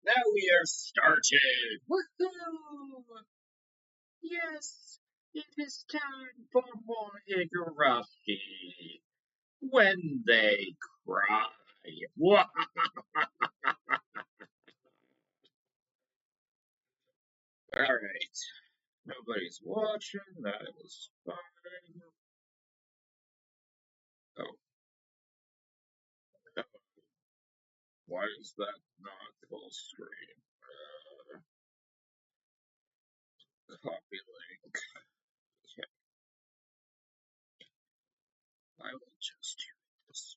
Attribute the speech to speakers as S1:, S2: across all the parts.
S1: Now we are started! Woohoo! Yes, it is time for more Higarashi. When they cry. Alright, nobody's watching, that is fine. Oh, no. Why is that not full screen? Copy link. Okay, I will just do this.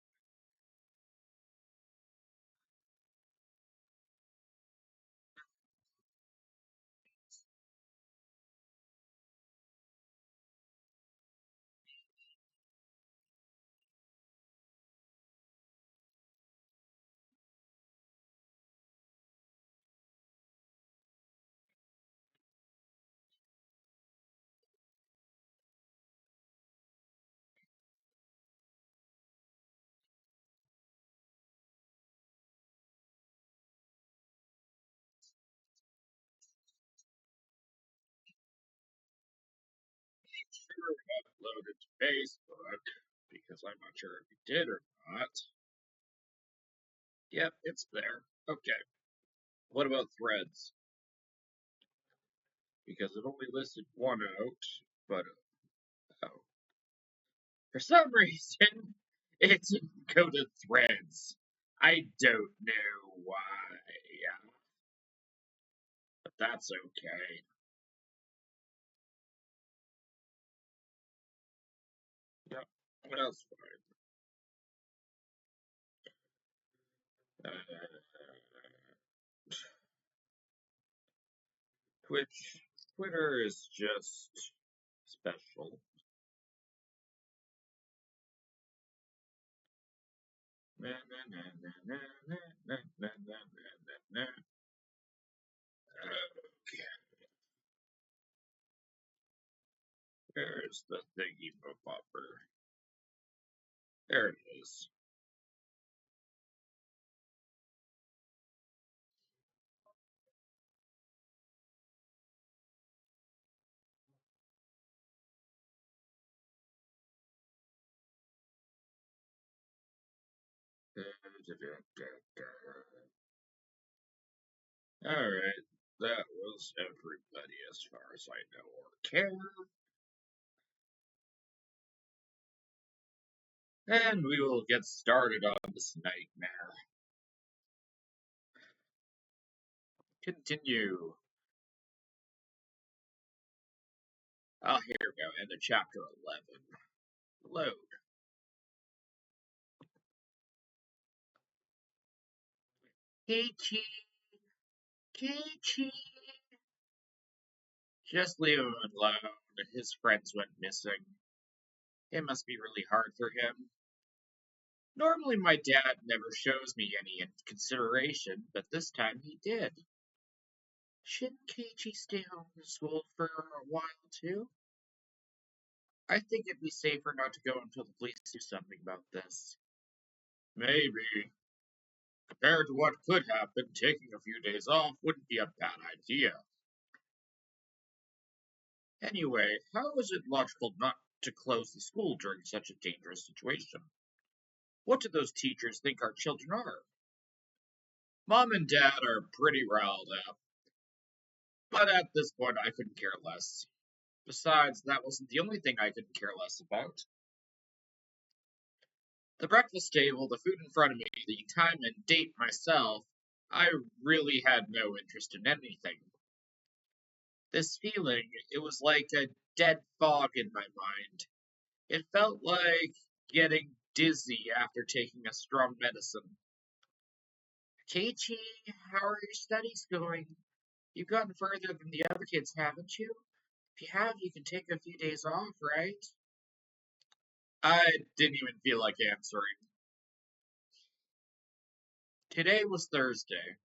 S1: Sure, uploaded to Facebook because I'm not sure if you did or not. Yep, it's there. Okay. What about threads? Because it only listed one out, but oh, for some reason it didn't go to threads. I don't know why, but that's okay. Yep, that's fine. Twitter is just special. Na, na, na, na, na, na, na, na, na, na, na. Okay, where's the thingy bopper? There it is. Alright, that was everybody as far as I know or care. And we will get started on this nightmare. Continue. Oh, here we go, end of chapter 11. Load. Keiichi, Keiichi. Just leave him alone. His friends went missing. It must be really hard for him. Normally, my dad never shows me any consideration, but this time he did. Shouldn't Keiichi stay home from school for a while too? I think it'd be safer not to go until the police do something about this. Maybe. Compared to what could happen, taking a few days off wouldn't be a bad idea. Anyway, how is it logical not to close the school during such a dangerous situation? What do those teachers think our children are? Mom and Dad are pretty riled up, but at this point I couldn't care less. Besides, that wasn't the only thing I couldn't care less about. The breakfast table, the food in front of me, the time and date myself, I really had no interest in anything. This feeling, it was like a dead fog in my mind. It felt like getting dizzy after taking a strong medicine. Keiichi, how are your studies going? You've gotten further than the other kids, haven't you? If you have, you can take a few days off, right? I didn't even feel like answering. Today was Thursday.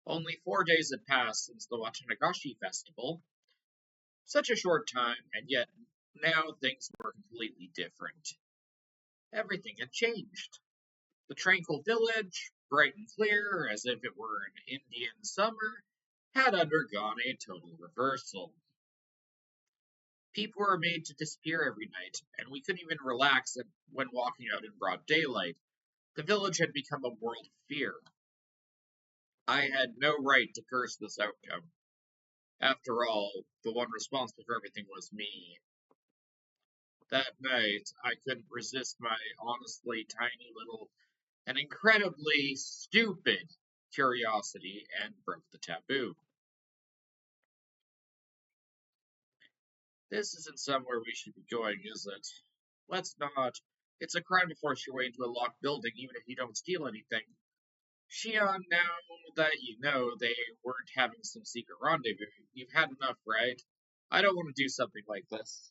S1: Only 4 days had passed since the Watanagshi festival. Such a short time, and yet now things were completely different. Everything had changed. The tranquil village, bright and clear, as if it were an Indian summer, had undergone a total reversal. People were made to disappear every night, and we couldn't even relax when walking out in broad daylight. The village had become a world of fear. I had no right to curse this outcome. After all, the one responsible for everything was me. That night, I couldn't resist my honestly tiny little and incredibly stupid curiosity and broke the taboo. This isn't somewhere we should be going, is it? Let's not. It's a crime to force your way into a locked building, even if you don't steal anything. Shion, now that you know they weren't having some secret rendezvous, you've had enough, right? I don't want to do something like this.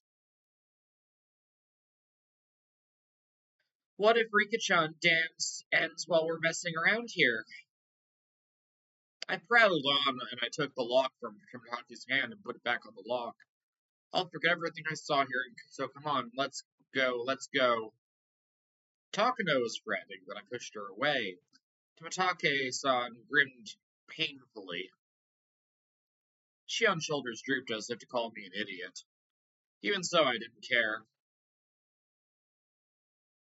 S1: What if Rika-chan dance ends while we're messing around here? I prattled on, and I took the lock from Kamitaki's hand and put it back on the lock. I'll forget everything I saw here, so come on, let's go, let's go. Takano was fretting, but I pushed her away. Tamatake-san grinned painfully. Shion's shoulders drooped as if to call me an idiot. Even so, I didn't care.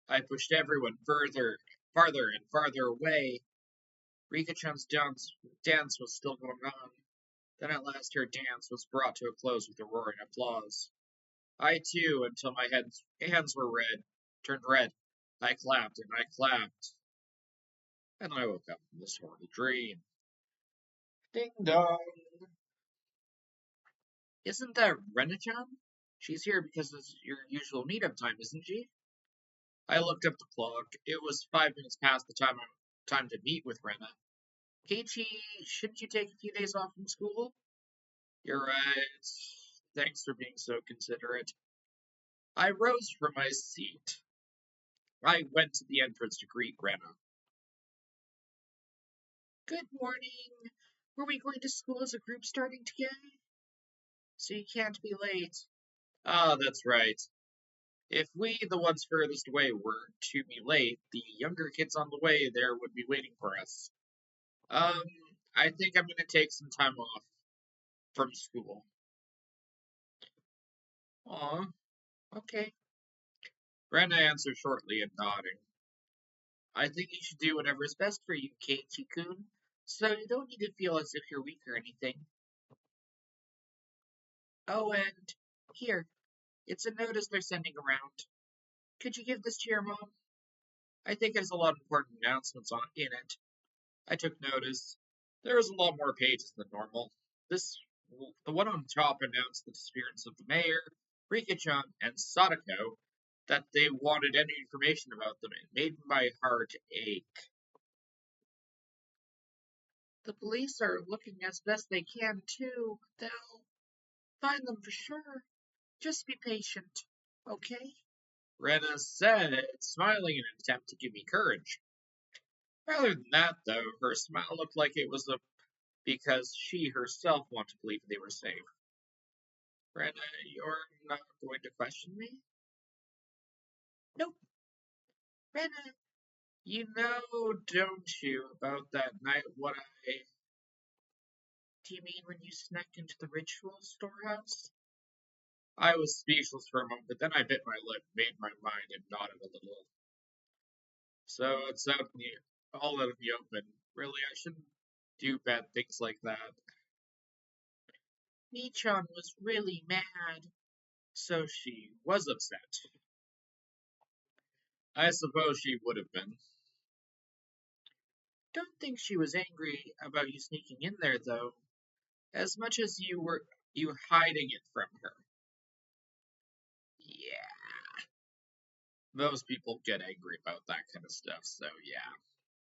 S1: I pushed everyone farther and farther away. Rika-chan's dance was still going on. Then at last her dance was brought to a close with a roaring applause. I too, until my hands were turned red. I clapped and I clapped. And I woke up from this horrible dream. Ding dong! Isn't that Rena-chan? She's here because it's your usual meetup time, isn't she? I looked up the clock. It was 5 minutes past the time to meet with Rena. Keiichi, shouldn't you take a few days off from school? You're right. Thanks for being so considerate. I rose from my seat. I went to the entrance to greet Rena. Good morning. Were we going to school as a group starting today? So you can't be late. Ah, that's right. If we, the ones furthest away, were to be late, the younger kids on the way there would be waiting for us. Um, I think I'm gonna take some time off from school. Aw, okay. Brenda answered shortly and nodding. I think you should do whatever is best for you, Keiichi-kun, so you don't need to feel as if you're weak or anything. Oh, and here, it's a notice they're sending around. Could you give this to your mom? I think it has a lot of important announcements in it. I took notice. There was a lot more pages than normal. This, the one on top announced the disappearance of the mayor, Rika-chan, and Sadako. That they wanted any information about them. It made my heart ache. The police are looking as best they can, too. They'll find them for sure. Just be patient, okay? Rena said, smiling in an attempt to give me courage. Rather than that, though, her smile looked like it was because she herself wanted to believe they were safe. Rena, you're not going to question me? Nope. Rena, you know, don't you, about that night what I... Do you mean when you snuck into the ritual storehouse? I was speechless for a moment, but then I bit my lip, made my mind, and nodded a little. So it's all out in the open. Really, I shouldn't do bad things like that. Nichan was really mad. So she was upset. I suppose she would have been. Don't think she was angry about you sneaking in there, though, as much as you hiding it from her. Yeah, most people get angry about that kind of stuff, so yeah.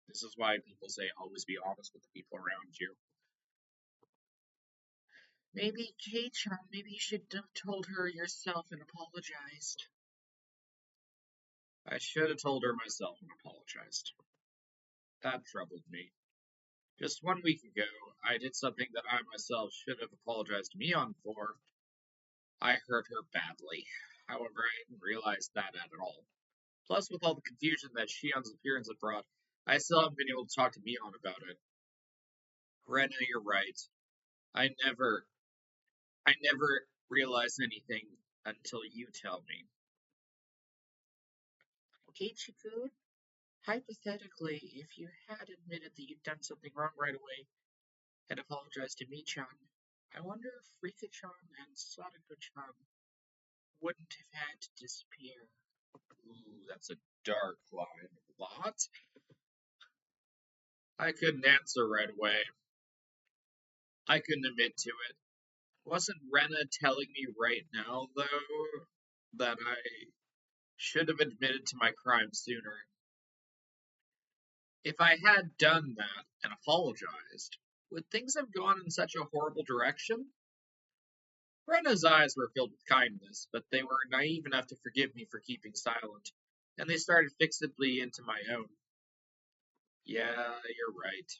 S1: This is why people say always be honest with the people around you. Maybe Kei-chan, maybe you should have told her yourself and apologized. I should have told her myself and apologized. That troubled me. Just 1 week ago, I did something that I myself should have apologized to Mion for. I hurt her badly. However, I didn't realize that at all. Plus, with all the confusion that Shion's appearance had brought, I still haven't been able to talk to Mion about it. Rena, you're right. I never, I never realize anything until you tell me. Okay, Chikun, hypothetically, if you had admitted that you'd done something wrong right away and apologized to Mi-chan, I wonder if Rika-chan and Sadako-chan wouldn't have had to disappear. Ooh, that's a dark line. What? I couldn't answer right away. I couldn't admit to it. Wasn't Rena telling me right now, though, that I should have admitted to my crime sooner? If I had done that and apologized, would things have gone in such a horrible direction? Rena's eyes were filled with kindness, but they were naive enough to forgive me for keeping silent, and they started fixedly into my own. Yeah, you're right.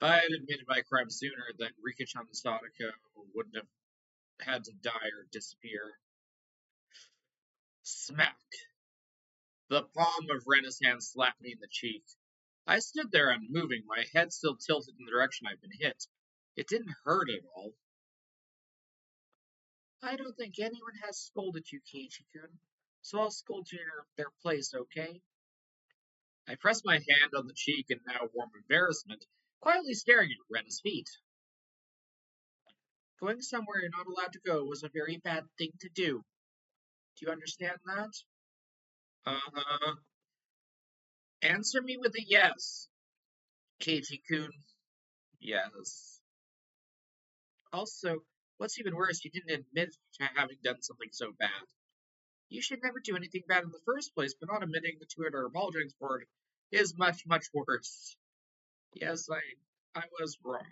S1: If I had admitted my crime sooner, then Rika-chan and Sadako wouldn't have had to die or disappear. Smack! The palm of Rena's hand slapped me in the cheek. I stood there unmoving, my head still tilted in the direction I'd been hit. It didn't hurt at all. I don't think anyone has scolded you, Keiichi-kun, so I'll scold you in their place, okay? I pressed my hand on the cheek in now warm embarrassment, quietly staring at Rena's feet. Going somewhere you're not allowed to go was a very bad thing to do. Do you understand that? Uh-huh. Answer me with a yes, Keiichi-kun. Yes. Also, what's even worse, you didn't admit to having done something so bad. You should never do anything bad in the first place, but not admitting to it or apologizing for it is much, much worse. Yes, I was wrong.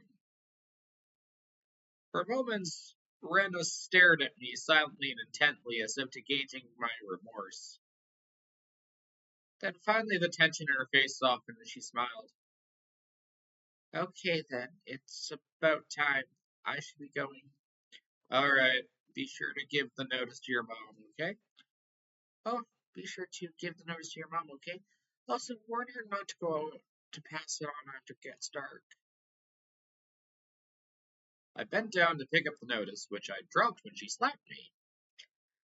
S1: For moments, Rena stared at me silently and intently as if to gauging my remorse. Then finally the tension in her face softened and she smiled. Okay then, it's about time. I should be going. Alright, be sure to give the notice to your mom, okay? Oh, be sure to give the notice to your mom, okay? Also, warn her not to go out to pass it on after it gets dark. I bent down to pick up the notice, which I dropped when she slapped me.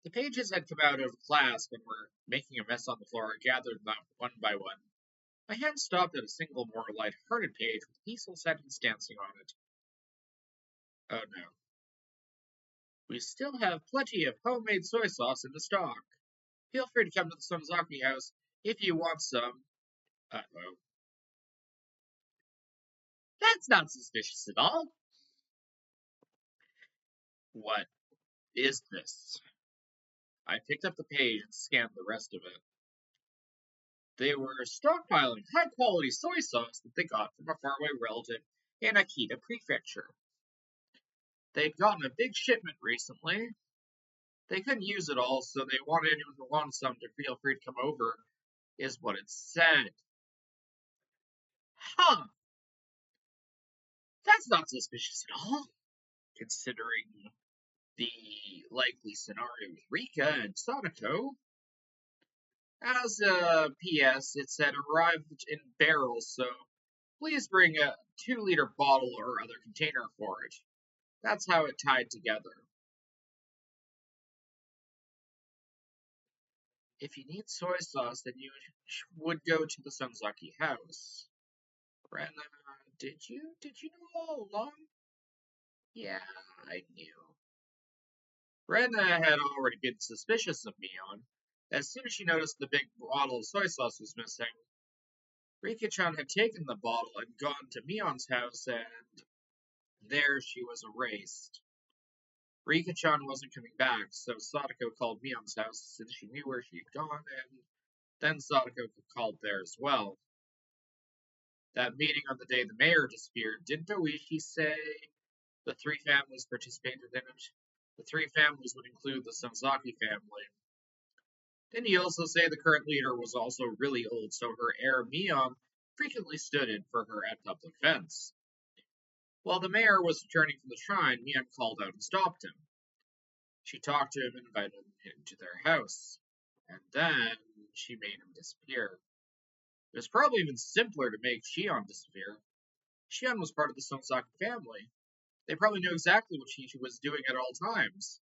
S1: The pages had come out of class and were making a mess on the floor. I gathered them one by one. My hand stopped at a single more light-hearted page with a peaceful sentence dancing on it. Oh no. We still have plenty of homemade soy sauce in the stock. Feel free to come to the Sonozaki house if you want some. Uh-oh. That's not suspicious at all. What is this? I picked up the page and scanned the rest of it. They were stockpiling high-quality soy sauce that they got from a faraway relative in Akita Prefecture. They'd gotten a big shipment recently. They couldn't use it all, so they wanted anyone who wanted some to feel free to come over, is what it said. Huh, that's not suspicious at all, considering the likely scenario with Rika and Sadako. As a PS, it said arrived in barrels, so please bring a 2-liter bottle or other container for it. That's how it tied together. If you need soy sauce, then you would go to the Sonozaki house. Rena, did you know all along? Yeah, I knew. Rena had already been suspicious of Mion. As soon as she noticed the big bottle of soy sauce was missing, Rika-chan had taken the bottle and gone to Mion's house, and there she was erased. Rika-chan wasn't coming back, so Sadako called Mion's house since she knew where she had gone, and then Sadako called there as well. That meeting on the day the mayor disappeared, didn't Oishi say the 3 families participated in it? The 3 families would include the Sonozaki family. Didn't he also say the current leader was also really old, so her heir Mion frequently stood in for her at public events? While the mayor was returning from the shrine, Mion called out and stopped him. She talked to him and invited him to their house. And then she made him disappear. It was probably even simpler to make Shion disappear. Shion was part of the Sonozaki family. They probably knew exactly what she was doing at all times.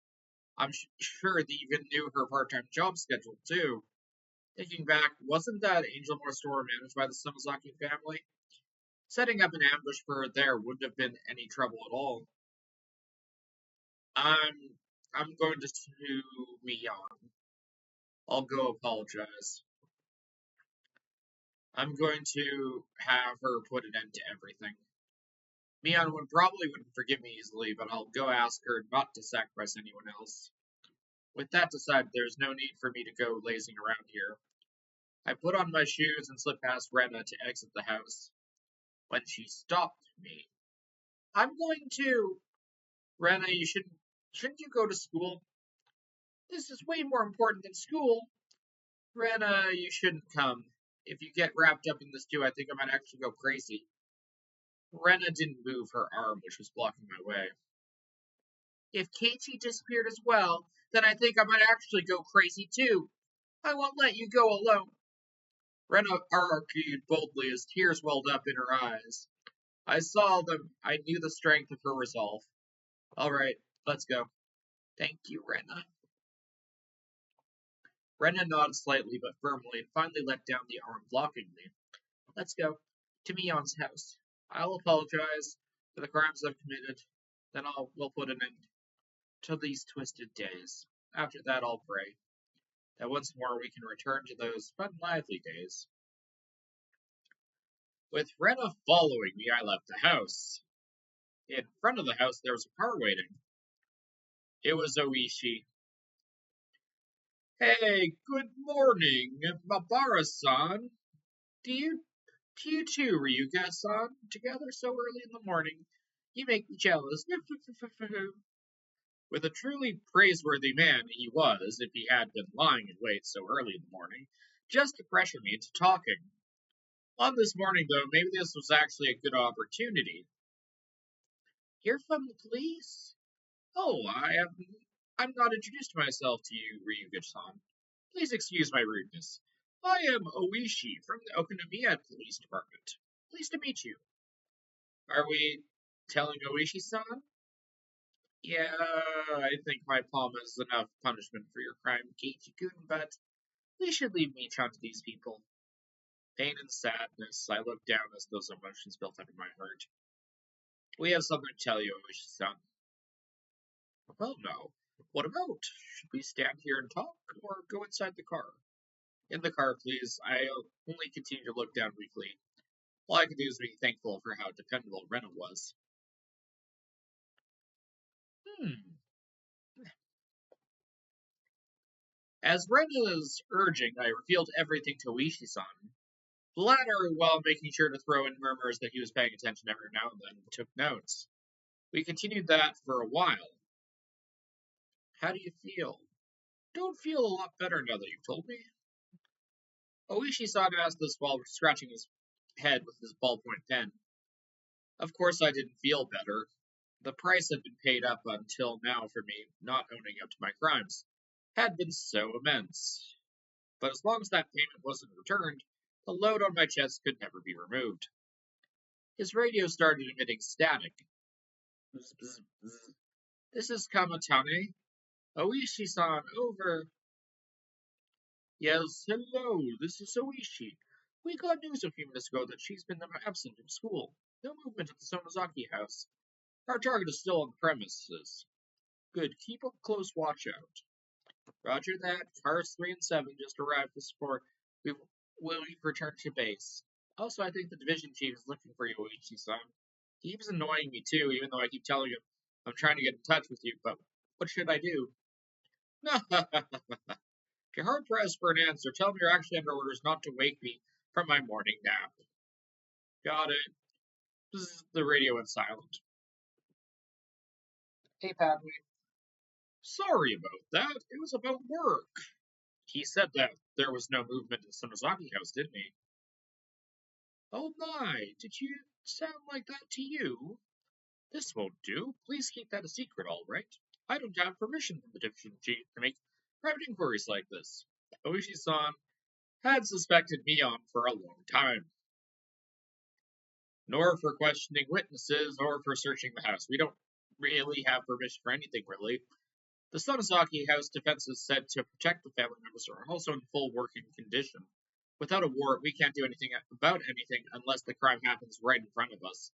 S1: I'm sure they even knew her part-time job schedule, too. Thinking back, wasn't that Angel Moore store managed by the Sonozaki family? Setting up an ambush for her there wouldn't have been any trouble at all. I'm I'm going to sue Mion. I'll go apologize. I'm going to have her put an end to everything. Mion wouldn't forgive me easily, but I'll go ask her not to sacrifice anyone else. With that decided, there's no need for me to go lazing around here. I put on my shoes and slipped past Rena to exit the house. When she stopped me, I'm going to. Rena, shouldn't you go to school? This is way more important than school. Rena, you shouldn't come. If you get wrapped up in this too, I think I might actually go crazy. Rena didn't move her arm, which was blocking my way. If Katie disappeared as well, then I think I might actually go crazy too. I won't let you go alone. Rena argued boldly as tears welled up in her eyes. I saw them. I knew the strength of her resolve. All right, let's go. Thank you, Rena. Rena nodded slightly but firmly and finally let down the arm blocking me. Let's go. To Mion's house. I'll apologize for the crimes I've committed. Then we'll put an end to these twisted days. After that, I'll pray that once more we can return to those fun, lively days. With Rena following me, I left the house. In front of the house, there was a car waiting. It was Oishi. Hey, good morning, Mabara-san. Do you too, Ryuga-san, together so early in the morning? You make me jealous. With a truly praiseworthy man he was, if he had been lying in wait so early in the morning, just to pressure me into talking. On this morning, though, maybe this was actually a good opportunity. You're from the police? Oh, I'm not introduced myself to you, Ryuga-san. Please excuse my rudeness. I am Oishi from the Okonomiya Police Department. Pleased to meet you. Are we telling Oishi-san? Yeah, I think my palm is enough punishment for your crime, Keiichi-kun, but we should leave me to these people. Pain and sadness, I look down as those emotions built up in my heart. We have something to tell you, Oishi-san. Well, no. What about? Should we stand here and talk, or go inside the car? In the car, please. I only continue to look down weakly. All I can do is be thankful for how dependable Rena was. As Rena's urging, I revealed everything to Oishi-san. The latter, while making sure to throw in murmurs that he was paying attention every now and then, took notes. We continued that for a while. How do you feel? Don't feel a lot better now that you've told me. Oishi-san asked this while scratching his head with his ballpoint pen. Of course I didn't feel better. The price had been paid up until now for me not owning up to my crimes had been so immense. But as long as that payment wasn't returned, the load on my chest could never be removed. His radio started emitting static. Bzz, bzz, bzz. This is Kamatane. Oishi-san, over. Yes, hello, this is Oishi. We got news a few minutes ago that she's been absent from school. No movement at the Sonozaki house. Our target is still on the premises. Good, keep a close watch out. Roger that. Cars 3 and 7 just arrived to support. We've returned to base. Also, I think the division chief is looking for you, Oichi-san. He keeps annoying me too, even though I keep telling him I'm trying to get in touch with you, but what should I do? If you're hard pressed for an answer, tell him you're actually under orders not to wake me from my morning nap. Got it. The radio went silent. Hey, Padme. Sorry about that. It was about work. He said that there was no movement in Sonozaki House, didn't he? Oh my, did you sound like that to you? This won't do. Please keep that a secret, all right? I don't have permission from the division chief to make private inquiries like this. Oishi-san, had suspected Mion for a long time, nor for questioning witnesses or for searching the house. We don't really have permission for anything, really. The Sonozaki House defenses said to protect the family members are also in full working condition. Without a warrant, we can't do anything about anything unless the crime happens right in front of us.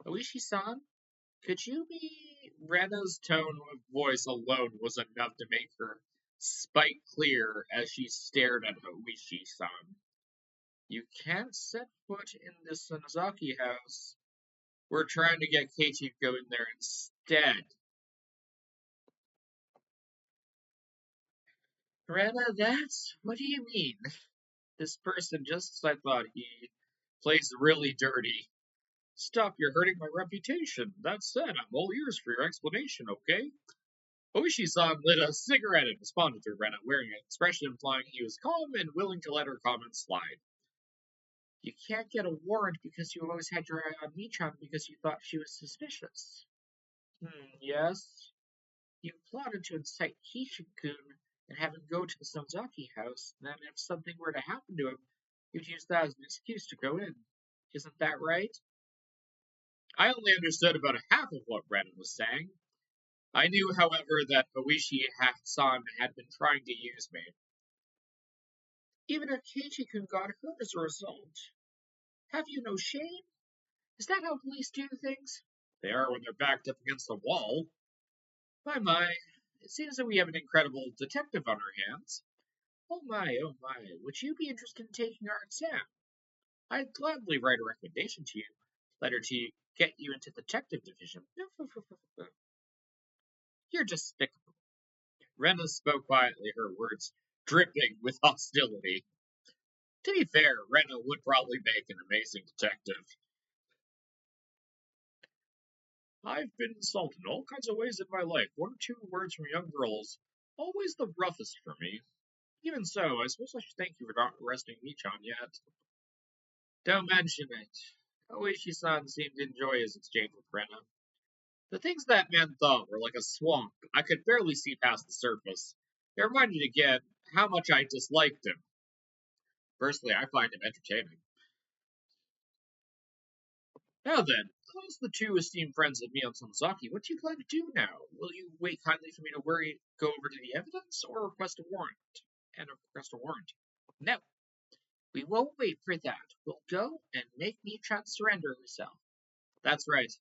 S1: Oishi-san, could you be... Rena's tone of voice alone was enough to make her spite clear as she stared at Oishi-san. You can't set foot in the Sonozaki house. We're trying to get Keiichi to go in there instead. Rena, what do you mean? This person just as I thought he plays really dirty. Stop, you're hurting my reputation. That said, I'm all ears for your explanation, okay? Oishi-san lit a cigarette and responded to Rena, wearing an expression implying he was calm and willing to let her comments slide. You can't get a warrant because you always had your eye on Michan because you thought she was suspicious. Yes? You plotted to incite Kishin-kun and have him go to the Sonozaki house, then if something were to happen to him, you'd use that as an excuse to go in. Isn't that right? I only understood about a half of what Renan was saying. I knew, however, that Oishi-san had been trying to use me. Even if Keiichi-kun got hurt as a result, have you no shame? Is that how police do things? They are when they're backed up against the wall. My, it seems that we have an incredible detective on our hands. Oh my, would you be interested in taking our exam? I'd gladly write a recommendation to you, letter to get you into the detective division. You're despicable. Rena spoke quietly, her words dripping with hostility. To be fair, Rena would probably make an amazing detective. I've been insulted in all kinds of ways in my life. One or two words from young girls, always the roughest for me. Even so, I suppose I should thank you for not arresting Michan yet. Don't mention it. Oishi-san seemed to enjoy his exchange with Rena. The things that man thought were like a swamp. I could barely see past the surface. It reminded me again how much I disliked him. Personally, I find him entertaining. Now then, as the two esteemed friends of Mion Sonozaki, what do you plan to do now? Will you wait kindly for me to go over to the evidence, or request a warrant? No, we won't wait for that. We'll go and make Michan surrender herself. That's right.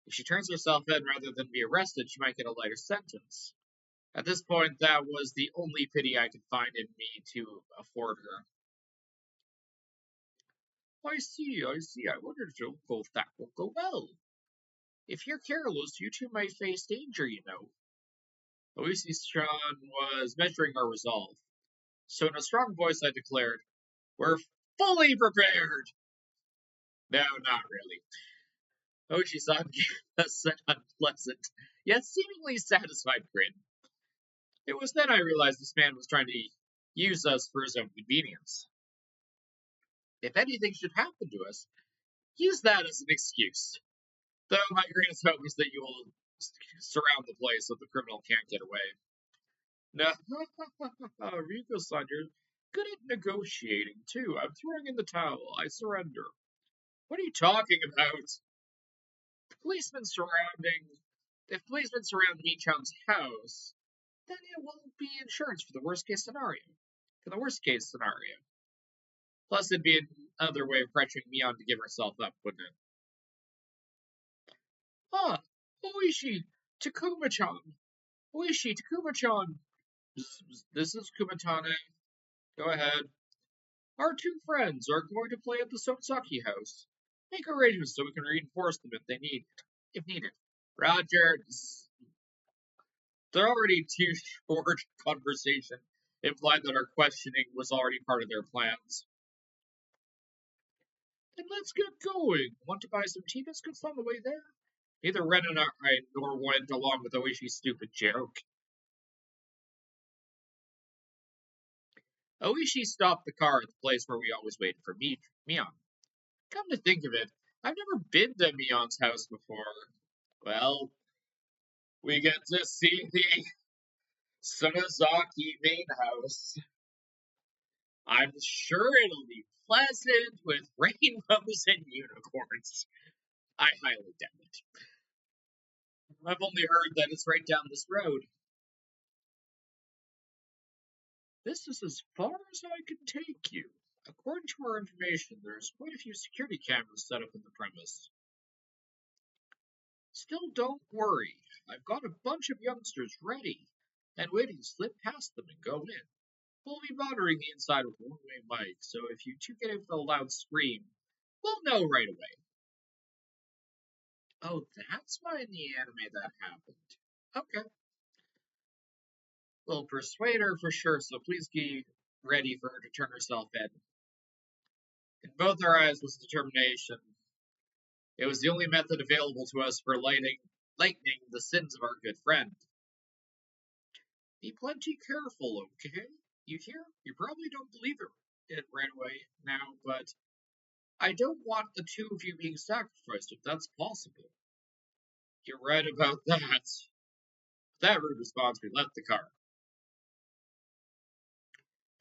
S1: If she turns herself in rather than be arrested, she might get a lighter sentence. At this point, that was the only pity I could find in me to afford her. I see. I wondered if that will go well. If you're careless, you two might face danger, you know. Oishi-chan was measuring her resolve. So in a strong voice I declared, We're fully prepared! No, not really. Oishi-san gave us an unpleasant, yet seemingly satisfied grin. It was then I realized this man was trying to use us for his own convenience. If anything should happen to us, use that as an excuse. Though my greatest hope is that you will surround the place so the criminal can't get away. No, Riko-san, you're good at negotiating, too. I'm throwing in the towel. I surrender. What are you talking about? If policemen surround Michan's house, then it will be insurance for the worst case scenario. Plus, it'd be another way of pressuring Mion to give herself up, wouldn't it? Ah, Oishi, Takuma-chan. Oishi, Takuma-chan. This is Kumatane. Go ahead. Our two friends are going to play at the Sonozaki house. Make arrangements so we can reinforce them if needed. Roger. The already too short conversation implied that our questioning was already part of their plans. Then let's get going. Want to buy some tea biscuits on the way there? Neither Ren nor went along with Oishi's stupid joke. Oishi stopped the car at the place where we always waited for Mion. Come to think of it, I've never been to Mion's house before. Well, we get to see the Sonozaki main house. I'm sure it'll be pleasant with rainbows and unicorns. I highly doubt it. I've only heard that it's right down this road. This is as far as I can take you. According to our information, there's quite a few security cameras set up in the premise. Still, don't worry. I've got a bunch of youngsters ready and waiting to slip past them and go in. We'll be monitoring the inside with one-way mic, so if you two get in for a loud scream, we'll know right away. Oh, that's why in the anime that happened. Okay. We'll persuade her for sure, so please be ready for her to turn herself in. In both our eyes was determination. It was the only method available to us for lightening the sins of our good friend. Be plenty careful, okay? You hear? You probably don't believe it right away now, but I don't want the two of you being sacrificed if that's possible. You're right about that. With that rude response, we left the car.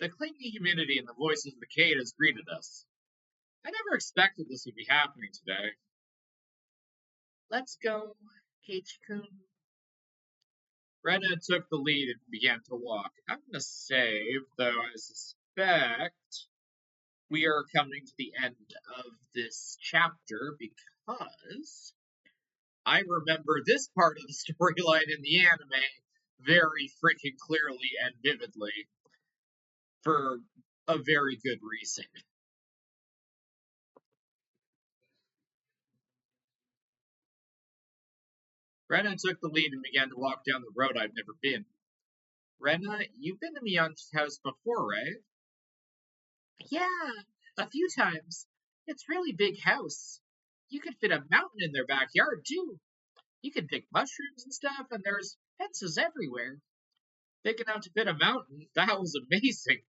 S1: The clinging humidity and the voices of the cicadas greeted us. I never expected this would be happening today. Let's go, Keiichi-kun. Rena took the lead and began to walk. I'm gonna save, though I suspect we are coming to the end of this chapter because I remember this part of the storyline in the anime very freaking clearly and vividly for a very good reason. Rena took the lead and began to walk down the road I've never been. Rena, you've been to Miyang's house before, right? Yeah, a few times. It's really big house. You could fit a mountain in their backyard too. You can pick mushrooms and stuff, and there's fences everywhere. Big enough to fit a mountain. That was amazing.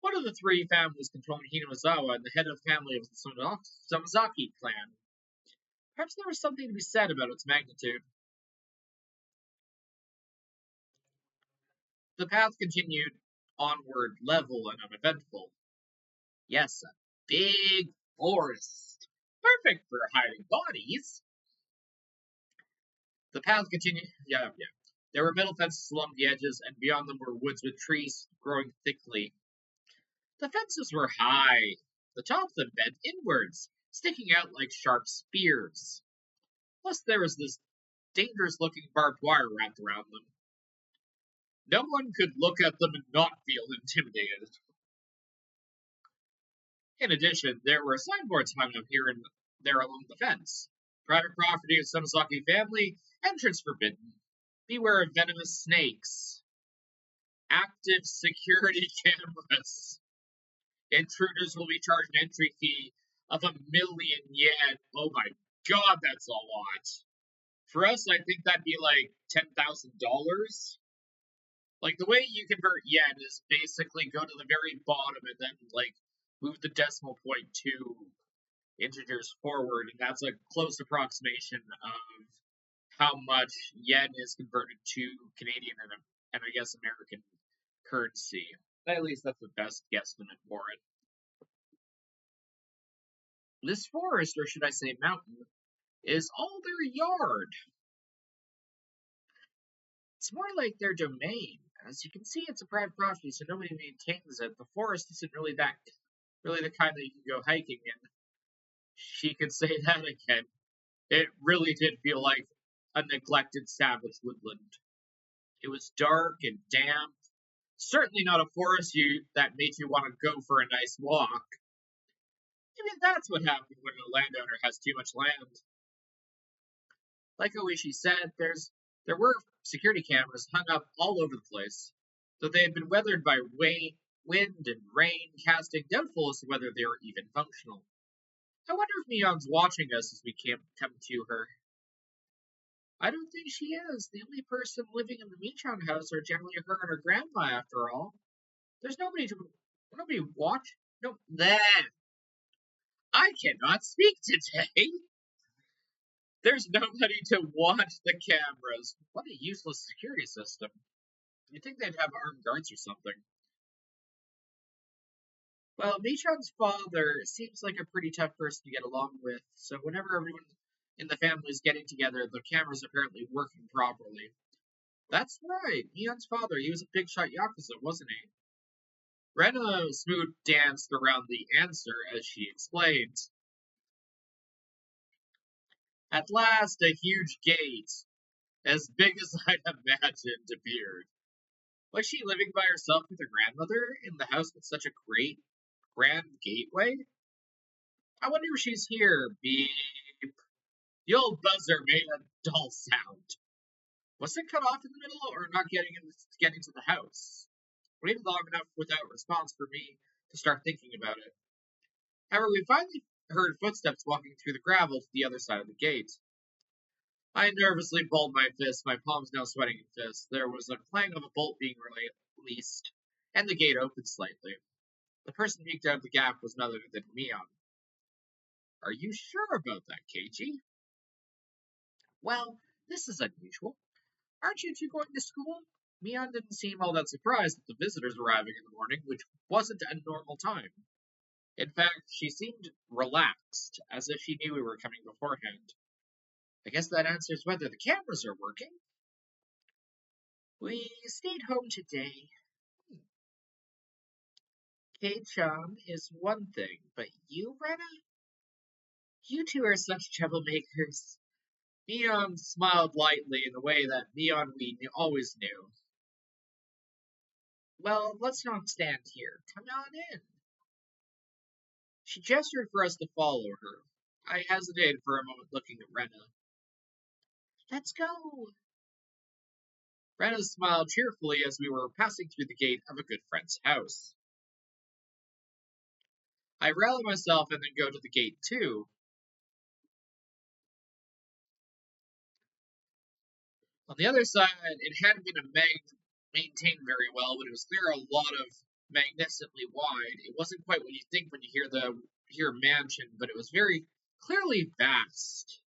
S1: One of the three families controlling Hinamizawa and the head of the family of the Samazaki clan. Perhaps there was something to be said about its magnitude. The path continued onward, level and uneventful. Yes, a big forest. Perfect for hiding bodies. The path continued. Yeah. There were metal fences along the edges, and beyond them were woods with trees growing thickly. The fences were high. The tops of them bent inwards, sticking out like sharp spears. Plus, there was this dangerous looking barbed wire wrapped around them. No one could look at them and not feel intimidated. In addition, there were signboards hung up here and there along the fence. Private property of Samazaki family, entrance forbidden. Beware of venomous snakes. Active security cameras. Intruders will be charged an entry fee of 1,000,000 yen. Oh my god, that's a lot. For us, I think that'd be like $10,000. Like the way you convert yen is basically go to the very bottom and then like move the decimal point 2 integers forward, and that's a close approximation of how much yen is converted to Canadian and I guess American currency. At least that's the best guesstimate for it. This forest, or should I say mountain, is all their yard. It's more like their domain. As you can see, it's a private property, so nobody maintains it. The forest isn't really the kind that you can go hiking in. She could say that again. It really did feel like a neglected savage woodland. It was dark and damp. Certainly not a forest that made you want to go for a nice walk. Maybe that's what happens when a landowner has too much land. Like Oishi said, there were security cameras hung up all over the place, though they had been weathered by wind and rain, casting doubtful as to whether they were even functional. I wonder if Miyang's watching us as we come to her. I don't think she is. The only person living in the Michan house are generally her and her grandma, after all. There's nobody watch. No, there. I cannot speak today. There's nobody to watch the cameras. What a useless security system. You'd think they'd have armed guards or something. Well, Michan's father seems like a pretty tough person to get along with, so whenever everyone in the family is getting together, the camera's apparently working properly. That's right, Mion's father, he was a big shot Yakuza, wasn't he? Rena smooth danced around the answer as she explained. At last, a huge gate, as big as I'd imagined, appeared. Was she living by herself with her grandmother in the house with such a great, grand gateway? I wonder if she's here. Beep. The old buzzer made a dull sound. Was it cut off in the middle or not getting to the house? Waited long enough without response for me to start thinking about it. However, we finally heard footsteps walking through the gravel to the other side of the gate. I nervously balled my fist, my palms now sweating in fists. There was a clang of a bolt being released, and the gate opened slightly. The person peeked out of the gap was none other than Mion. Are you sure about that, Keiichi? Well, this is unusual. Aren't you two going to school? Mion didn't seem all that surprised at the visitors arriving in the morning, which wasn't a normal time. In fact, she seemed relaxed, as if she knew we were coming beforehand. I guess that answers whether the cameras are working. We stayed home today. Kei-chan is one thing, but you, Rena? You two are such troublemakers. Mion smiled lightly in the way that Mion we always knew. Well, let's not stand here. Come on in. She gestured for us to follow her. I hesitated for a moment looking at Rena. Let's go. Rena smiled cheerfully as we were passing through the gate of a good friend's house. I rally myself and then go to the gate too. On the other side, it hadn't been maintained very well, but it was clear a lot of magnificently wide. It wasn't quite what you think when you hear mansion, but it was very clearly vast.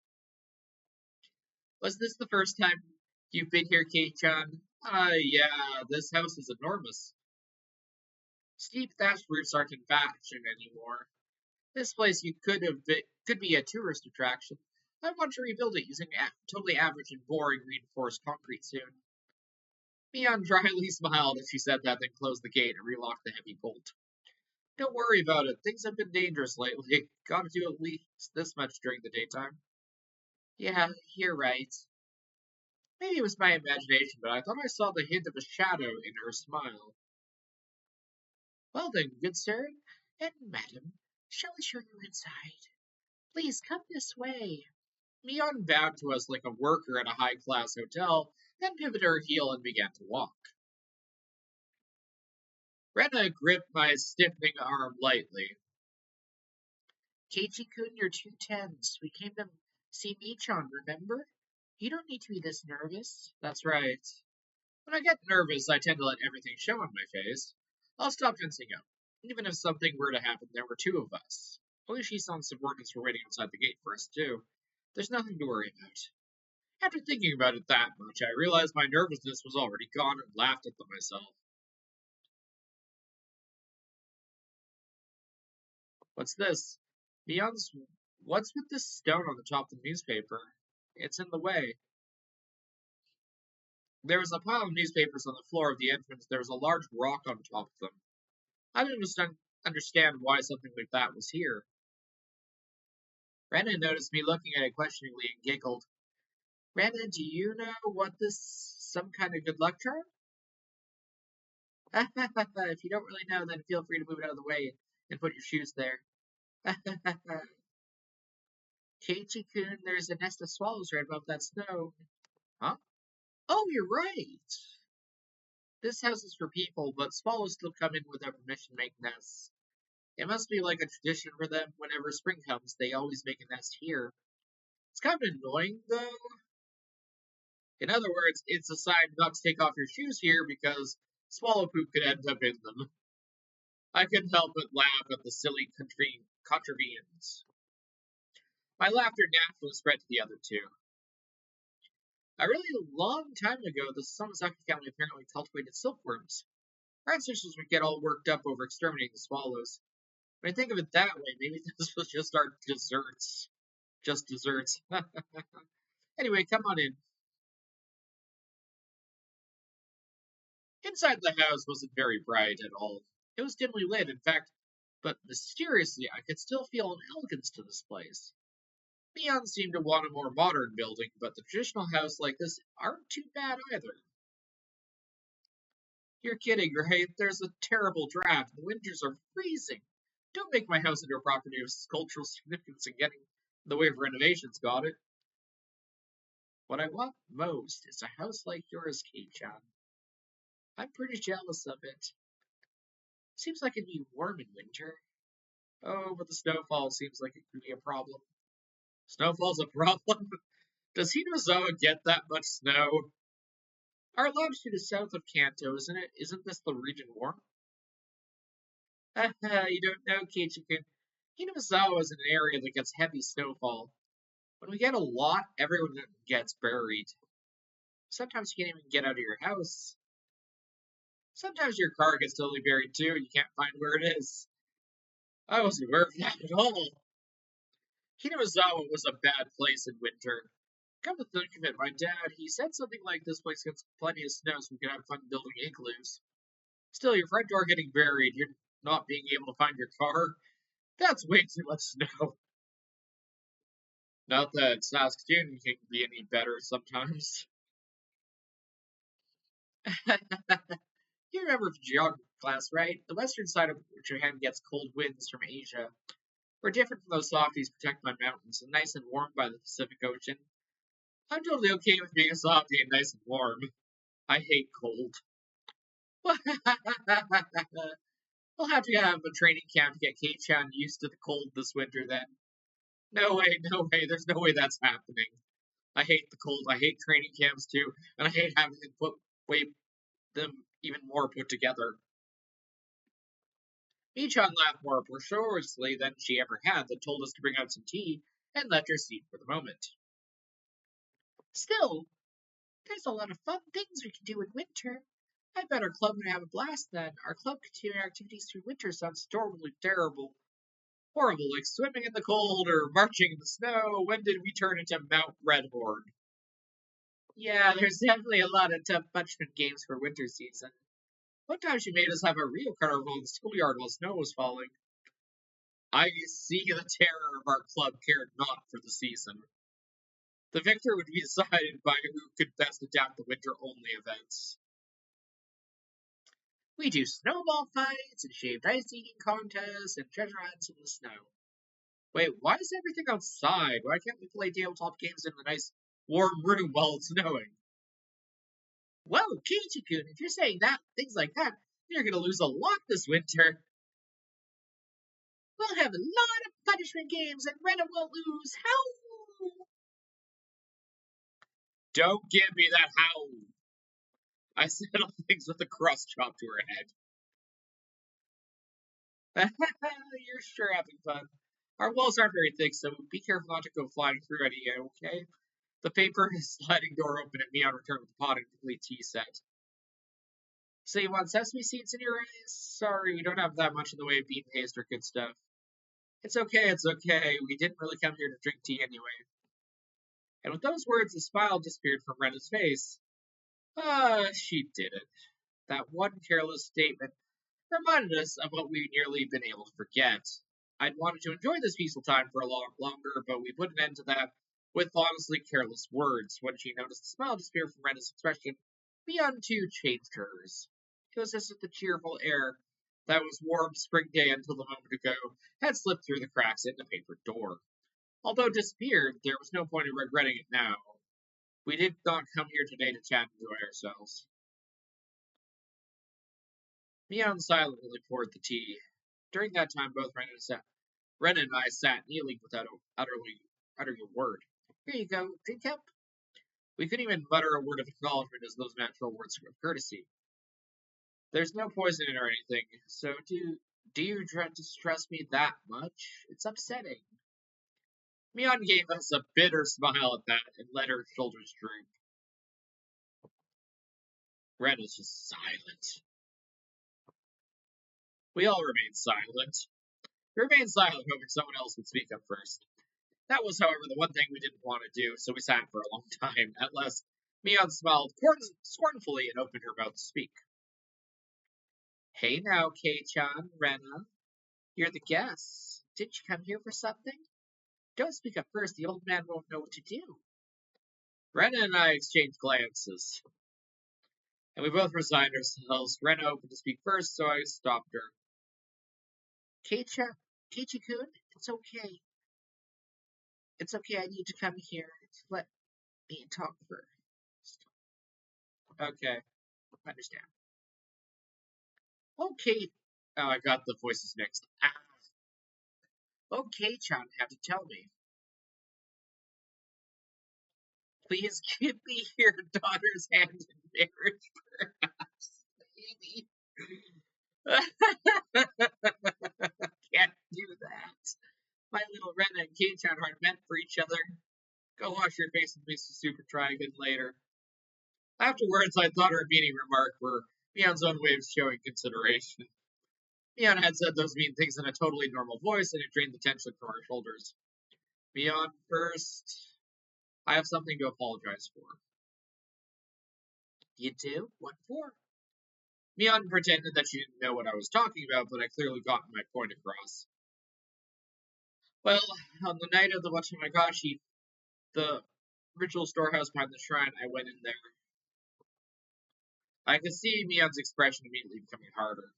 S1: Was this the first time you've been here, Kei-chan? Yeah, this house is enormous. Steep thatched roofs aren't in fashion anymore. This place could be a tourist attraction. I want to rebuild it using totally average and boring reinforced concrete soon. Mion dryly smiled as she said that, then closed the gate and relocked the heavy bolt. Don't worry about it. Things have been dangerous lately. Gotta do at least this much during the daytime. Yeah, you're right. Maybe it was my imagination, but I thought I saw the hint of a shadow in her smile. Well then, good sir and madam, shall we show you inside? Please come this way. Mion bowed to us like a worker at a high-class hotel, then pivoted her heel and began to walk. Rena gripped my stiffening arm lightly. Keiichi-kun, you're too tense. We came to see Michan, remember? You don't need to be this nervous. That's right. When I get nervous, I tend to let everything show on my face. I'll stop tensing up. Even if something were to happen, there were two of us. Oishi-san's subordinates were waiting outside the gate for us, too. There's nothing to worry about. After thinking about it that much, I realized my nervousness was already gone and laughed at myself. What's this? Mion's. What's with this stone on the top of the newspaper? It's in the way. There was a pile of newspapers on the floor of the entrance. There was a large rock on top of them. I didn't understand why something like that was here. Rena noticed me looking at it questioningly and giggled. Rena, do you know what some kind of good luck charm? If you don't really know, then feel free to move it out of the way and put your shoes there. Keiichi-kun, there's a nest of swallows right above that stone. Huh? Oh, you're right. This house is for people, but swallows still come in without permission to make nests. It must be like a tradition for them. Whenever spring comes, they always make a nest here. It's kind of annoying, though. In other words, it's a sign not to take off your shoes here because swallow poop could end up in them. I couldn't help but laugh at the silly contraventions. My laughter naturally spread to the other two. A really long time ago, the Sonozaki family apparently cultivated silkworms. Our ancestors would get all worked up over exterminating the swallows. When I think of it that way, maybe this was just our desserts. Just desserts. Anyway, come on in. Inside the house wasn't very bright at all. It was dimly lit, in fact, but mysteriously I could still feel an elegance to this place. Mian seemed to want a more modern building, but the traditional house like this aren't too bad either. You're kidding, right? There's a terrible draft. The winters are freezing. Don't make my house into a property of cultural significance and getting in the way of renovations, got it? What I want most is a house like yours, Kei-chan. I'm pretty jealous of it. Seems like it'd be warm in winter. Oh, but the snowfall seems like it could be a problem. Snowfall's a problem? Does Hinozawa get that much snow? Our longitude is south of Kanto, isn't it? Isn't this the region warm? Haha, you don't know, Kichikun. Hinozawa is an area that gets heavy snowfall. When we get a lot, everyone gets buried. Sometimes you can't even get out of your house. Sometimes your car gets totally buried too, and you can't find where it is. I wasn't aware of that at all. Hinozawa was a bad place in winter. Come to think of it, my dad, he said something like this place gets plenty of snow so we can have fun building igloos. Still, your front door getting buried, you're not being able to find your car. That's way too much snow. Not that Saskatoon can be any better sometimes. You remember from geography class, right? The western side of Japan gets cold winds from Asia. We're different from those softies protected by mountains and nice and warm by the Pacific Ocean. I'm totally okay with being a softie and nice and warm. I hate cold. We'll have to have a training camp to get Kei-chan used to the cold this winter then. No way, no way, there's no way that's happening. I hate the cold, I hate training camps too, and I hate having to them even more put together. Michan laughed more boisterously than she ever had, then told us to bring out some tea and left her seat for the moment. Still, there's a lot of fun things we can do in winter. I bet our club would have a blast then. Our club continuing activities through winter sounds totally terrible. Horrible, like swimming in the cold or marching in the snow. When did we turn into Mount Redhorn? Yeah, there's definitely a lot of tough punishment games for winter season. One time she made us have a real carnival in the schoolyard while snow was falling. I see the terror of our club cared not for the season. The victor would be decided by who could best adapt the winter-only events. We do snowball fights and shaved ice eating contests and treasure hunts in the snow. Wait, why is everything outside? Why can't we play tabletop games in the nice warm room while it's snowing? Whoa, Kichikun, if you're saying things like that, you're gonna lose a lot this winter. We'll have a lot of punishment games and Rena won't lose. Howl! Don't give me that howl. I settle things with a cross chop to her head. You're sure having fun. Our walls aren't very thick, so be careful not to go flying through any, okay? The paper is sliding door open and Mion returned with the pot and complete tea set. So you want sesame seeds in your eyes? Sorry, we don't have that much in the way of bean paste or good stuff. It's okay, it's okay. We didn't really come here to drink tea anyway. And with those words, the smile disappeared from Rena's face. She did it. That one careless statement reminded us of what we'd nearly been able to forget. I'd wanted to enjoy this peaceful time for a lot longer, but we put an end to that with honestly careless words. When she noticed the smile disappear from Rena's expression, Mion too changed hers. It was as if the cheerful air that was warm spring day until the moment ago had slipped through the cracks in the paper door. Although disappeared, there was no point in regretting it now. We did not come here today to chat and enjoy ourselves. Mion silently poured the tea. During that time, both Ren and I sat kneeling without uttering a word. Here you go, drink up. We couldn't even mutter a word of acknowledgement as those natural words of courtesy. There's no poison in or anything, so do you distrust me that much? It's upsetting. Mion gave us a bitter smile at that and let her shoulders droop. Ren is just silent. We all remain silent. We remained silent, hoping someone else would speak up first. That was, however, the one thing we didn't want to do, so we sat for a long time. At last, Mion smiled scornfully and opened her mouth to speak. Hey now, Kei-chan, Rena. You're the guest. Didn't you come here for something? Don't speak up first, the old man won't know what to do. Rena and I exchanged glances, and we both resigned ourselves. Rena opened to speak first, so I stopped her. Kei-chan, Keiichi-kun, it's okay. It's okay, I need to come here. Let me talk first. Okay, I understand. Okay. Oh, I got the voices mixed. Ah. Okay, Chan, have to tell me. Please give me your daughter's hand in marriage, perhaps, baby. Can't do that. My little Ren and Kei-chan aren't meant for each other. Go wash your face with Mr. Super Try again later. Afterwards, I thought her meaning remark were Mion's own way of showing consideration. Mion had said those mean things in a totally normal voice, and it drained the tension from her shoulders. Mion, first, I have something to apologize for. You do? What for? Mion pretended that she didn't know what I was talking about, but I clearly got my point across. Well, on the night of the Watanagshi, the ritual storehouse behind the shrine, I went in there. I could see Mion's expression immediately becoming harder.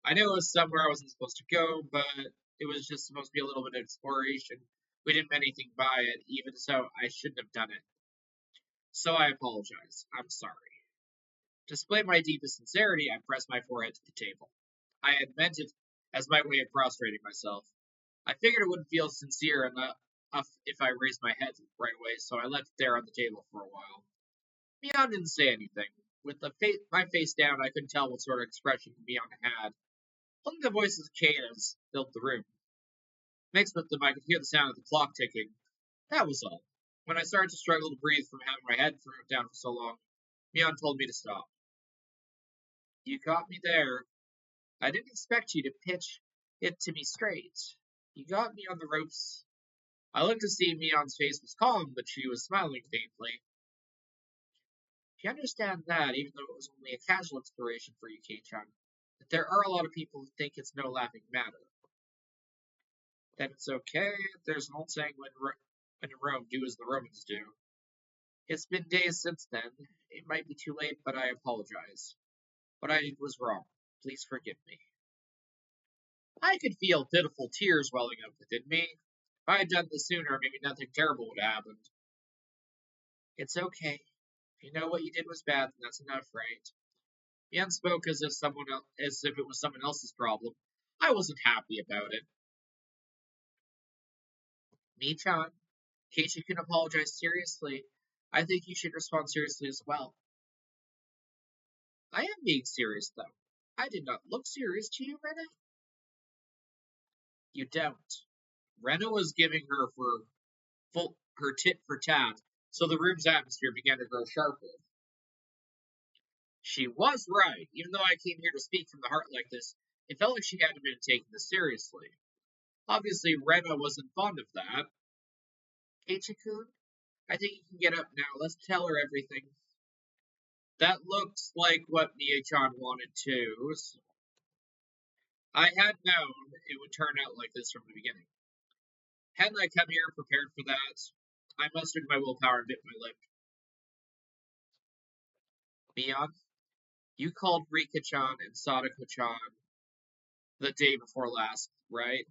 S1: I knew it was somewhere I wasn't supposed to go, but it was just supposed to be a little bit of exploration. We didn't mean anything by it, even so, I shouldn't have done it. So I apologize. I'm sorry. To display my deepest sincerity, I pressed my forehead to the table. I had meant it as my way of prostrating myself. I figured it wouldn't feel sincere enough if I raised my head right away, so I left it there on the table for a while. Mion didn't say anything. With my face down, I couldn't tell what sort of expression Mion had. Only the voices of cicadas filled the room. Mixed with them, I could hear the sound of the clock ticking. That was all. When I started to struggle to breathe from having my head thrown down for so long, Mion told me to stop. You got me there. I didn't expect you to pitch it to me straight. You got me on the ropes. I looked to see Mion's face was calm, but she was smiling faintly. If you understand that, even though it was only a casual exploration for you, Kei-chan, that there are a lot of people who think it's no laughing matter. Then it's okay. There's an old saying when in Rome, do as the Romans do. It's been days since then. It might be too late, but I apologize. What I did was wrong. Please forgive me. I could feel pitiful tears welling up within me. If I had done this sooner, maybe nothing terrible would have happened. It's okay. If you know what you did was bad, then that's enough, right? Mian spoke as if it was someone else's problem. I wasn't happy about it. Me-chan, Keiichi can apologize seriously. I think you should respond seriously as well. I am being serious, though. I did not look serious to you, Rena. You don't. Rena was giving her tit for tat, so the room's atmosphere began to grow sharper. She was right. Even though I came here to speak from the heart like this, it felt like she hadn't been taking this seriously. Obviously, Rena wasn't fond of that. Keiichi-kun, I think you can get up now. Let's tell her everything. That looks like what Mie-chan wanted too. I had known it would turn out like this from the beginning. Hadn't I come here prepared for that? I mustered my willpower and bit my lip. Mion, you called Rika-chan and Sadako-chan the day before last, right?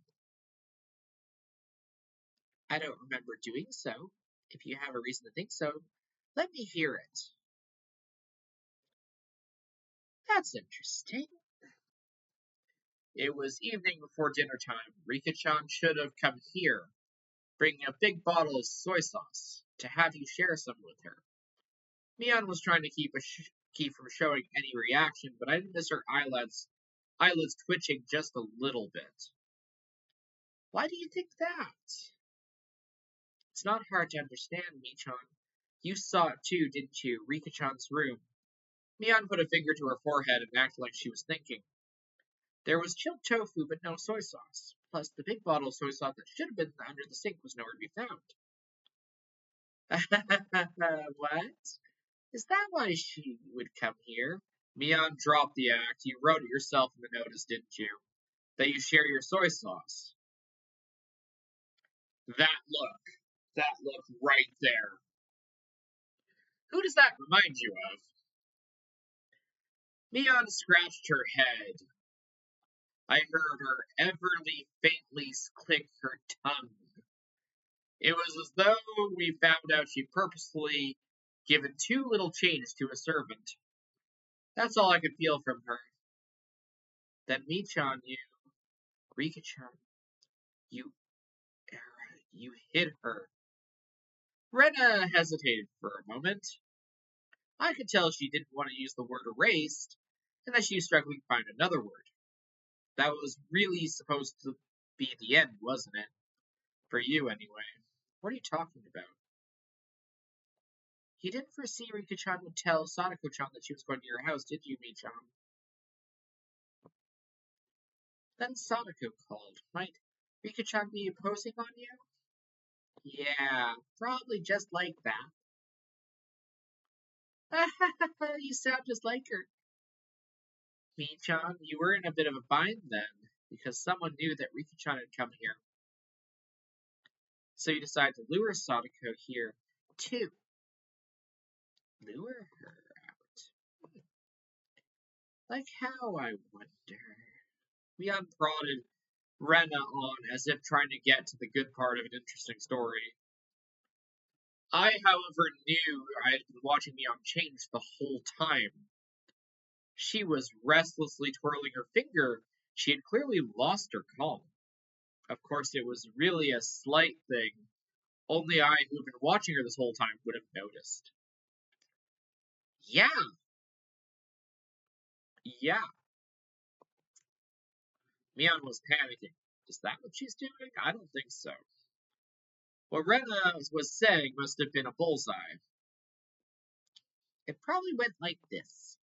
S1: I don't remember doing so. If you have a reason to think so, let me hear it. That's interesting. It was evening before dinner time. Rika-chan should have come here, bringing a big bottle of soy sauce to have you share some with her. Mion was trying to keep from showing any reaction, but I didn't miss her eyelids twitching just a little bit. Why do you think that? It's not hard to understand, Michan. You saw it too, didn't you? Rika-chan's room. Mion put a finger to her forehead and acted like she was thinking. There was chilled tofu, but no soy sauce. Plus, the big bottle of soy sauce that should have been under the sink was nowhere to be found. What? Is that why she would come here? Mion dropped the act. You wrote it yourself in the notice, didn't you? That you share your soy sauce. That look right there. Who does that remind you of? Mion scratched her head. I heard her everly faintly click her tongue. It was as though we found out she purposefully given too little change to a servant. That's all I could feel from her. Then Michan, Rika-chan, you, you hit her. Rena hesitated for a moment. I could tell she didn't want to use the word erased, and that she was struggling to find another word. That was really supposed to be the end, wasn't it? For you, anyway. What are you talking about? You didn't foresee Rika-chan would tell Sadako-chan that she was going to your house, did you, Michan? Then Sadako called. Might Rika-chan be imposing on you? Yeah, probably just like that. You sound just like her. Michan, you were in a bit of a bind then, because someone knew that Rika-chan had come here. So you decided to lure Sadako here, too. Lure her out? Like how, I wonder? Mion prodded Rena on as if trying to get to the good part of an interesting story. I, however, knew I had been watching Mion change the whole time. She was restlessly twirling her finger. She had clearly lost her calm. Of course, it was really a slight thing. Only I, who had been watching her this whole time, would have noticed. Yeah, yeah. Mion was panicking. Is that what she's doing? I don't think so. What Rena was saying must have been a bullseye. It probably went like this.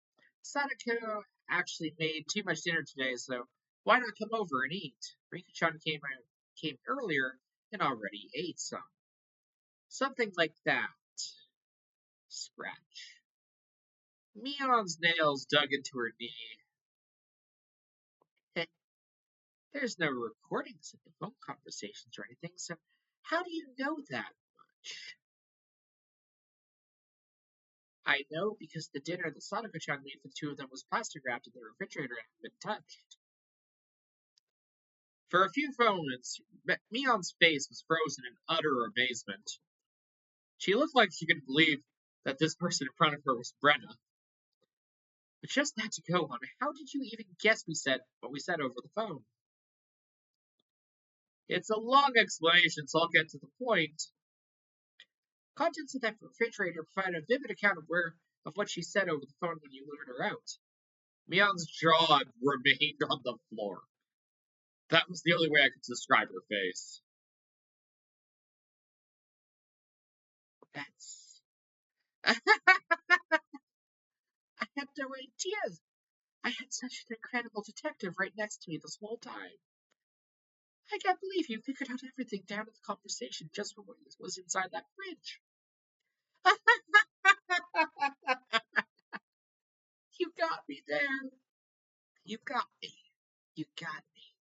S1: Sadako actually made too much dinner today, so why not come over and eat? Rika-chan came earlier and already ate some. Something like that. Scratch. Mion's nails dug into her knee. There's no recordings of the phone conversations or anything, so how do you know that much? I know because the dinner that Sadako-chan made for the two of them was plastic wrapped in the refrigerator and hadn't been touched. For a few moments, Mion's face was frozen in utter amazement. She looked like she couldn't believe that this person in front of her was Brenna. But just that to go on, how did you even guess what we said over the phone? It's a long explanation, so I'll get to the point. Contents of that refrigerator provide a vivid account of what she said over the phone when you lured her out. Mion's jaw remained on the floor. That was the only way I could describe her face. That's... I had no idea. I had such an incredible detective right next to me this whole time. I can't believe you figured out everything down to the conversation just from what was inside that fridge. You got me there. You got me. You got me.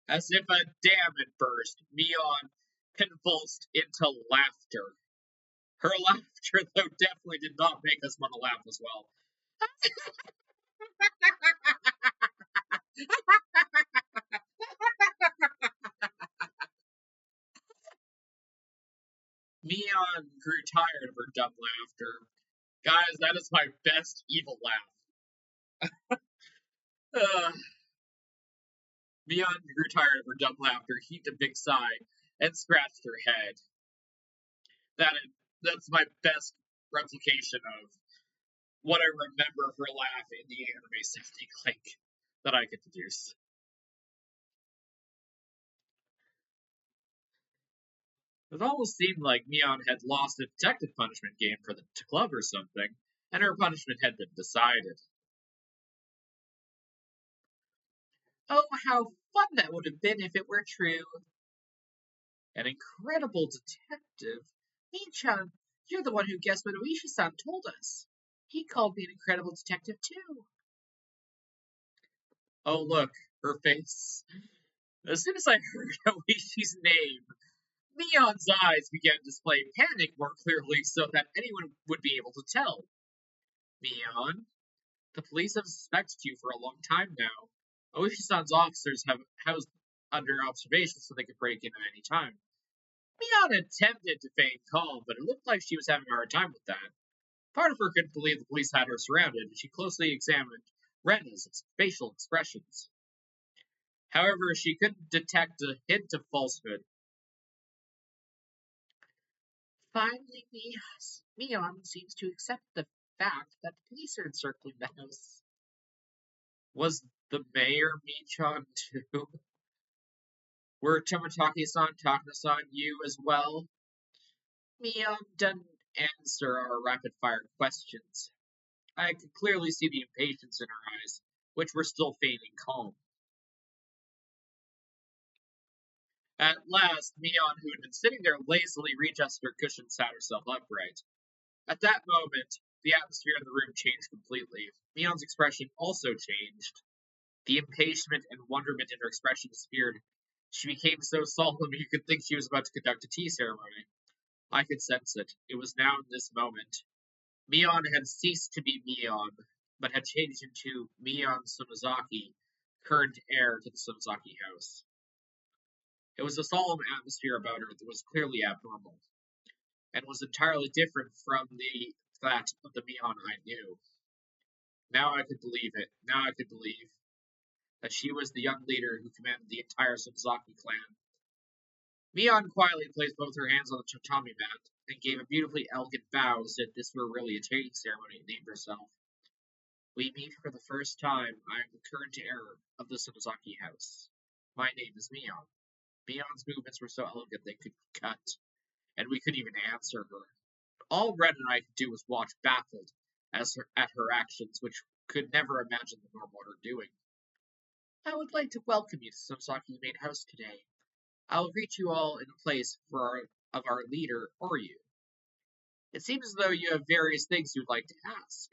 S1: As if a dam had burst, Mion convulsed into laughter. Her laughter, though, definitely did not make us want to laugh as well. Mion grew tired of her dumb laughter. Guys, that is my best evil laugh. Mion grew tired of her dumb laughter, heaved a big sigh, and scratched her head. That's my best replication of what I remember her laugh in the anime sounding like that I could deduce. It almost seemed like Mion had lost a detective punishment game for the club or something, and her punishment had been decided.
S2: Oh, how fun that would have been if it were true.
S1: An incredible detective?
S2: Mii-chan, you're the one who guessed what Oishi-san told us. He called me an incredible detective, too.
S1: Oh, look, her face. As soon as I heard Oishi's name, Mion's eyes began to display panic more clearly so that anyone would be able to tell. Mion, the police have suspected you for a long time now. Oishi-san's officers have housed under observation so they could break in at any time. Mion attempted to feign calm, but it looked like she was having a hard time with that. Part of her couldn't believe the police had her surrounded, and she closely examined Rena's facial expressions. However, she couldn't detect a hint of falsehood.
S2: Finally, Mion seems to accept the fact that the police are encircling the house.
S1: Was the mayor Michan too? Were Tomotaki-san, Takano-san, you as well? Mion didn't answer our rapid-fire questions. I could clearly see the impatience in her eyes, which were still feigning calm. At last, Mion, who had been sitting there lazily readjusted her cushion, sat herself upright. At that moment, the atmosphere in the room changed completely. Mion's expression also changed. The impatience and wonderment in her expression disappeared. She became so solemn you could think she was about to conduct a tea ceremony. I could sense it. It was now in this moment. Mion had ceased to be Mion, but had changed into Mion Sonozaki, current heir to the Sonozaki house. It was a solemn atmosphere about her that was clearly abnormal, and was entirely different from that of the Mion I knew. Now I could believe it. Now I could believe that she was the young leader who commanded the entire Sonozaki clan. Mion quietly placed both her hands on the tatami mat and gave a beautifully elegant bow as if this were really a tea ceremony, and named herself. We meet for the first time. I am the current heir of the Sonozaki house. My name is Mion. Mion's movements were so elegant they could cut, and we couldn't even answer her. All Red and I could do was watch baffled at her actions, which could never imagine the normal her doing. I would like to welcome you to Sonozaki main house today. I will greet you all in place of our leader, Oryu. It seems as though you have various things you'd like to ask.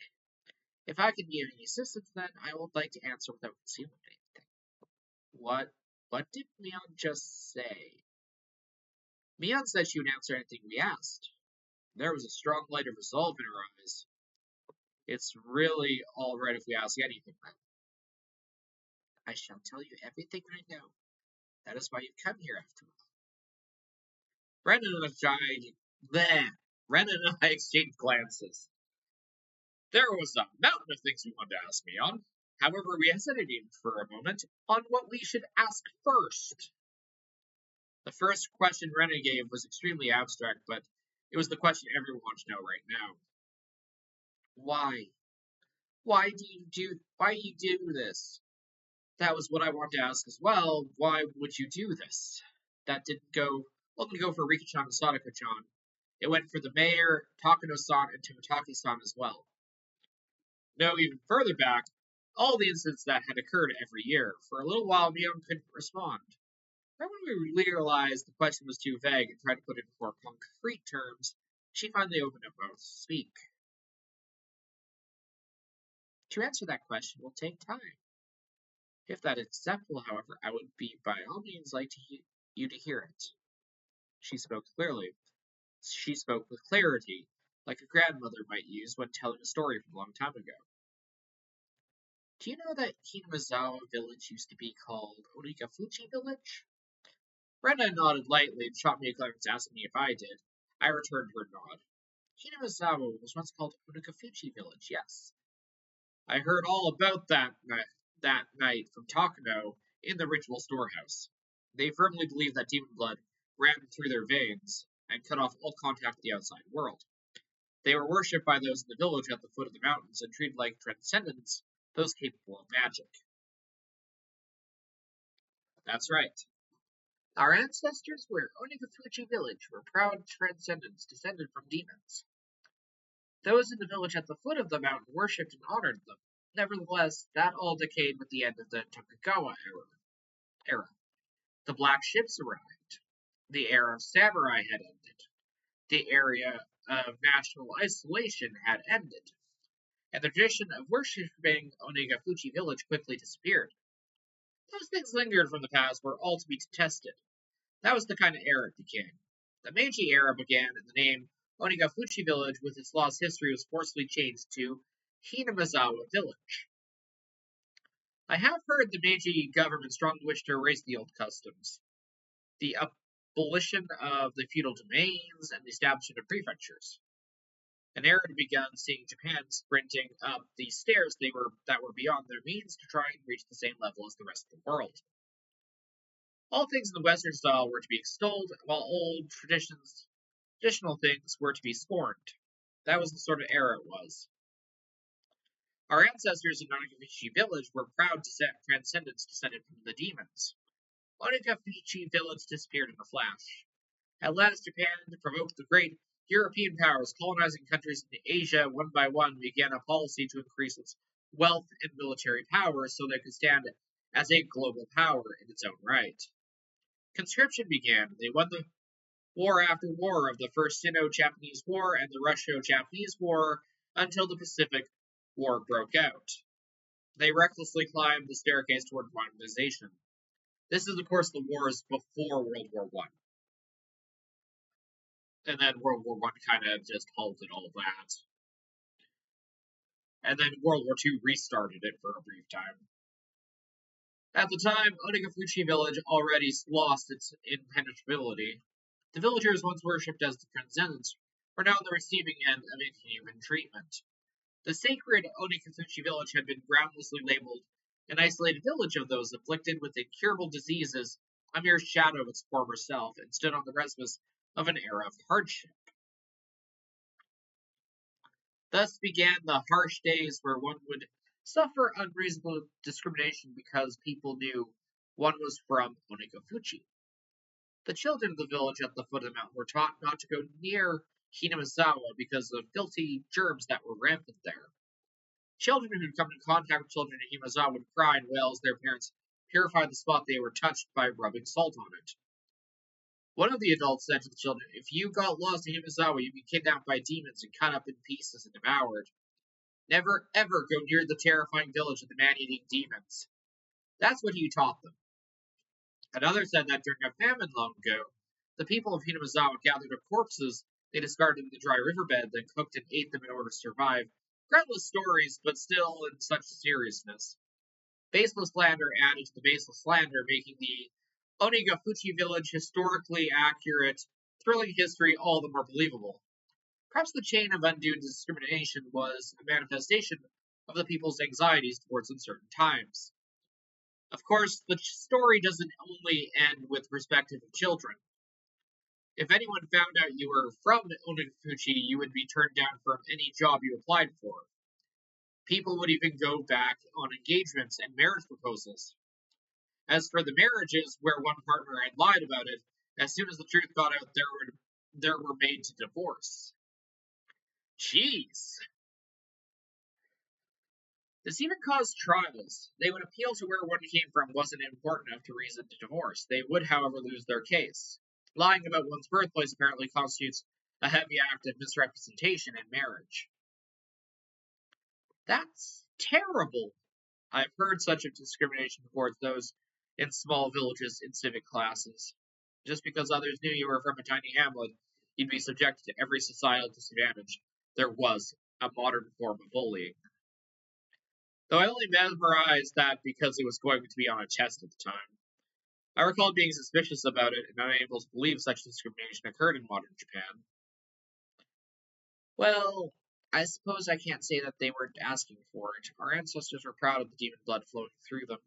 S1: If I can be of any assistance, then I would like to answer without concealing anything. What did Mion just say? Mion said she would answer anything we asked. There was a strong light of resolve in her eyes. It's really all right if we ask anything, then. I shall tell you everything I know. That is why you've come here after all. Ren and I exchanged glances. There was a mountain of things we wanted to ask Mion. However, we hesitated for a moment on what we should ask first. The first question Rena gave was extremely abstract, but it was the question everyone wants to know right now. Why? Why do you do this? That was what I wanted to ask as well. Why would you do this? That didn't go for Rika-chan and Sadako-chan. It went for the mayor, Takano-san, and Tomotaki-san as well. No, even further back, all the incidents that had occurred every year. For a little while, Mion couldn't respond. Right when we realized the question was too vague and tried to put it in more concrete terms, she finally opened her mouth to speak. To answer that question will take time. If that is acceptable, however, I would be by all means like you to hear it. She spoke clearly. She spoke with clarity, like a grandmother might use when telling a story from a long time ago. Do you know that Hinamizawa village used to be called Onikafuchi village? Rena nodded lightly and shot me a glance asking me if I did. I returned her nod. Hinamizawa was once called Onikafuchi village, yes. I heard all about that night from Takano in the ritual storehouse. They firmly believed that demon blood ran through their veins and cut off all contact with the outside world. They were worshipped by those in the village at the foot of the mountains and treated like transcendents, those capable of magic. That's right.
S2: Our ancestors were Onigafuchi village were proud transcendents descended from demons. Those in the village at the foot of the mountain worshipped and honored them. Nevertheless, that all decayed with the end of the Tokugawa era. The black ships arrived. The era of samurai had ended. The era of national isolation had ended, and the tradition of worshipping Onagafuchi village quickly disappeared. Those things lingered from the past were all to be tested. That was the kind of era it became. The Meiji era began, and the name Onagafuchi village with its lost history was forcibly changed to Hinamizawa village. I have heard the Meiji government strongly wished to erase the old customs. The abolition of the feudal domains and the establishment of prefectures. An era had begun seeing Japan sprinting up the stairs that were beyond their means to try and reach the same level as the rest of the world. All things in the Western style were to be extolled, while old traditional things were to be scorned. That was the sort of era it was. Our ancestors in Onagafuchi village were proud transcendents descended from the demons. Onagafuchi village disappeared in a flash. At last, Japan provoked the great European powers colonizing countries in Asia one by one began a policy to increase its wealth and military power so that it could stand as a global power in its own right. Conscription began. They won the war after war of the First Sino-Japanese War and the Russo-Japanese War until the Pacific War broke out. They recklessly climbed the staircase toward modernization. This is, of course, the wars before World War I. And then World War I kind of just halted all that. And then World War II restarted it for a brief time. At the time, Onagafuchi village already lost its impenetrability. The villagers once worshipped as the transcendents were now on the receiving end of inhuman treatment. The sacred Onagafuchi village had been groundlessly labeled an isolated village of those afflicted with incurable diseases, a mere shadow of its former self, and stood on the precipice of an era of hardship. Thus began the harsh days where one would suffer unreasonable discrimination because people knew one was from Onagafuchi. The children of the village at the foot of the mountain were taught not to go near Hinamizawa because of filthy germs that were rampant there. Children who had come in contact with children in Hinamizawa would cry and wail as their parents purified the spot they were touched by rubbing salt on it. One of the adults said to the children, "If you got lost in Hinamizawa, you'd be kidnapped by demons and cut up in pieces and devoured. Never ever go near the terrifying village of the man-eating demons." That's what he taught them. Another said that during a famine long ago, the people of Hinamizawa gathered up corpses they discarded in the dry riverbed, then cooked and ate them in order to survive. Groundless stories, but still in such seriousness. Baseless slander added to the baseless slander, making the Onagafuchi village historically accurate, thrilling history all the more believable. Perhaps the chain of undue discrimination was a manifestation of the people's anxieties towards uncertain times. Of course, the story doesn't only end with perspective of children. If anyone found out you were from Onagafuchi, you would be turned down from any job you applied for. People would even go back on engagements and marriage proposals. As for the marriages where one partner had lied about it, as soon as the truth got out, there were made to divorce. Jeez. This even caused trials. They would appeal to where one came from wasn't important enough to reason to divorce. They would, however, lose their case. Lying about one's birthplace apparently constitutes a heavy act of misrepresentation in marriage. That's terrible. I've heard such a discrimination towards those in small villages in civic classes. Just because others knew you were from a tiny hamlet, you'd be subjected to every societal disadvantage there was, a modern form of bullying. Though I only memorized that because it was going to be on a test at the time. I recall being suspicious about it and unable to believe such discrimination occurred in modern Japan. Well, I suppose I can't say that they weren't asking for it. Our ancestors were proud of the demon blood flowing through them.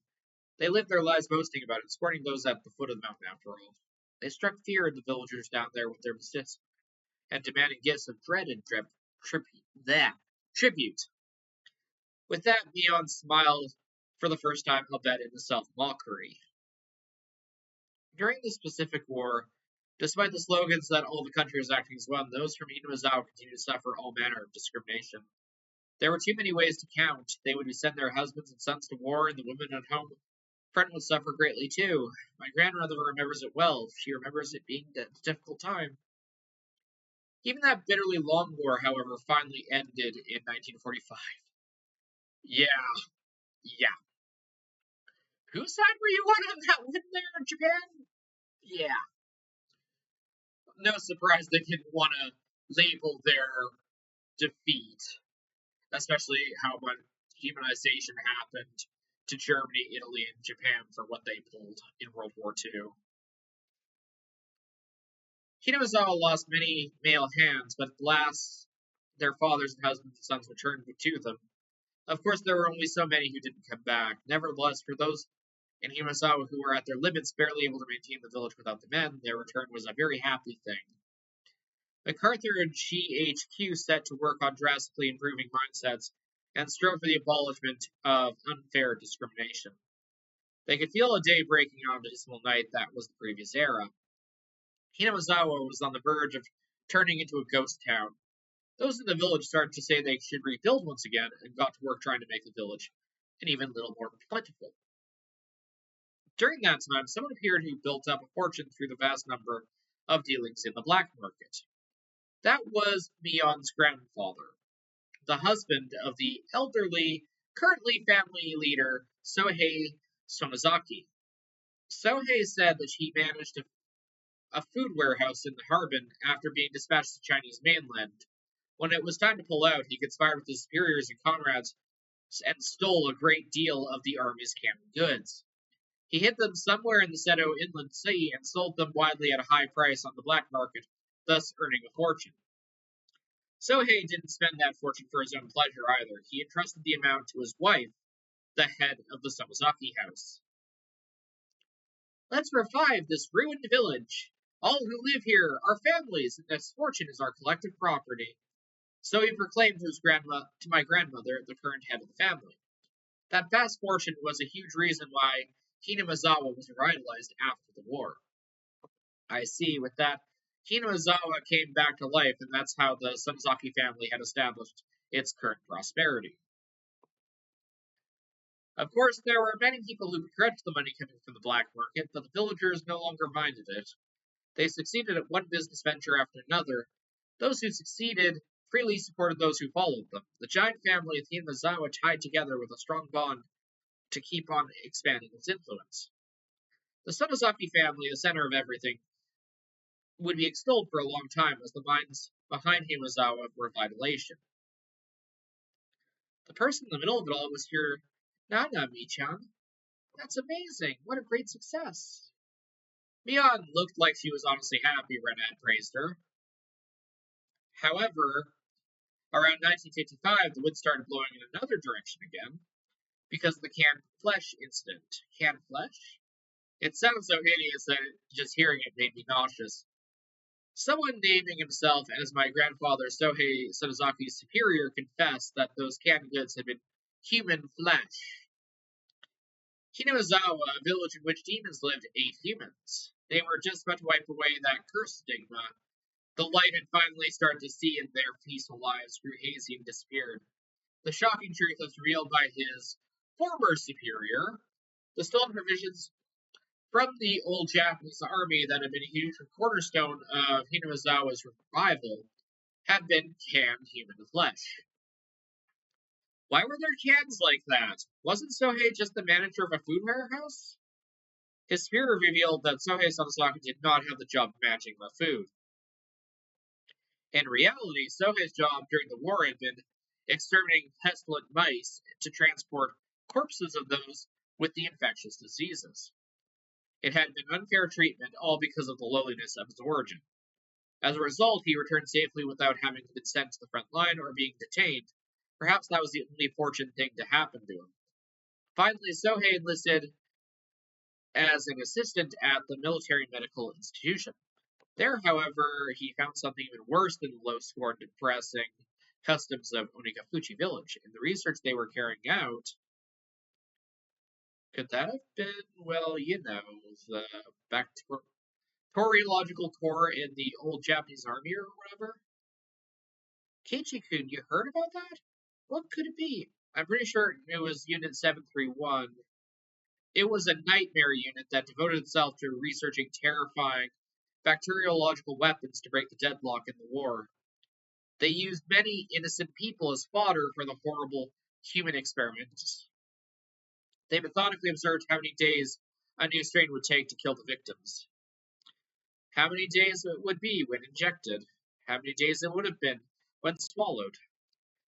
S2: They lived their lives boasting about it, scorning those at the foot of the mountain after all. They struck fear into the villagers down there with their mistakes and demanding gifts of dread and tribute. With that, Neon smiled for the first time, albeit in a self-mockery.
S1: During this Pacific War, despite the slogans that all the country was acting as one, those from Inamizawa continued to suffer all manner of discrimination. There were too many ways to count. They would send their husbands and sons to war, and the women at home front would suffer greatly too. My grandmother remembers it well. She remembers it being a difficult time. Even that bitterly long war, however, finally ended in 1945. Yeah, yeah. Whose side were you on that one there in Japan? Yeah. No surprise they didn't want to label their defeat, especially how much demonization happened to Germany, Italy, and Japan for what they pulled in World War II. Hinazawa lost many male hands, but at last their fathers and husbands and sons returned to them. Of course, there were only so many who didn't come back. Nevertheless, for those in Hinazawa who were at their limits, barely able to maintain the village without the men, their return was a very happy thing. MacArthur and GHQ set to work on drastically improving mindsets and strove for the abolishment of unfair discrimination. They could feel a day breaking on a dismal night that was the previous era. Hinamizawa was on the verge of turning into a ghost town. Those in the village started to say they should rebuild once again and got to work trying to make the village an even little more plentiful. During that time, someone appeared who built up a fortune through the vast number of dealings in the black market. That was Mion's grandfather, the husband of the elderly, currently family leader Sohei Sonozaki. Sohei said that he managed a food warehouse in the Harbin after being dispatched to the Chinese mainland. When it was time to pull out, he conspired with his superiors and comrades and stole a great deal of the army's canned goods. He hid them somewhere in the Seto Inland Sea and sold them widely at a high price on the black market, thus earning a fortune. Sohei didn't spend that fortune for his own pleasure either. He entrusted the amount to his wife, the head of the Somozaki house. Let's revive this ruined village. All who live here are families, and this fortune is our collective property. So he proclaimed to my grandmother, the current head of the family. That vast fortune was a huge reason why Hinamizawa was revitalized after the war. I see, with that, Hinamizawa came back to life, and that's how the Somozaki family had established its current prosperity. Of course, there were many people who begrudged the money coming from the black market, but the villagers no longer minded it. They succeeded at one business venture after another. Those who succeeded freely supported those who followed them. The giant family of Hinamizawa tied together with a strong bond to keep on expanding its influence. The Sonozaki family, the center of everything, would be extolled for a long time as the minds behind Hinamizawa revitalization. The person in the middle of it all was your Nana Mi-chan. That's amazing. What a great success. Mion looked like she was honestly happy Renat praised her. However, around 1955, the wind started blowing in another direction again because of the canned flesh incident. Canned flesh? It sounds so hideous that just hearing it made me nauseous. Someone naming himself as my grandfather Sohei Sonozaki's superior confessed that those canned goods had been human flesh. Hinamizawa, a village in which demons lived, ate humans. They were just about to wipe away that curse stigma. The light had finally started to see, and their peaceful lives grew hazy and disappeared. The shocking truth was revealed by his former superior. The stolen provisions from the old Japanese army that had been a huge cornerstone of Hinamizawa's revival had been canned human flesh. Why were there cans like that? Wasn't Sohei just the manager of a food warehouse? His superior revealed that Sohei Sonozaki did not have the job of managing the food. In reality, Sohei's job during the war had been exterminating pestilent mice to transport corpses of those with the infectious diseases. It had been unfair treatment, all because of the lowliness of his origin. As a result, he returned safely without having been sent to the front line or being detained. Perhaps that was the only fortunate thing to happen to him. Finally, Sohei enlisted as an assistant at the military medical institution. There, however, he found something even worse than the low-score and depressing customs of Onigafuchi village. In the research they were carrying out, Could that have been, well, the bacteriological core in the old Japanese army or whatever? Keiichi-kun, you heard about that? What could it be? I'm pretty sure it was Unit 731. It was a nightmare unit that devoted itself to researching terrifying bacteriological weapons to break the deadlock in the war. They used many innocent people as fodder for the horrible human experiments. They methodically observed how many days a new strain would take to kill the victims, how many days it would be when injected, how many days it would have been when swallowed.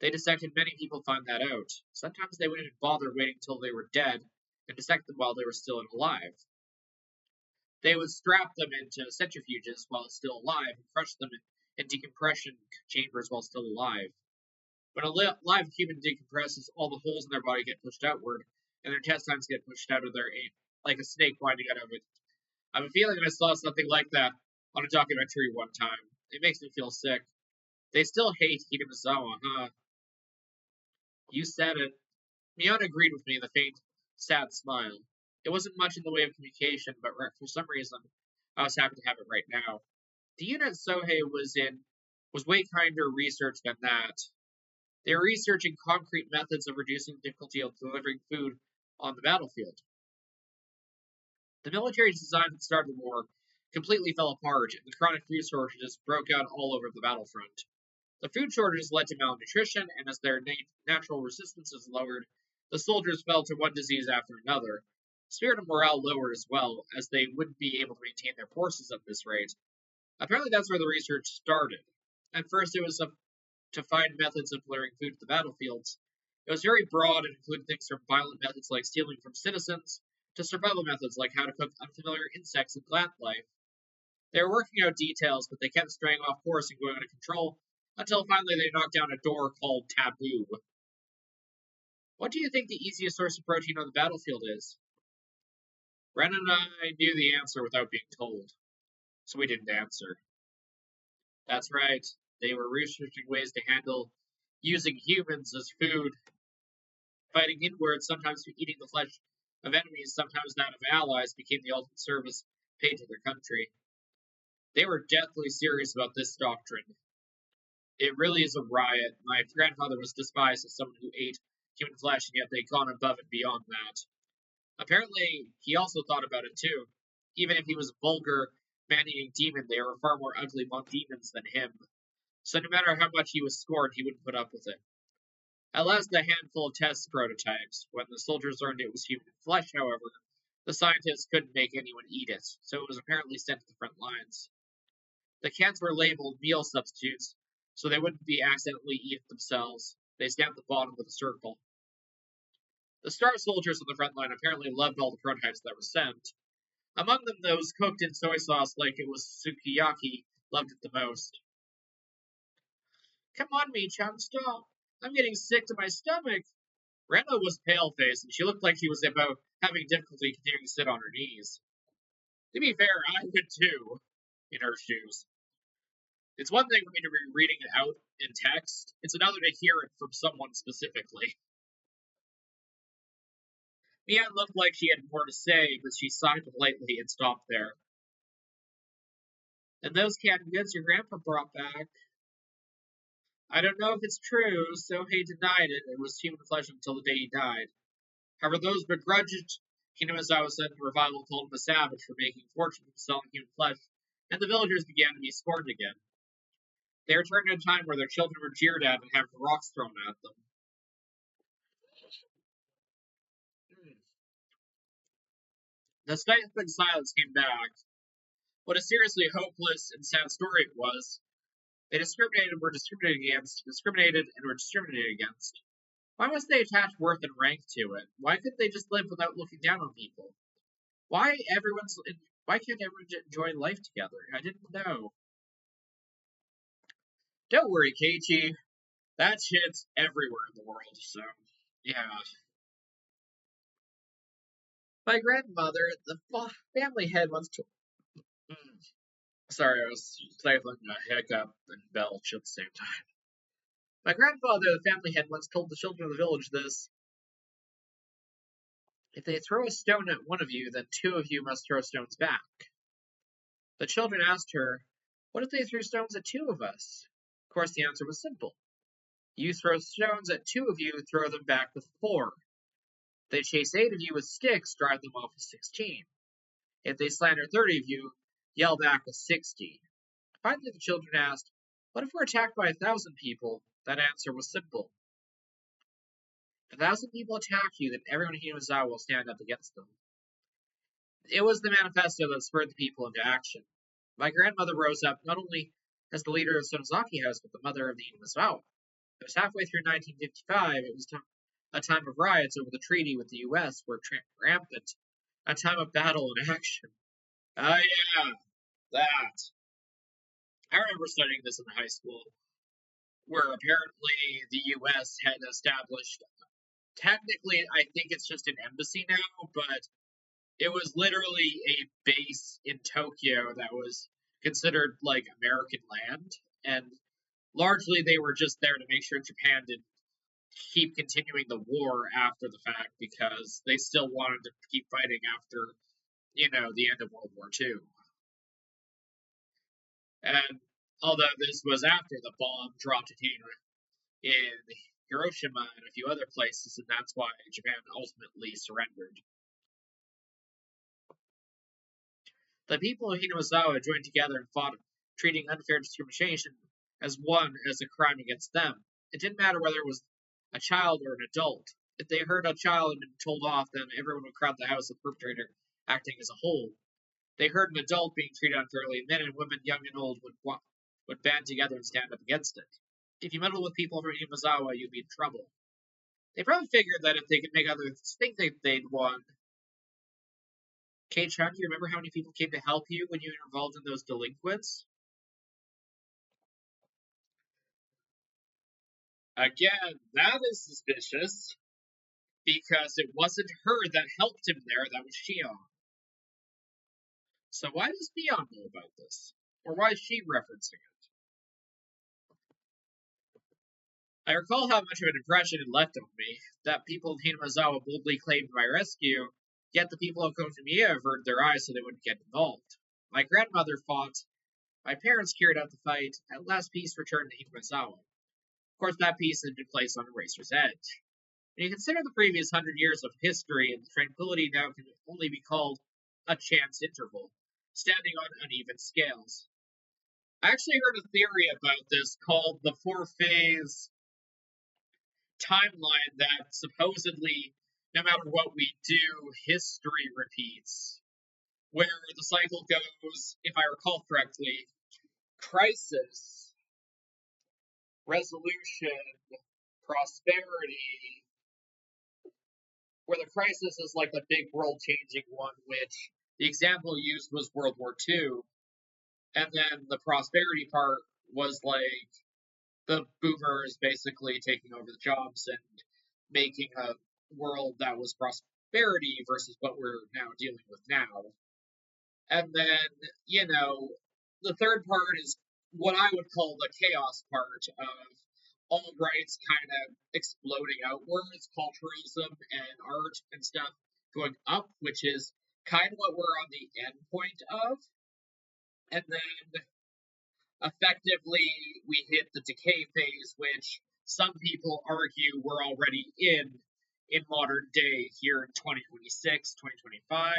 S1: They dissected many people find that out. Sometimes they wouldn't even bother waiting until they were dead and dissect them while they were still alive. They would strap them into centrifuges while still alive and crush them in decompression chambers while still alive. When a live human decompresses, all the holes in their body get pushed outward, and their intestines get pushed out of their ape, like a snake winding out of it. I have a feeling I saw something like that on a documentary one time. It makes me feel sick. They still hate Hidemazawa, huh? You said it. Miona agreed with me with a faint, sad smile. It wasn't much in the way of communication, but for some reason, I was happy to have it right now. The unit Sohei was in was way kinder research than that. They were researching concrete methods of reducing the difficulty of delivering food on the battlefield. The military's design at the start of the war completely fell apart, and the chronic food shortages broke out all over the battlefront. The food shortages led to malnutrition, and as their natural resistance lowered, the soldiers fell to one disease after another. Spirit and morale lowered as well, as they wouldn't be able to maintain their forces at this rate. Apparently, that's where the research started. At first, it was to find methods of delivering food to the battlefields. It was very broad and included things from violent methods like stealing from citizens to survival methods like how to cook unfamiliar insects in plant life. They were working out details, but they kept straying off course and going out of control until finally they knocked down a door called taboo. What do you think the easiest source of protein on the battlefield is? Ren and I knew the answer without being told, so we didn't answer. That's right, they were researching ways to handle using humans as food, fighting inwards, sometimes eating the flesh of enemies, sometimes that of allies, became the ultimate service paid to their country. They were deathly serious about this doctrine. It really is a riot. My grandfather was despised as someone who ate human flesh, and yet they'd gone above and beyond that. Apparently, he also thought about it too. Even if he was a vulgar, man-eating demon, they were far more ugly demons than him. So no matter how much he was scorned, he wouldn't put up with it. At last, a handful of test prototypes. When the soldiers learned it was human flesh, however, the scientists couldn't make anyone eat it, so it was apparently sent to the front lines. The cans were labeled meal substitutes, so they wouldn't be accidentally eaten themselves. They stamped the bottom with a circle. The star soldiers on the front line apparently loved all the prototypes that were sent. Among them, those cooked in soy sauce like it was sukiyaki loved it the most. Come on, Michan, stop! I'm getting sick to my stomach! Rena was pale-faced, and she looked like she was about having difficulty continuing to sit on her knees. To be fair, I would too, in her shoes. It's one thing for me to be reading it out in text, it's another to hear it from someone specifically. Mia looked like she had more to say, but she sighed politely and stopped there. And those canned goods your grandpa brought back. I don't know if it's true, Sohei denied it. It was human flesh until the day he died. However, those begrudged Hidemazawa sent the revival called him a savage for making a fortune from selling human flesh, and the villagers began to be scorned again. They returned to a time where their children were jeered at and had rocks thrown at them. The stifling silence came back. What a seriously hopeless and sad story it was. They were discriminated against, discriminated, and were discriminated against. Why must they attach worth and rank to it? Why couldn't they just live without looking down on people? Why can't everyone enjoy life together? I didn't know. Don't worry, Keiichi. That shit's everywhere in the world, so yeah. My grandmother, the family head, once told. Sorry, I was stifling a hiccup and belch at the same time. My grandfather, the family head, once told the children of the village this.
S2: If they throw a stone at one of you, then two of you must throw stones back. The children asked her, what if they threw stones at two of us? Of course, the answer was simple. You throw stones at two of you, throw them back with 4. They chase 8 of you with sticks, drive them off with 16. If they slander 30 of you, yell back with 60. Finally, the children asked, what if we're attacked by 1,000 people? That answer was simple. If 1,000 people attack you, then everyone in Hinazawa will stand up against them. It was the manifesto that spurred the people into action. My grandmother rose up not only as the leader of Sonozaki House, but the mother of the Hinazawa. It was halfway through 1955. It was a time of riots over the treaty with the U.S. were rampant, a time of battle and action. Oh yeah, that. I remember studying this in high school, where apparently the U.S. had established, technically, I think it's just an embassy now, but it was literally a base in Tokyo that was considered like American land, and largely they were just there to make sure Japan didn't keep continuing the war after the fact because they still wanted to keep fighting after, the end of World War II. And although this was after the bomb dropped in Hiroshima and a few other places, and that's why Japan ultimately surrendered. The people of Hinazawa joined together and fought, treating unfair discrimination as a crime against them. It didn't matter whether it was a child or an adult. If they heard a child had been told off, then everyone would crowd the house of the perpetrator, acting as a whole. They heard an adult being treated unfairly, and men and women, young and old, would band together and stand up against it. If you meddle with people from Hinazawa, you'd be in trouble. They probably figured that if they could make others think they'd won. Kei-chan, do you remember how many people came to help you when you were involved in those delinquents? Again, that is suspicious, because it wasn't her that helped him there, that was Shion. So why does Mion know about this? Or why is she referencing it? I recall how much of an impression it left on me, that people of Hinamazawa boldly claimed my rescue, yet the people of Kotomiya averted their eyes so they wouldn't get involved. My grandmother fought, my parents carried out the fight, at last peace returned to Hinamazawa. Of course, that peace had been placed on a razor's edge. When you consider the previous 100 years of history, and tranquility now can only be called a chance interval, standing on uneven scales. I actually heard a theory about this called the 4-phase timeline that supposedly, no matter what we do, history repeats. Where the cycle goes, if I recall correctly, crisis, resolution, prosperity, where the crisis is like the big world-changing one, which the example used was World War II, and then the prosperity part was like the boomers basically taking over the jobs and making a world that was prosperity versus what we're now dealing with now. And then, the third part is what I would call the chaos part of all rights kind of exploding outwards, culturalism and art and stuff going up, which is kind of what we're on the end point of. And then effectively we hit the decay phase, which some people argue we're already in modern day here in 2026, 2025.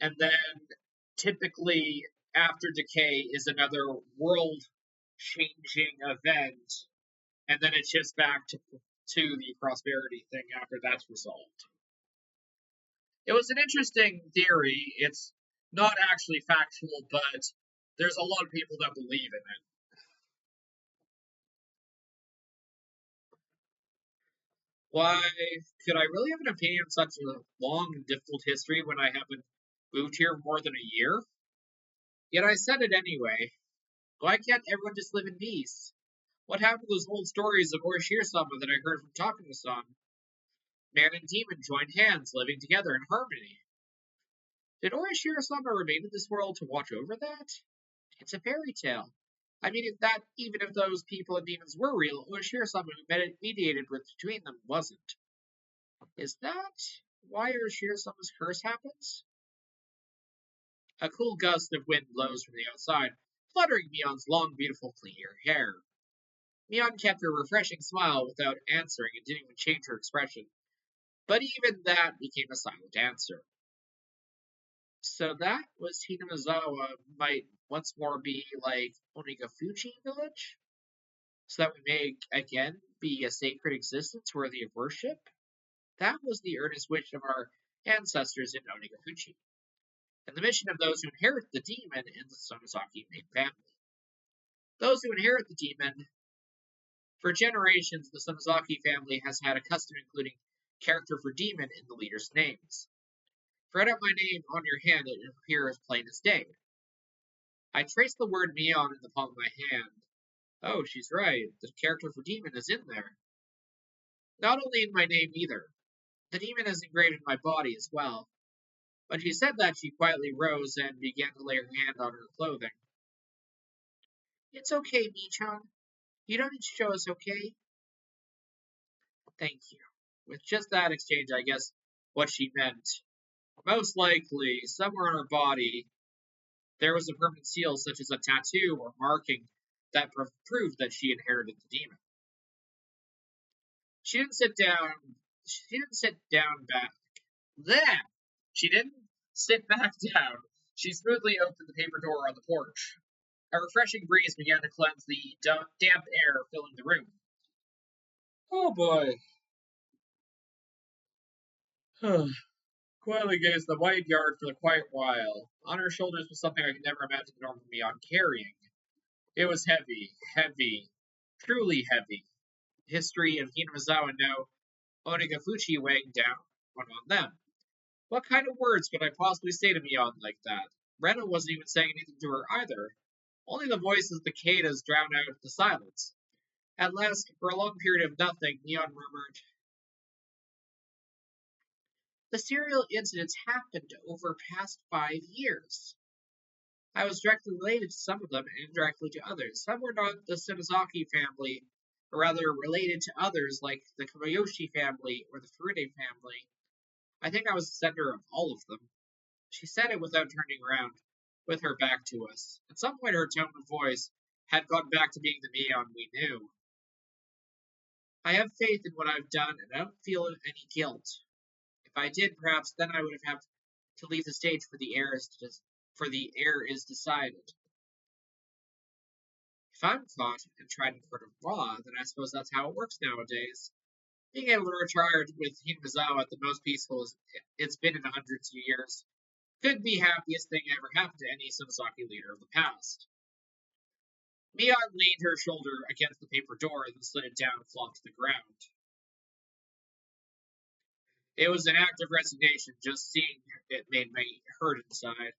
S2: And then typically after decay is another world changing event, and then it shifts back to the prosperity thing after that's resolved. It was an interesting theory. It's not actually factual, but there's a lot of people that believe in it. Why could I really have an opinion on such a long and difficult history when I haven't moved here more than a year? Yet I said it anyway. Why can't everyone just live in peace? What happened to those old stories of Orishiro-sama that I heard from Takuma-san? Man and demon joined hands, living together in harmony. Did Orishiro-sama remain in this world to watch over that? It's a fairy tale. I mean, even if those people and demons were real, Orishiro-sama who mediated between them wasn't. Is that?
S1: why Shirasama's curse happens? A cool gust of wind blows from the outside, fluttering Mion's long, beautiful, clear hair. Mion kept her refreshing smile without answering and didn't even change her expression. But even that became a silent answer. So that was Hinamizawa might once more be like Onigafuchi village? So that we may again be a sacred existence worthy of worship? That was the earnest wish of our ancestors in Onigafuchi, and the mission of those who inherit the demon in the Sonozaki main family. Those who inherit the demon, for generations, the Sonozaki family has had a custom including character for demon in the leaders' names. If I write out my name on your hand, it will appear as plain as day. I trace the word Mion in the palm of my hand. Oh, she's right. The character for demon is in there. Not only in my name either. The demon is engraved in my body as well. When she said that, she quietly rose and began to lay her hand on her clothing. It's okay, Michan. You don't need to show us, okay? Thank you. With just that exchange, I guess what she meant. Most likely, somewhere on her body, there was a permanent seal, such as a tattoo or marking, that proved that she inherited the demon. She didn't sit down. She didn't sit down back. There! She didn't sit back down. She smoothly opened the paper door on the porch. A refreshing breeze began to cleanse the damp air filling the room. Oh boy. Quietly gazed the wide yard for a quiet while. On her shoulders was something I could never imagine the normal Mion carrying. It was heavy, heavy, truly heavy. History of Hinamizawa no Onigafuchi weighing down on them. What kind of words could I possibly say to Mion like that? Rena wasn't even saying anything to her either. Only the voices of the cicadas drowned out the silence. At last, for a long period of nothing, Mion murmured, "The serial incidents happened over past 5 years. I was directly related to some of them and indirectly to others. Some were not the Sonozaki family, but rather related to others like the Kobayashi family or the Furude family. I think I was the center of all of them." She said it without turning around, with her back to us. At some point her tone of voice had gone back to being the Mion we knew. "I have faith in what I've done, and I don't feel any guilt. If I did, perhaps then I would have to leave the stage for the heir is decided. If I'm caught and tried in court of law, then I suppose that's how it works nowadays. Being able to retire with Hinamizawa at the most peaceful it's been in hundreds of years could be the happiest thing ever happened to any Sonozaki leader of the past." Mion leaned her shoulder against the paper door and then slid it down and flopped to the ground. It was an act of resignation. Just seeing it made me hurt inside.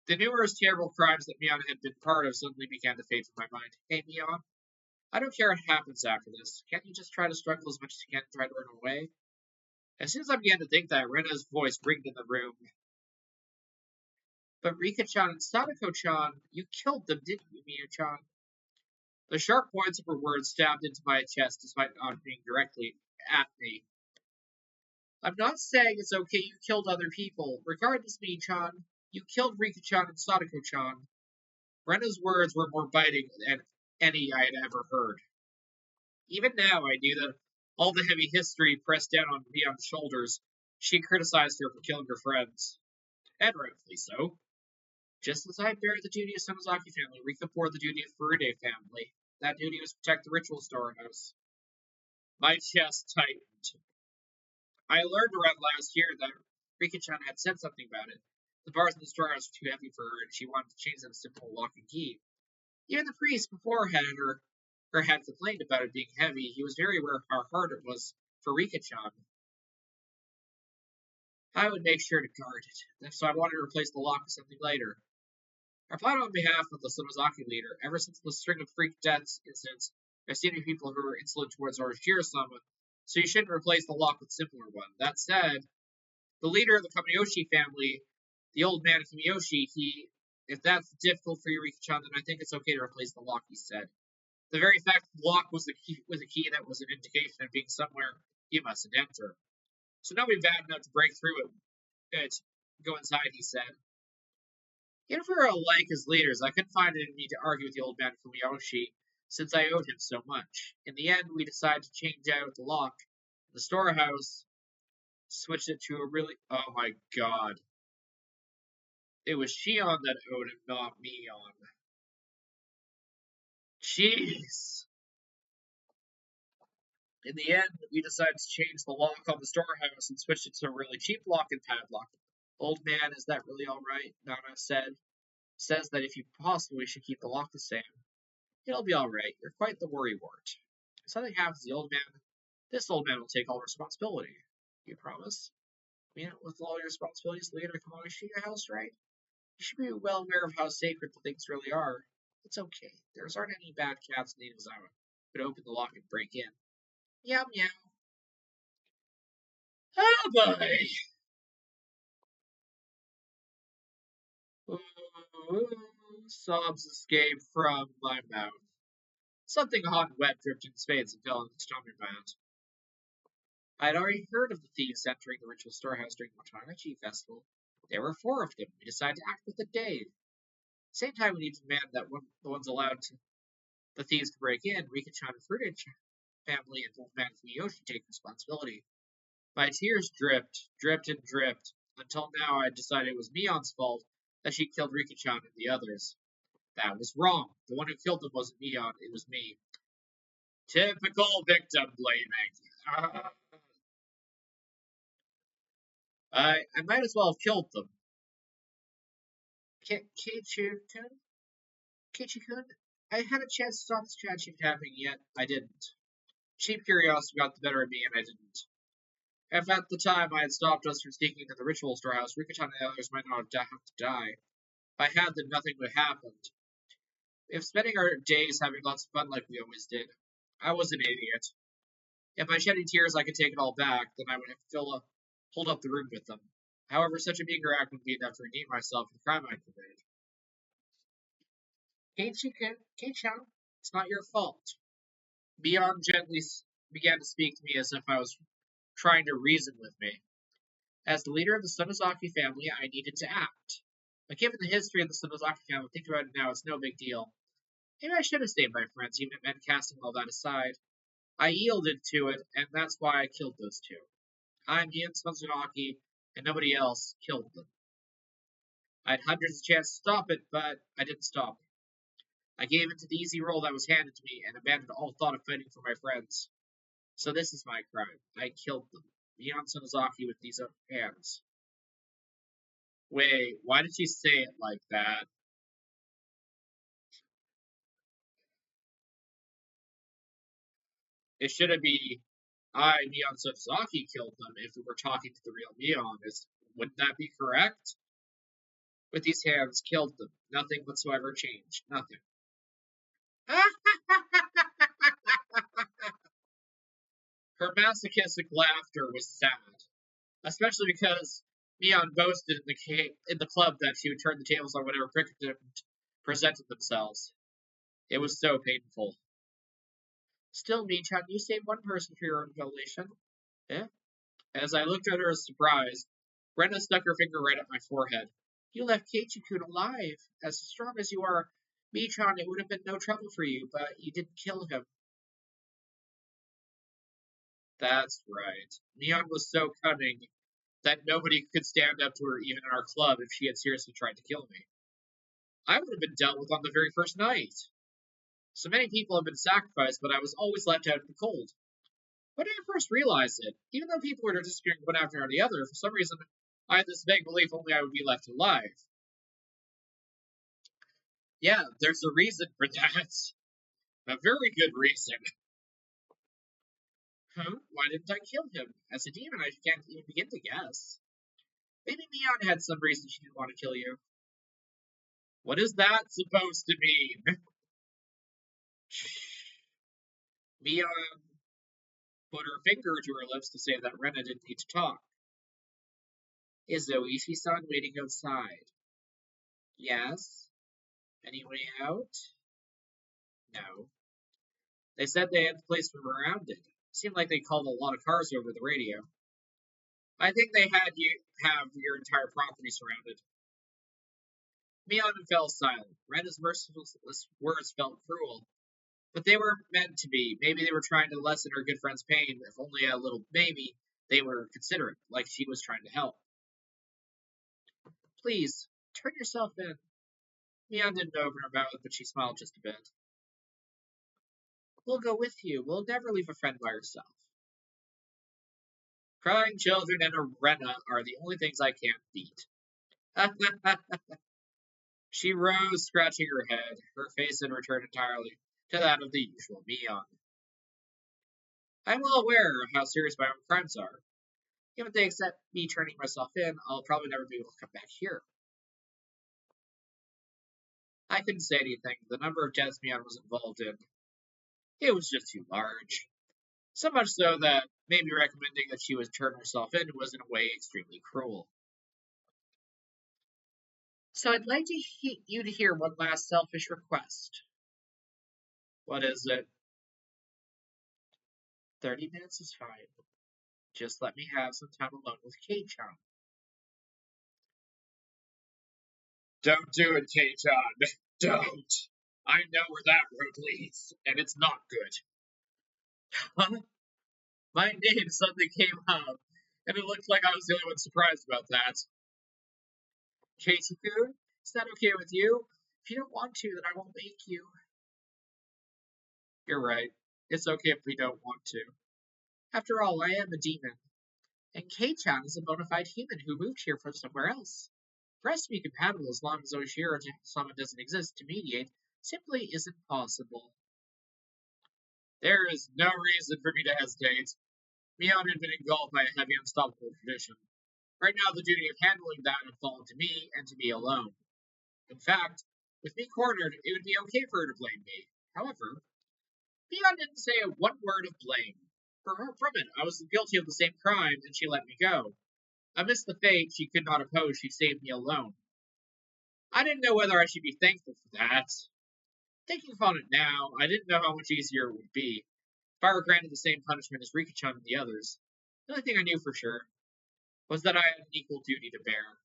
S1: The numerous terrible crimes that Mion had been part of suddenly began to fade from my mind. Hey, Mion, I don't care what happens after this. Can't you just try to struggle as much as you can and try to run away? As soon as I began to think that, Rena's voice ringed in the room. "But Rika-chan and Sadako-chan, you killed them, didn't you, Miya-chan?" The sharp points of her words stabbed into my chest despite not being directly at me. "I'm not saying it's okay you killed other people. Regardless, Mii-chan, you killed Rika-chan and Sadako-chan." Rena's words were more biting than any I had ever heard. Even now, I knew that all the heavy history pressed down on Mion's shoulders. She criticized her for killing her friends. And rightfully so. Just as I bear the duty of Sonozaki family, Rika bore the duty of Furude family. That duty was to protect the ritual storehouse. My chest tightened. I learned around last year that Rika-chan had said something about it. The bars in the storehouse were too heavy for her, and she wanted to change them to simple lock and key. Even the priest before had complained about it being heavy. He was very aware of how hard it was for Rika-chan. I would make sure to guard it, so I wanted to replace the lock with something lighter. I applied on behalf of the Sonozaki leader. Ever since the string of freak deaths incidents, I've seen people who are insolent towards Shirasama, so you shouldn't replace the lock with a simpler one. That said, the leader of the Kamiyoshi family, the old man Kamiyoshi, if that's difficult for you, Rika-chan, then I think it's okay to replace the lock, he said. The very fact that the lock was a key that was an indication of being somewhere you mustn't enter. So now we'd bad enough to break through it. Go inside, he said. Even if we were alike as leaders, I couldn't find it in me to argue with the old man Fumiyoshi, since I owed him so much. In the end, we decided to change out the lock in the storehouse, switched it to a really. Oh my god. It was Shion that owed him, not Mion. Jeez. In the end, we decided to change the lock on the storehouse and switch it to a really cheap lock and padlock. Old man, is that really alright? Nana said. Says that if you possibly should keep the lock the same. It'll be alright. You're quite the worrywart. If something happens to the old man, this old man will take all responsibility. You promise? I mean, with all your responsibilities, leader of the Kamoshida house, right? You should be well aware of how sacred the things really are. It's okay. There aren't any bad cats in the Inuzawa who could open the lock and break in. Meow meow. Oh boy! Ooh, sobs escaped from my mouth. Something hot and wet dripped in his face and fell into his tummy band. I had already heard of the thieves entering the ritual storehouse during the Watanagshi festival. There were 4 of them. We decided to act with the day. Same time, we need to demand that the ones allowed to the thieves to break in, Rika-chan and Fruta family and both man Fumiyoshi take responsibility. My tears dripped and dripped, until now I had decided it was Mion's fault that she killed Rika-chan and the others. That was wrong. The one who killed them wasn't Mion, it was me. Typical victim blaming. I might as well have killed them. Keiichi-kun? Keiichi-kun? I had a chance to stop this tragedy from happening, yet I didn't. Cheap curiosity got the better of me, and I didn't. If at the time I had stopped us from sneaking into the ritual storehouse, Rika-chan and the others might not have to die. If I had, then nothing would have happened. If spending our days having lots of fun like we always did, I was an idiot. If by shedding tears I could take it all back, then I would have to hold up the room with them. However, such a meager act would be enough to redeem myself for the crime I committed. Keiichi-chan, it's not your fault. Mion gently began to speak to me as if I was trying to reason with me. As the leader of the Sonozaki family, I needed to act. But given the history of the Sonozaki family, think about it now, it's no big deal. Maybe I should have stayed my friends, even if it meant casting all that aside. I yielded to it, and that's why I killed those 2. I, Mion Sonozaki, and nobody else killed them. I had hundreds of chances to stop it, but I didn't stop. I gave in to the easy role that was handed to me and abandoned all thought of fighting for my friends. So this is my crime. I killed them. Mion Sonozaki with these hands. Wait, why did she say it like that? It shouldn't be I, Mion Sonozaki, killed them if we were talking to the real Mion. Wouldn't that be correct? With these hands, killed them. Nothing whatsoever changed. Nothing. Her masochistic laughter was sad, especially because Mion boasted in the club that she would turn the tables on whenever Cricket presented themselves. It was so painful. Still, Michan, you saved one person for your own violation. Eh? As I looked at her in surprise, Brenda stuck her finger right at my forehead. You left Keiichi-kun alive. As strong as you are, Michan, it would have been no trouble for you, but you didn't kill him. That's right. Mion was so cunning that nobody could stand up to her even in our club if she had seriously tried to kill me. I would have been dealt with on the very first night. So many people have been sacrificed, but I was always left out in the cold. When I first realized it, even though people were disappearing one after the other, for some reason I had this vague belief only I would be left alive. Yeah, there's a reason for that. A very good reason. Huh? Why didn't I kill him? As a demon, I can't even begin to guess. Maybe Mion had some reason she didn't want to kill you. What is that supposed to mean? Mion put her finger to her lips to say that Rena didn't need to talk. Is Zoichi-san waiting outside? Yes. Any way out? No. They said they had the place surrounded. Seemed like they called a lot of cars over the radio. I think they had you have your entire property surrounded. Mion fell silent. Rena's merciless words felt cruel, but they were meant to be. Maybe they were trying to lessen her good friend's pain, if only a little. Maybe they were considerate, like she was trying to help. Please, turn yourself in. Mion didn't open her mouth, but she smiled just a bit. We'll go with you. We'll never leave a friend by herself. Crying children and a Rena are the only things I can't beat. She rose, scratching her head. Her face had returned entirely to that of the usual Mion. I'm well aware of how serious my own crimes are. Even if they accept me turning myself in, I'll probably never be able to come back here. I couldn't say anything. The number of deaths Mion was involved in, it was just too large. So much so that maybe recommending that she would turn herself in was in a way extremely cruel. So I'd like you to hear one last selfish request. What is it? 30 minutes is fine. Just let me have some time alone with Kei-chan. Don't do it, Kei-chan. Don't. I know where that road leads, and it's not good. Huh? My name suddenly came up, and it looked like I was the only one surprised about that. Casey-kun, is that okay with you? If you don't want to, then I won't make you. You're right. It's okay if we don't want to. After all, I am a demon, and Kei-chan is a bona fide human who moved here from somewhere else. For us to be compatible as long as Oshiro-sama doesn't exist to mediate simply isn't possible. There is no reason for me to hesitate. Mion had been engulfed by a heavy, unstoppable tradition. Right now, the duty of handling that had fallen to me and to me alone. In fact, with me cornered, it would be okay for her to blame me. However, Mion didn't say one word of blame. From it, I was guilty of the same crime, and she let me go. Amidst the fate she could not oppose, she saved me alone. I didn't know whether I should be thankful for that. Thinking upon it now, I didn't know how much easier it would be if I were granted the same punishment as Rika-chan and the others. The only thing I knew for sure was that I had an equal duty to bear.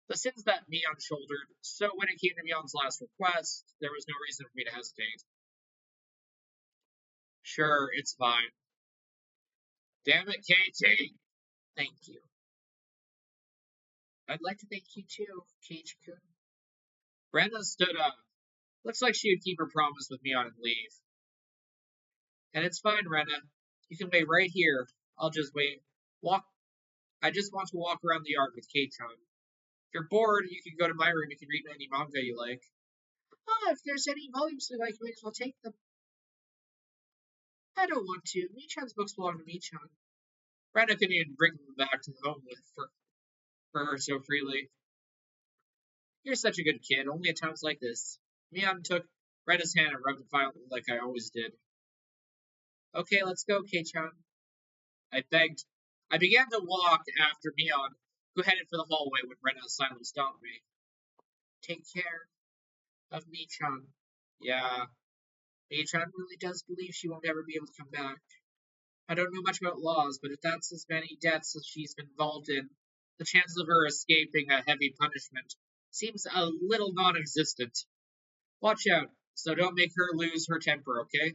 S1: The sins that Mion shouldered, so when it came to Mion's last request, there was no reason for me to hesitate. Sure, it's fine. Damn it, KT! Thank you. I'd like to thank you too, Keiichi-kun. Brenda stood up. Looks like she would keep her promise with Mion and leave. And it's fine, Rena. You can wait right here. I'll just wait. I just want to walk around the yard with Kei-chan. If you're bored, you can go to my room. You can read any manga you like. Ah, if there's any volumes you like, you may as well take them. I don't want to. Michan's books belong to Michan. Rena couldn't even bring them back to home for her so freely. You're such a good kid, only at times like this. Mion took Rena's hand and rubbed it violently like I always did. Okay, let's go, Kei-chan. I begged. I began to walk after Mion, who headed for the hallway when Rena silently stopped me. Take care of Michan. Yeah, Michan really does believe she won't ever be able to come back. I don't know much about laws, but if that's as many deaths as she's been involved in, the chances of her escaping a heavy punishment seems a little non-existent. Watch out, so don't make her lose her temper, okay?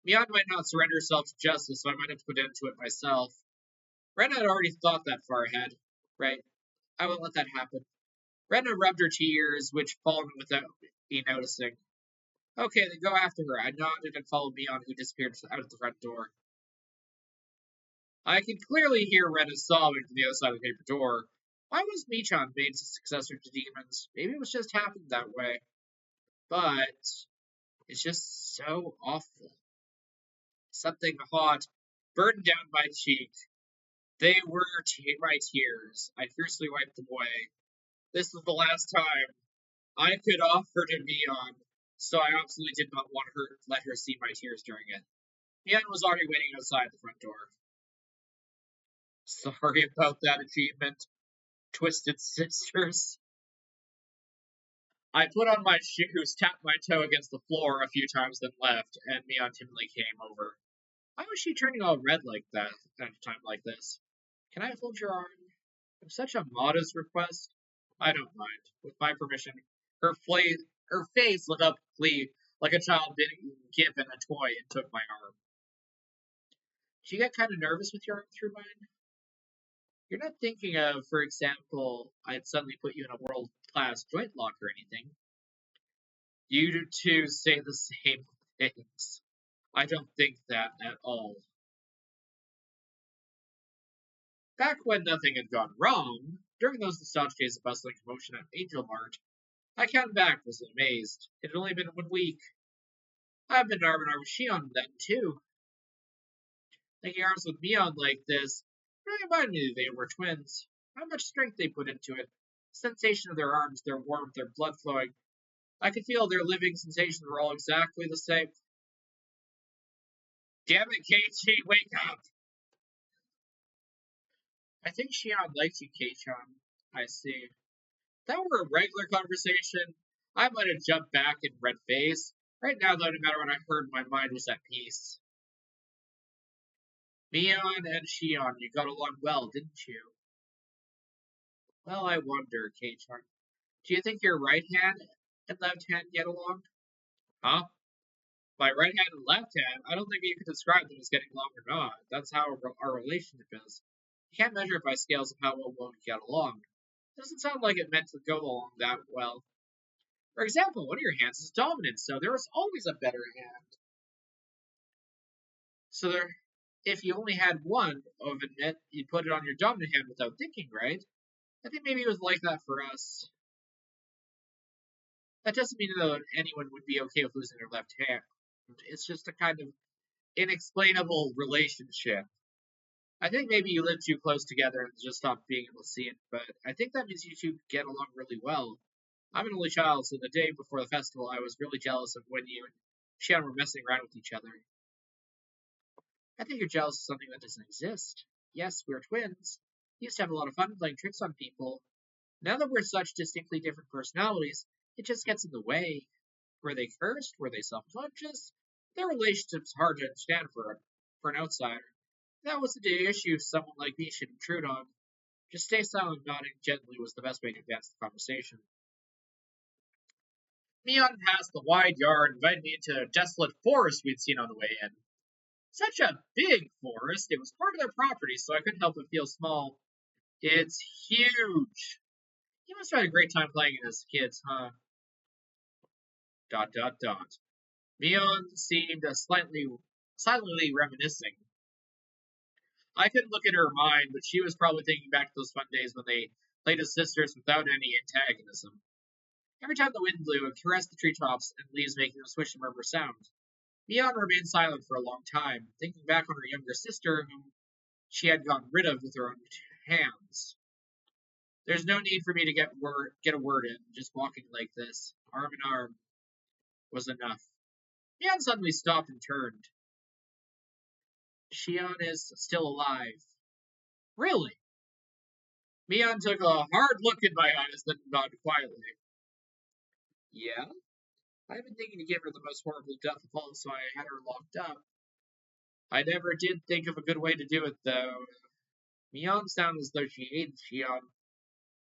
S1: Mion might not surrender herself to justice, so I might have to put an end to it myself. Rena had already thought that far ahead. Right, I won't let that happen. Rena rubbed her tears, which fallen without me noticing. Okay, then go after her. I nodded and followed Mion, who disappeared out of the front door. I could clearly hear Rena sobbing from the other side of the paper door. Why was Michan made a successor to demons? Maybe it was just happened that way. But it's just so awful. Something hot burned down my cheek. They were my tears. I fiercely wiped them away. This was the last time I could offer to Mion, so I absolutely did not want her let her see my tears during it. Mion was already waiting outside the front door. Sorry about that achievement, Twisted Sisters. I put on my shoes, tapped my toe against the floor a few times, then left, and Mion timidly came over. Why was she turning all red like that at a time like this? Can I hold your arm? It's such a modest request. I don't mind. With my permission. Her face lit up glee like a child being given a toy and took my arm. Do you get kind of nervous with your arm through mine? You're not thinking of, for example, I'd suddenly put you in a world class joint lock or anything. You do too say the same things. I don't think that at all. Back when nothing had gone wrong, during those nostalgic days of bustling commotion at Angel Mart, I counted back, was amazed. It had only been 1 week. I've been arm in arm with Shion then, too. Taking arms with Mion like this really reminded me they were twins. How much strength they put into it. The sensation of their arms, their warmth, their blood flowing. I could feel their living sensations were all exactly the same. Damn it, Keiichi, wake up! I think Shion likes you, Kei-chan. I see. If that were a regular conversation, I might have jumped back in red face. Right now, though, no matter what I heard, my mind was at peace. Mion and Shion, you got along well, didn't you? Well, I wonder, Kei-chan. Do you think your right hand and left hand get along? Huh? My right hand and left hand, I don't think you could describe them as getting along or not. That's how our relationship is. You can't measure it by scales of how well we get along. It doesn't sound like it meant to go along that well. For example, one of your hands is dominant, so there is always a better hand. So there, if you only had one of it, you'd put it on your dominant hand without thinking, right? I think maybe it was like that for us. That doesn't mean that anyone would be okay with losing their left hand. It's just a kind of inexplainable relationship. I think maybe you live too close together and just stop being able to see it, but I think that means you two get along really well. I'm an only child, so the day before the festival, I was really jealous of when you and Shion were messing around with each other. I think you're jealous of something that doesn't exist. Yes, we're twins. We used to have a lot of fun playing tricks on people. Now that we're such distinctly different personalities, it just gets in the way. Were they cursed? Were they self-conscious? Their relationship's hard to understand for an outsider. That was the issue someone like me should intrude on. Just stay silent, nodding gently was the best way to advance the conversation. Mion passed the wide yard and invited me into a desolate forest we'd seen on the way in. Such a big forest, it was part of their property, so I couldn't help but feel small. It's huge. You must have had a great time playing it as kids, huh? Dot dot dot. Mion seemed silently reminiscing. I couldn't look at her mind, but she was probably thinking back to those fun days when they played as sisters without any antagonism. Every time the wind blew, it caressed the treetops and leaves making a swish and murmur sound. Mion remained silent for a long time, thinking back on her younger sister, whom she had gotten rid of with her own hands. There's no need for me to get a word in. Just walking like this, arm in arm, was enough. Mion suddenly stopped and turned. Shion is still alive. Really? Mion took a hard look in my eyes, then nodded quietly. Yeah? I've been thinking to give her the most horrible death of all, so I had her locked up. I never did think of a good way to do it, though. Mion sounded as though she hated Shion,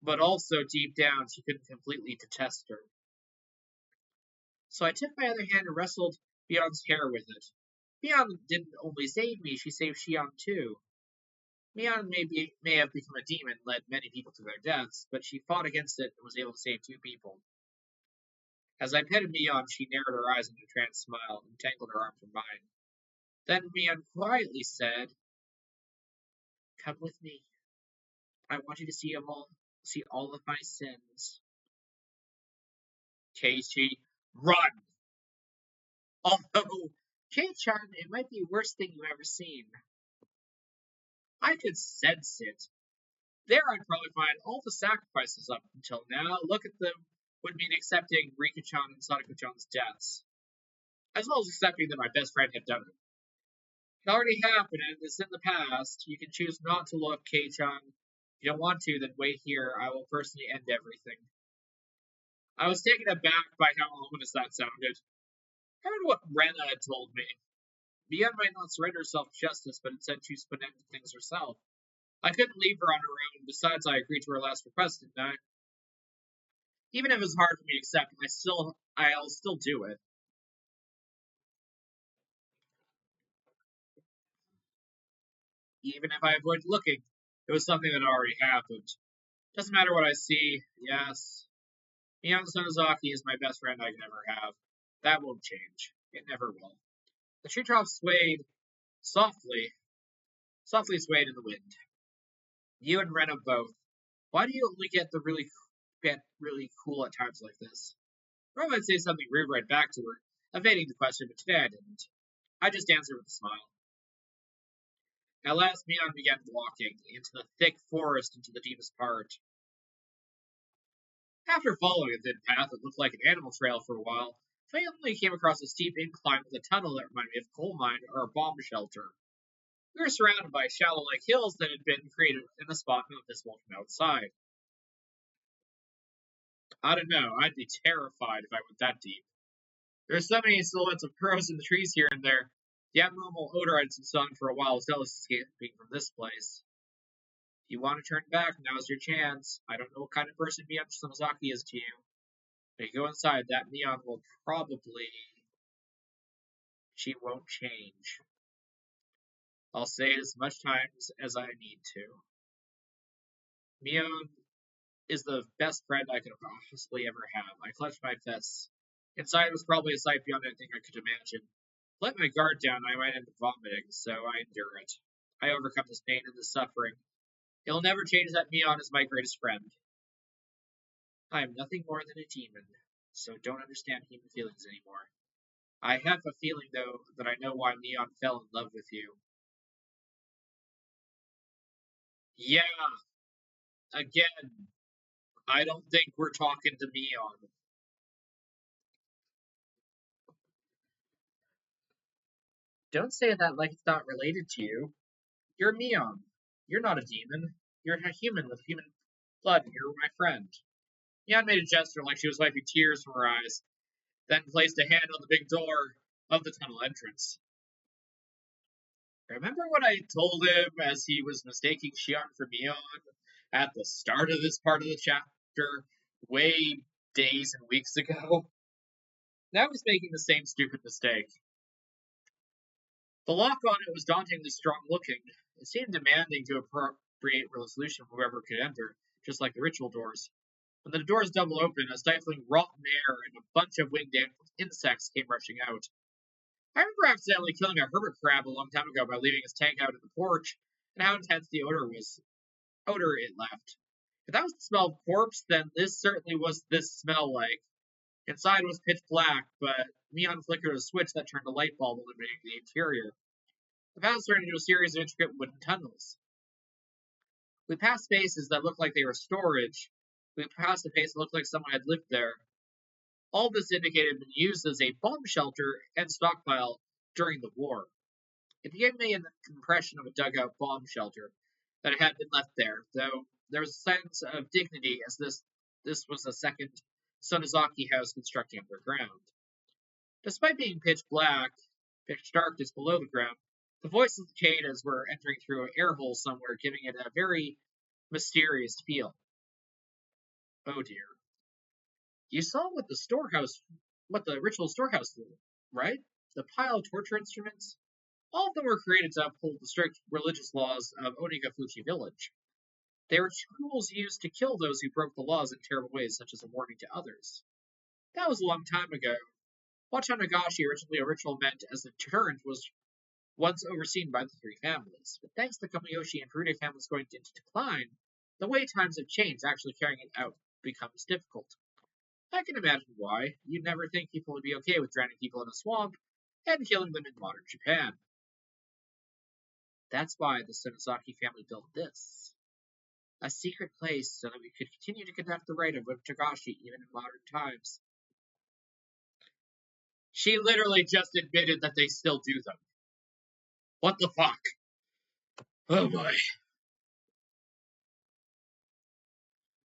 S1: but also deep down she couldn't completely detest her. So I took my other hand and wrestled Mion's hair with it. Mion didn't only save me, she saved Shion too. Mion may have become a demon and led many people to their deaths, but she fought against it and was able to save 2 people. As I petted Mion, she narrowed her eyes into a tranced smile and tangled her arm from mine. Then Mion quietly said, "Come with me. I want you to see all of my sins." Keiichi, run! Although, Kei-chan, it might be the worst thing you've ever seen. I could sense it. There I'd probably find all the sacrifices up until now. Look at them would mean accepting Rika-chan and Sadako-chan's deaths, as well as accepting that my best friend had done it. It already happened and it's in the past. You can choose not to look, Kei-chan. If you don't want to, then wait here. I will personally end everything. I was taken aback by how ominous that sounded. I heard what Rena had told me. Mion might not surrender herself to justice, but instead choose to put an end to things herself. I couldn't leave her on her own. Besides, I agreed to her last request, didn't I? Even if it was hard for me to accept, I'll still do it. Even if I avoid looking, it was something that already happened. Doesn't matter what I see. Yes, Mion Sonozaki is my best friend I can ever have. That won't change. It never will. The treetops swayed softly, softly swayed in the wind. You and Rena both. Why do you only get really cool at times like this? Or I might say something rude right back to her, evading the question, but today I didn't. I just answered with a smile. At last, Mion began walking into the thick forest into the deepest part. After following a thin path that looked like an animal trail for a while, finally came across a steep incline with a tunnel that reminded me of a coal mine or a bomb shelter. We were surrounded by shallow like hills that had been created in a spot not visible from outside. I don't know, I'd be terrified if I went that deep. There's so many silhouettes of crows in the trees here and there. The abnormal odor I'd sung for a while was doubtless escaping from this place. If you want to turn back, now's your chance. I don't know what kind of person Miyamoto Samazaki is to you. But if you go inside, that Mion will probably... She won't change. I'll say it as much times as I need to. Mion is the best friend I could possibly ever have. I clutched my fists. Inside was probably a sight beyond anything I could imagine. Let my guard down, I might end up vomiting, so I endure it. I overcome this pain and this suffering. It'll never change that Mion is my greatest friend. I am nothing more than a demon, so don't understand human feelings anymore. I have a feeling, though, that I know why Mion fell in love with you. Yeah, again, I don't think we're talking to Mion. Don't say that like it's not related to you. You're Mion. You're not a demon. You're a human with human blood, and you're my friend. Mion made a gesture like she was wiping tears from her eyes, then placed a hand on the big door of the tunnel entrance. Remember what I told him as he was mistaking Shion for Mion at the start of this part of the chapter, way days and weeks ago? Now he's making the same stupid mistake. The lock on it was dauntingly strong looking. It seemed demanding to appropriate resolution from whoever could enter, just like the ritual doors. When the doors doubled open, a stifling rotten air and a bunch of winged insects came rushing out. I remember accidentally killing a hermit crab a long time ago by leaving his tank out in the porch, and how intense the odor it left. If that was the smell of a corpse, then this certainly was this smell like. Inside was pitch black, but Neon flickered a switch that turned a light bulb illuminating the interior. The path turned into a series of intricate wooden tunnels. We passed spaces that looked like they were storage. We passed a place that looked like someone had lived there. All this indicated it had been used as a bomb shelter and stockpile during the war. It gave me an impression of a dugout bomb shelter that had been left there, though there was a sense of dignity as this was a second Sonozaki house constructed underground. Despite being pitch darkness below the ground, the voices of the cicadas were entering through an air hole somewhere, giving it a very mysterious feel. Oh dear. You saw what the ritual storehouse did, right? The pile of torture instruments? All of them were created to uphold the strict religious laws of Onigafuchi village. They were tools used to kill those who broke the laws in terrible ways, such as a warning to others. That was a long time ago. Watanagshi, originally a ritual meant as a deterrent, was once overseen by the three families. But thanks to Kamiyoshi and Furude families going into decline, the way times have changed, actually carrying it out becomes difficult. I can imagine why. You'd never think people would be okay with drowning people in a swamp and killing them in modern Japan. That's why the Sonozaki family built this. A secret place so that we could continue to conduct the rite of Watanagshi even in modern times. She literally just admitted that they still do them. What the fuck? Oh boy.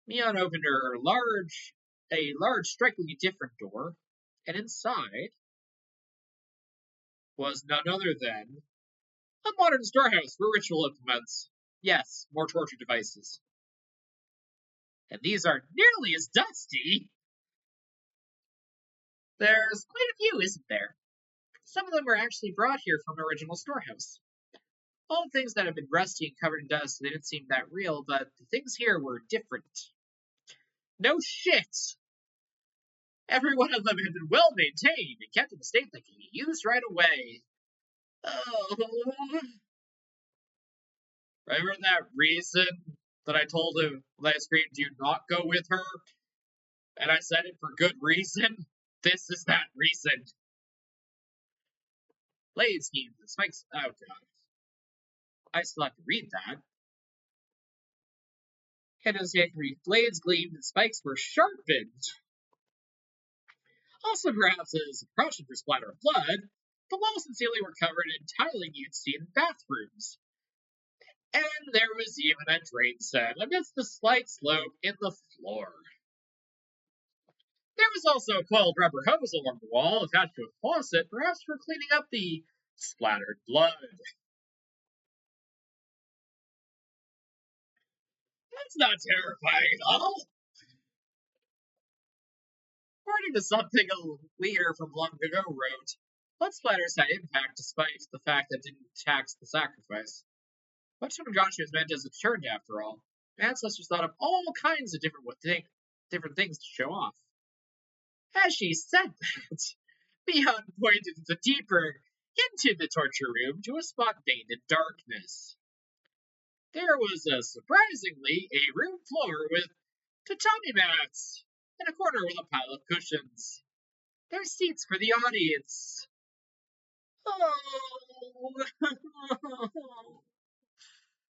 S1: Mion opened a large, strikingly different door, and inside was none other than a modern storehouse for ritual implements. Yes, more torture devices. And these are nearly as dusty. There's quite a few, isn't there? Some of them were actually brought here from the original storehouse. All things that have been rusty and covered in dust, they didn't seem that real, but the things here were different. No shit! Every one of them had been well maintained and kept in a state that could be used right away. Oh. Remember that reason that I told him when I screamed, do not go with her? And I said it for good reason? This is that reason. Blade schemes and spikes. Oh god. I still have to read that. And as the blades gleamed and spikes were sharpened. Also, perhaps as a precaution for splatter of blood, the walls and ceiling were covered in tiling you'd see in bathrooms. And there was even a drain set amidst the slight slope in the floor. There was also a coiled rubber hose along the wall attached to a faucet, perhaps for cleaning up the splattered blood. That's not terrifying at all. According to something a leader from long ago wrote, blood splatters had impact despite the fact that it didn't tax the sacrifice. Watanagshi was meant as a deterrent after all. Ancestors thought of all kinds of different things to show off. As she said that, Beyond pointed deeper into the torture room to a spot bathed in darkness. There was surprisingly a room floor with tatami mats and a corner with a pile of cushions. There's seats for the audience. Oh.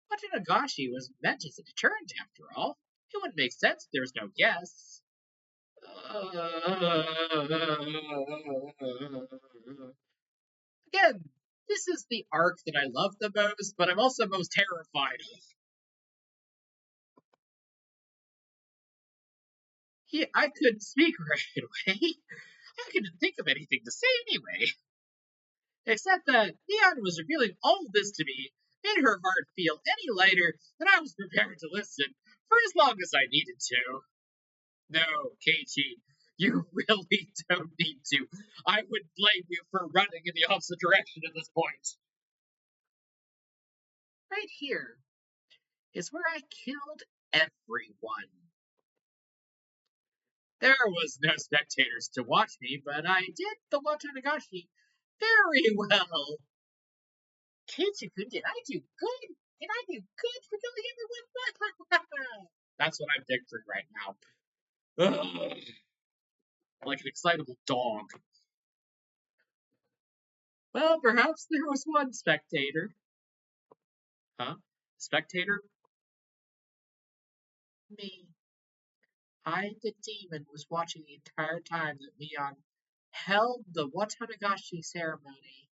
S1: Watanagashi was meant as a deterrent after all. It wouldn't make sense if there was no guests. Again, this is the arc that I love the most, but I'm also most terrified of. I couldn't speak right away. I couldn't think of anything to say anyway. Except that Neon was revealing all of this to me, made her heart feel any lighter, and I was prepared to listen for as long as I needed to. No, Keiichi, you really don't need to. I would blame you for running in the opposite direction at this point. Right here is where I killed everyone. There was no spectators to watch me, but I did the Watanagashi very well. Keiichi-kun, did I do good? Did I do good for killing everyone? That's what I'm picturing right now. Ugh. Like an excitable dog. Well, perhaps there was one spectator. Huh? Spectator? Me. I, the demon, was watching the entire time that Leon held the Watanagashi ceremony.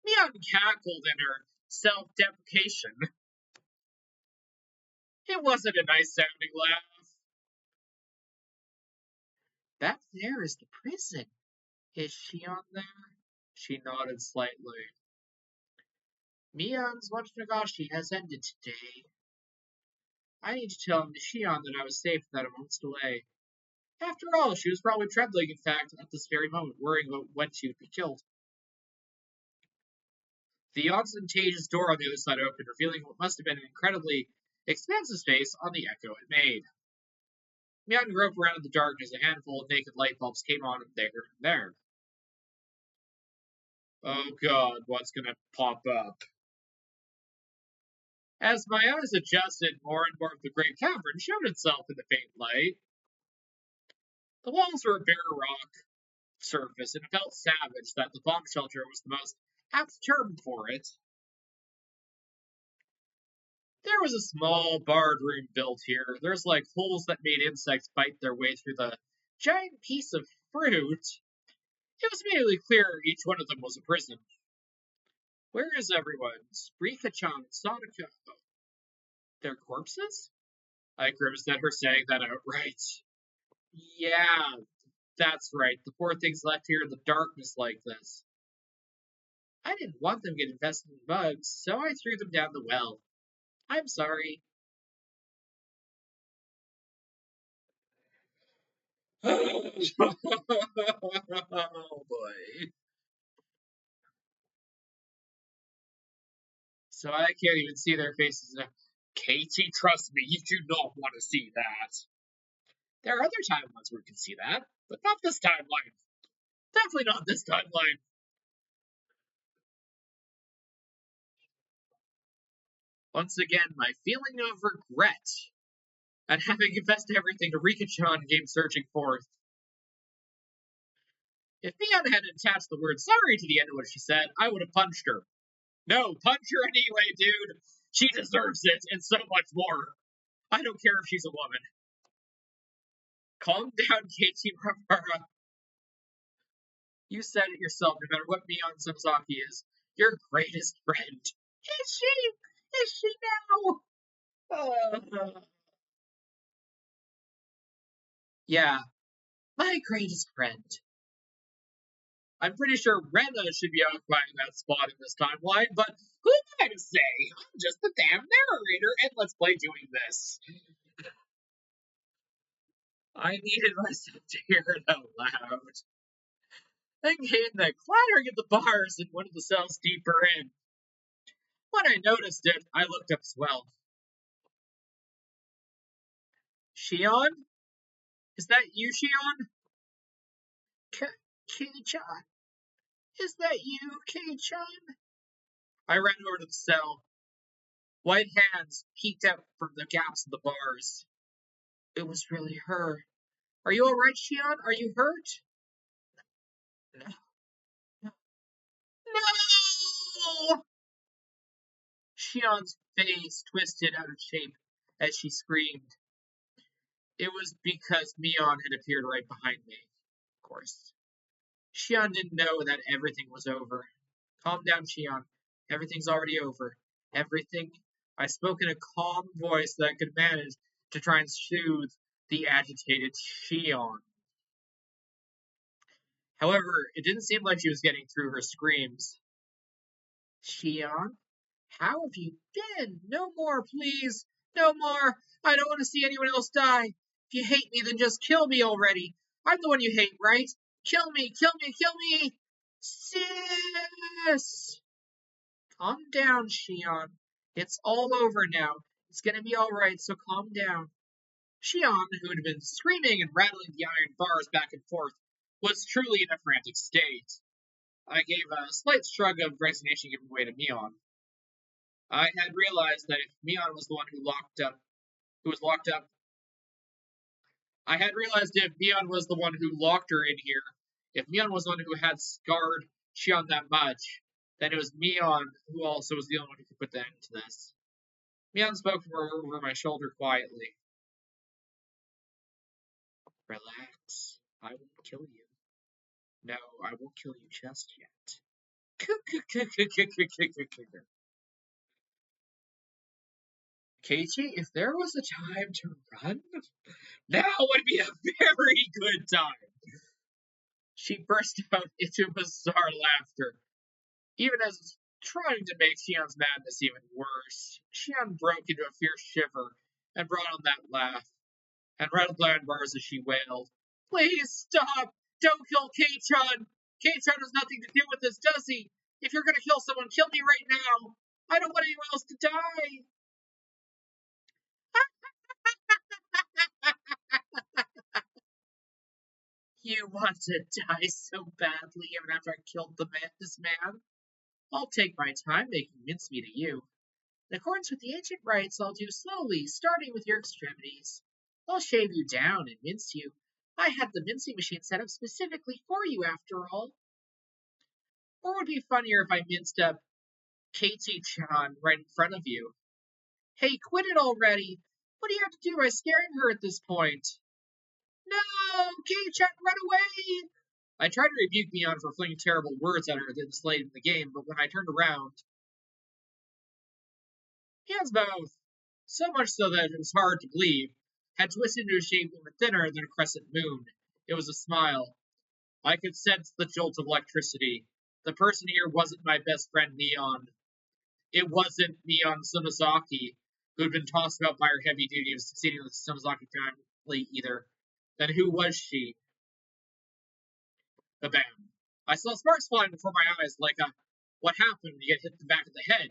S1: Leon cackled in her self-deprecation. It wasn't a nice sounding laugh. Back there is the prison. Is Shion there? She nodded slightly. Mion's Watanagashi has ended today. I need to tell Shion that I was safe without a moment's delay. After all, she was probably trembling, in fact, at this very moment, worrying about when she would be killed. The ostentatious door on the other side opened, revealing what must have been an incredibly expansive space on the echo it made. Mion groped around in the darkness, a handful of naked light bulbs came on there and there. Oh god, what's gonna pop up? As my eyes adjusted, more and more of the great cavern showed itself in the faint light. The walls were a bare rock surface, and it felt savage that the bomb shelter was the most apt term for it. There was a small barred room built here. There's like holes that made insects bite their way through the giant piece of fruit. It was immediately clear each one of them was a prison. Where is everyone? Rika-chan and Sadako. Their corpses? I grimaced at her, saying that outright. Yeah, that's right. The poor things left here in the darkness like this. I didn't want them to get infested with bugs, so I threw them down the well. I'm sorry. Oh boy. So I can't even see their faces now. Katie, trust me, you do not want to see that. There are other timelines where we can see that, but not this timeline. Definitely not this timeline. Once again, my feeling of regret at having confessed everything to Rika-chan came surging forth. If Mion hadn't attached the word sorry to the end of what she said, I would have punched her. No, punch her anyway, dude. She deserves it, and so much more. I don't care if she's a woman. Calm down, Keiichi Barbara. You said it yourself, no matter what Mion Samazaki is, your greatest friend. Is she? Is she now? Yeah, my greatest friend. I'm pretty sure Rena should be occupying that spot in this timeline, but who am I to say? I'm just the damn narrator, and let's play doing this. I needed myself to hear it out loud. Then came the clattering of the bars in one of the cells deeper in. When I noticed it, I looked up as well. Shion? Is that you, Shion? Kei-chan? Is that you, Kei-chan? I ran over to the cell. White hands peeked out from the gaps in the bars. It was really her. Are you alright, Shion? Are you hurt? No. No! No! Shion's face twisted out of shape as she screamed. It was because Mion had appeared right behind me, of course. Shion didn't know that everything was over. Calm down, Shion. Everything's already over. Everything. I spoke in a calm voice that could manage to try and soothe the agitated Shion. However, it didn't seem like she was getting through her screams. Shion, how have you been? No more, please. No more. I don't want to see anyone else die. If you hate me, then just kill me already. I'm the one you hate, right? Kill me, kill me, kill me! Sis! Calm down, Shion. It's all over now. It's gonna be alright, so calm down. Shion, who had been screaming and rattling the iron bars back and forth, was truly in a frantic state. I gave a slight shrug of resignation giving way to Mion. I had realized that if Mion was the one who was locked up, I had realized if Mion was the one who locked her in here, if Mion was the one who had scarred Shion that much, then it was Mion who also was the only one who could put the end to this. Mion spoke from over my shoulder quietly. Relax. I won't kill you. No, I won't kill you just yet. Keiichi, if there was a time to run, now would be a very good time. She burst out into bizarre laughter, even as trying to make Shion's madness even worse. Shion broke into a fierce shiver and brought on that laugh, and rattled the iron bars as she wailed. Please stop! Don't kill Kei-chan! Kei-chan has nothing to do with this, does he? If you're gonna kill someone, kill me right now! I don't want anyone else to die! You want to die so badly even after I killed this man? I'll take my time making mincemeat of you. In accordance with the ancient rites, I'll do slowly, starting with your extremities. I'll shave you down and mince you. I had the mincing machine set up specifically for you, after all. Or would it be funnier if I minced up Katie-chan right in front of you? Hey, quit it already! What do you have to do by scaring her at this point? No! Katie-chan, run away! I tried to rebuke Mion for flinging terrible words at her this late in the game, but when I turned around, Mion's mouth, so much so that it was hard to believe, had twisted into a shape even thinner than a crescent moon. It was a smile. I could sense the jolt of electricity. The person here wasn't my best friend Mion. It wasn't Mion Samazaki. who'd been tossed about by her heavy duty of succeeding with the Samazaki family either. Then who was she? Bam. I saw sparks flying before my eyes like a what happened when you get hit in the back of the head.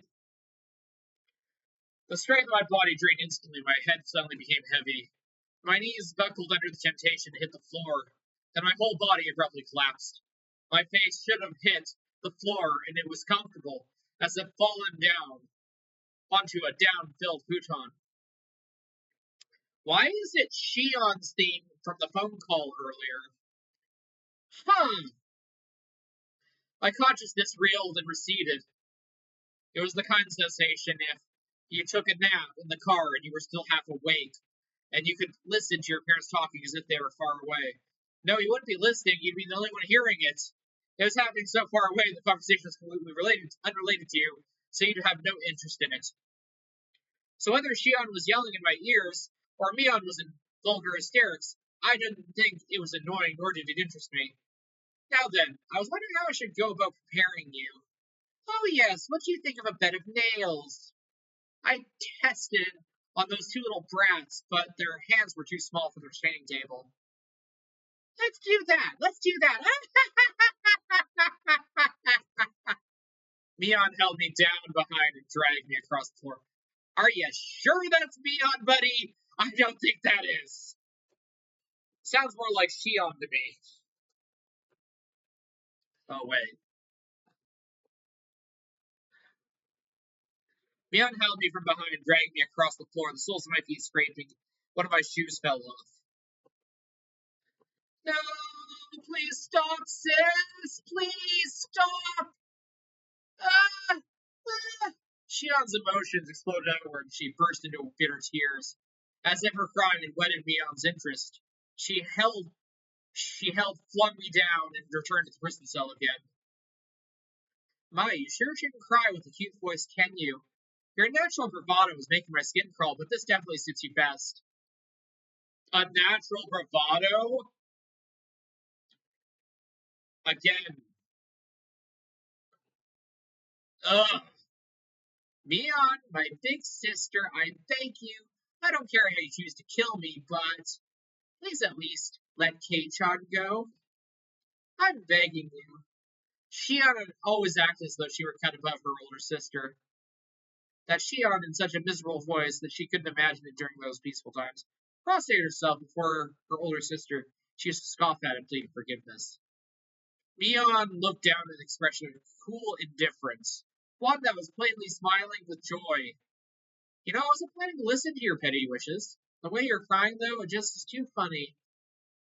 S1: The strength of my body drained instantly. My head suddenly became heavy. My knees buckled under the temptation to hit the floor. Then my whole body abruptly collapsed. My face should have hit the floor, and it was comfortable, as if fallen down onto a down-filled futon. Why is it Shion's theme from the phone call earlier? Huh. My consciousness reeled and receded. It was the kind of sensation if you took a nap in the car and you were still half awake, and you could listen to your parents talking as if they were far away. No, you wouldn't be listening, you'd be the only one hearing it. It was happening so far away the conversation was completely unrelated to you, so you'd have no interest in it. So whether Shion was yelling in my ears, or Mion was in vulgar hysterics, I didn't think it was annoying, nor did it interest me. Now then, I was wondering how I should go about preparing you. Oh yes, what do you think of a bed of nails? I tested on those two little brats, but their hands were too small for their training table. Let's do that. Mion held me down behind and dragged me across the floor. Are you sure that's Mion, buddy? I don't think that is. Sounds more like Shion to me. Oh, wait. Mion held me from behind and dragged me across the floor, the soles of my feet scraping. One of my shoes fell off. No, please stop, sis! Please stop! Ah! Ah! Shion's emotions exploded outward, and she burst into bitter tears. As if her crying had whetted Mion's interest, she flung me down, and returned to the prison cell again. Ma, you sure shouldn't cry with a cute voice, can you? Your natural bravado was making my skin crawl, but this definitely suits you best. A natural bravado? Again. Ugh. Mion, my big sister, I beg you. I don't care how you choose to kill me, but please at least let Kei-chan go. I'm begging you. Shion had always acted as though she were cut above her older sister. That Shion in such a miserable voice that she couldn't imagine it during those peaceful times. Prostrated herself before her older sister, she used to scoff at and plead forgiveness. Mion looked down with an expression of cool indifference, one that was plainly smiling with joy. You know, I wasn't planning to listen to your petty wishes. The way you're crying, though, it just is too funny.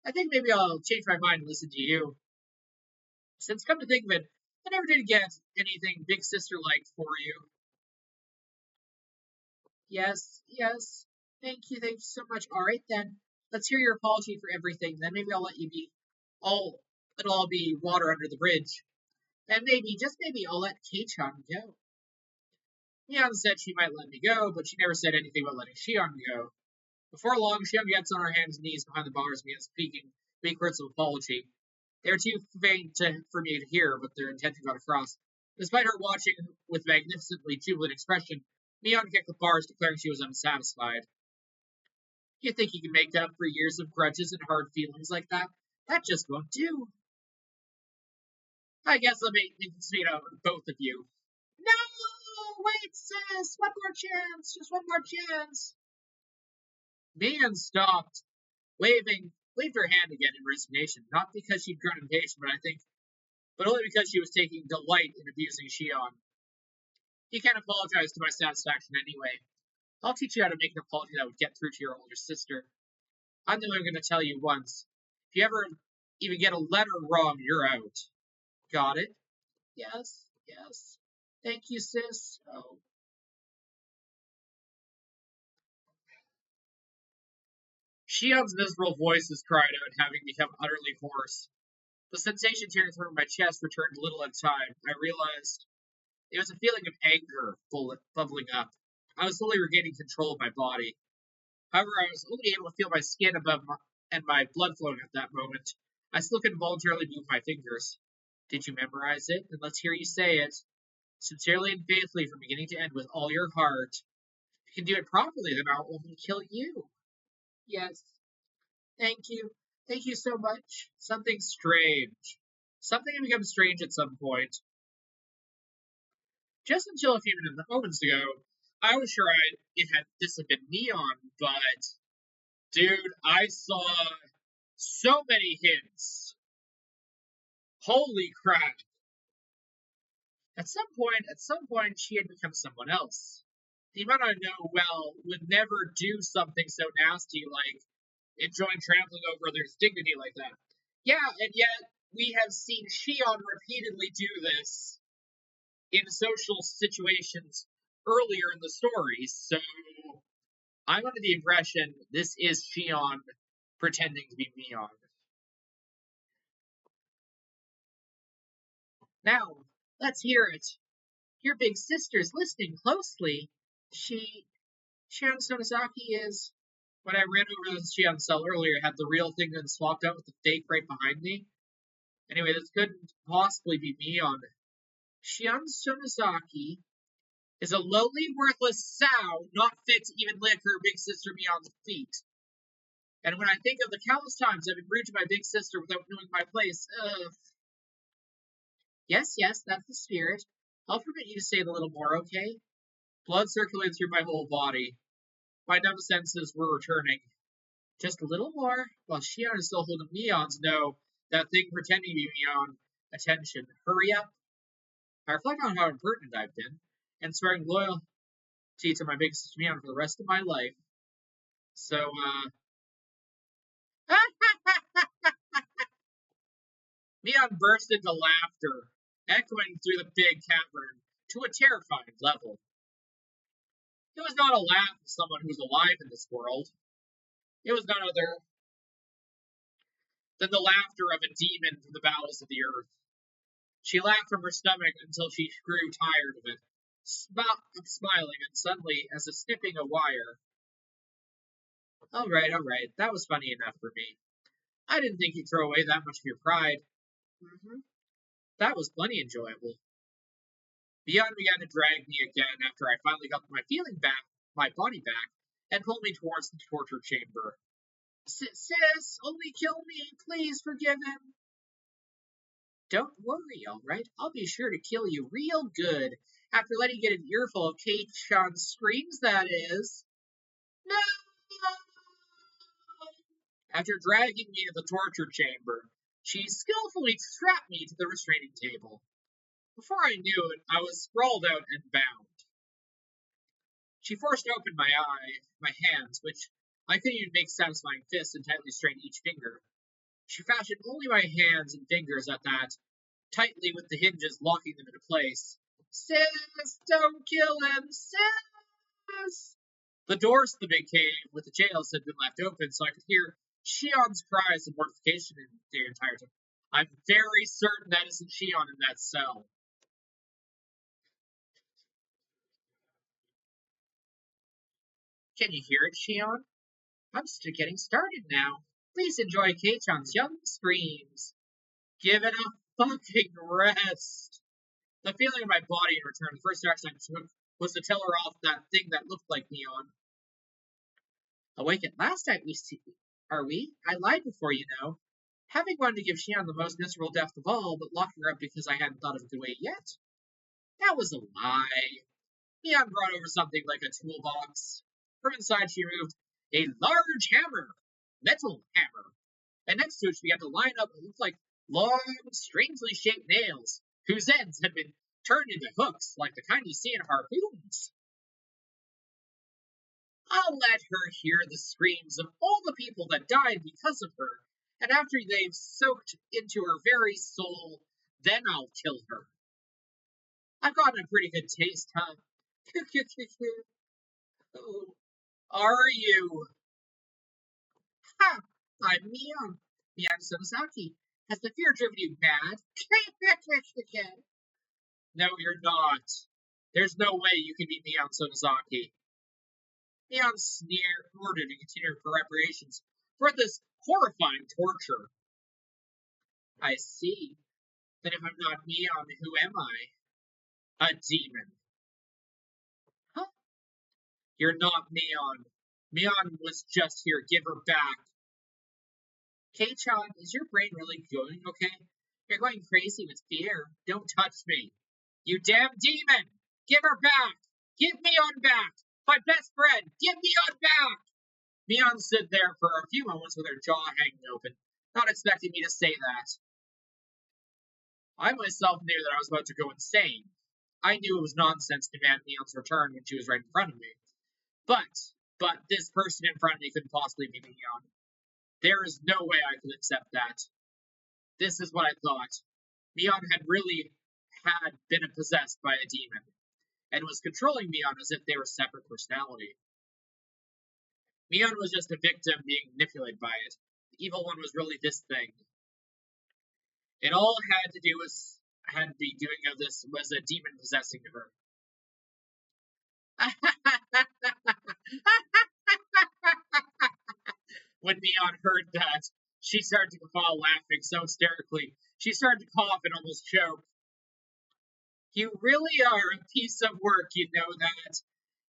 S1: I think maybe I'll change my mind and listen to you. Since, come to think of it, I never did get anything big sister-like for you. Yes. Thank you so much. All right, then. Let's hear your apology for everything. Then maybe I'll let you be it'll all be water under the bridge. And maybe, just maybe, I'll let Kei-chan go. Mion said she might let me go, but she never said anything about letting Shion go. Before long, Shion gets on her hands and knees behind the bars, Mion speaking weak words of apology. They were too faint for me to hear, but their intention got across. Despite her watching with magnificently jubilant expression, Mion kicked the bars, declaring she was unsatisfied. You think you can make up for years of grudges and hard feelings like that? That just won't do. I guess let me speak out with both of you. No! Wait, sis! One more chance! Just one more chance! Mion stopped, waved her hand again in resignation, not because she'd grown impatient, but only because she was taking delight in abusing Shion. You can't apologize to my satisfaction anyway. I'll teach you how to make an apology that would get through to your older sister. I'm the one going to tell you once. If you ever even get a letter wrong, you're out. Got it? Yes. Thank you, sis. Oh. Shion's miserable voices cried out, having become utterly hoarse. The sensation tearing through my chest returned little at a time. I realized it was a feeling of anger bubbling up. I was slowly regaining control of my body. However, I was only able to feel my skin above and my blood flowing at that moment. I still could involuntarily move my fingers. Did you memorize it? Then let's hear you say it. Sincerely and faithfully from beginning to end with all your heart.
S2: If you can do it properly, then I'll only kill you. Yes, thank you. Thank you so much.
S1: Something strange. Something had become strange at some point. Just until a few moments ago, I was sure this had been neon, but dude, I saw so many hints. Holy crap. At some point, she had become someone else. The amount I know well would never do something so nasty like enjoying trampling over others' dignity like that. Yeah, and yet we have seen Shion repeatedly do this in social situations earlier in the story, so I'm under the impression this is Shion pretending to be Mion. Now, let's hear it. Your big sister's listening closely. Shion Sonozaki is. When I ran over the Shion cell earlier, it had the real thing then swapped out with the fake right behind me. Anyway, this couldn't possibly be Mion. Shion Sonozaki is a lowly, worthless sow not fit to even lick her big sister Mion's feet. And when I think of the countless times I've been rude to my big sister without knowing my place, Yes, yes, that's the spirit. I'll permit you to say it a little more, okay? Blood circulated through my whole body. My numb senses were returning. Just a little more, while Shion is still holding Mion's no, that thing pretending to be Mion. Attention, hurry up. I reflect on how impertinent I've been, and swearing loyalty to my big sister Mion for the rest of my life. So, Mion burst into laughter, echoing through the big cavern to a terrifying level. It was not a laugh of someone who was alive in this world. It was none other than the laughter of a demon from the bowels of the earth. She laughed from her stomach until she grew tired of it, smiling, and suddenly, as if snipping a wire. All right, that was funny enough for me. I didn't think you'd throw away that much of your pride. Mm-hmm. That was plenty enjoyable. Beyond began to drag me again after I finally got my body back, and pulled me towards the torture chamber. Sis, only kill me. Please forgive him. Don't worry, all right? I'll be sure to kill you real good after letting you get an earful of Kate Sean's screams, that is. No! After dragging me to the torture chamber, she skillfully strapped me to the restraining table. Before I knew it, I was sprawled out and bound. She forced open my hands, which I couldn't even make satisfying fists and tightly strain each finger. She fashioned only my hands and fingers at that, tightly with the hinges locking them into place. Sis, don't kill him, sis! The doors to the big cave with the jails had been left open, so I could hear Shion's cries of mortification the entire time. I'm very certain that isn't Shion in that cell. Can you hear it, Shion? I'm just getting started now. Please enjoy Kei-chan's young screams. Give it a fucking rest. The feeling in my body in return, the first action I took was to tell her off that thing that looked like Neon. Awake at last, are we? I lied before, you know. Having wanted to give Shion the most miserable death of all, but locking her up because I hadn't thought of a good way yet. That was a lie. Neon brought over something like a toolbox. From inside, she removed a large hammer, metal hammer, and next to it she began to line up what looked like long, strangely shaped nails, whose ends had been turned into hooks like the kind you see in harpoons. I'll let her hear the screams of all the people that died because of her, and after they've soaked into her very soul, then I'll kill her. I've gotten a pretty good taste, huh? Who are you? Ha! I'm Mion Sonozaki. Has the fear driven you mad? No, you're not. There's no way you can be Mion Sonozaki. Mion snorted and continued for reparations for this horrifying torture. I see. Then if I'm not Mion, who am I? A demon. Huh? You're not Mion. Mion was just here. Give her back. Kei-chan, is your brain really going okay? You're going crazy with fear. Don't touch me. You damn demon! Give her back! Give Mion back! My best friend! Give Mion back! Mion stood there for a few moments with her jaw hanging open, not expecting me to say that. I myself knew that I was about to go insane. I knew it was nonsense to demand Mion's return when she was right in front of me. But this person in front of me couldn't possibly be Mion. There is no way I could accept that. This is what I thought. Mion had been possessed by a demon, and was controlling Mion as if they were separate personality. Mion was just a victim being manipulated by it. The evil one was really this thing. It all had to be doing of this was a demon possessing her. When Mion heard that, she started to fall laughing so hysterically. She started to cough and almost choke. You really are a piece of work, you know that.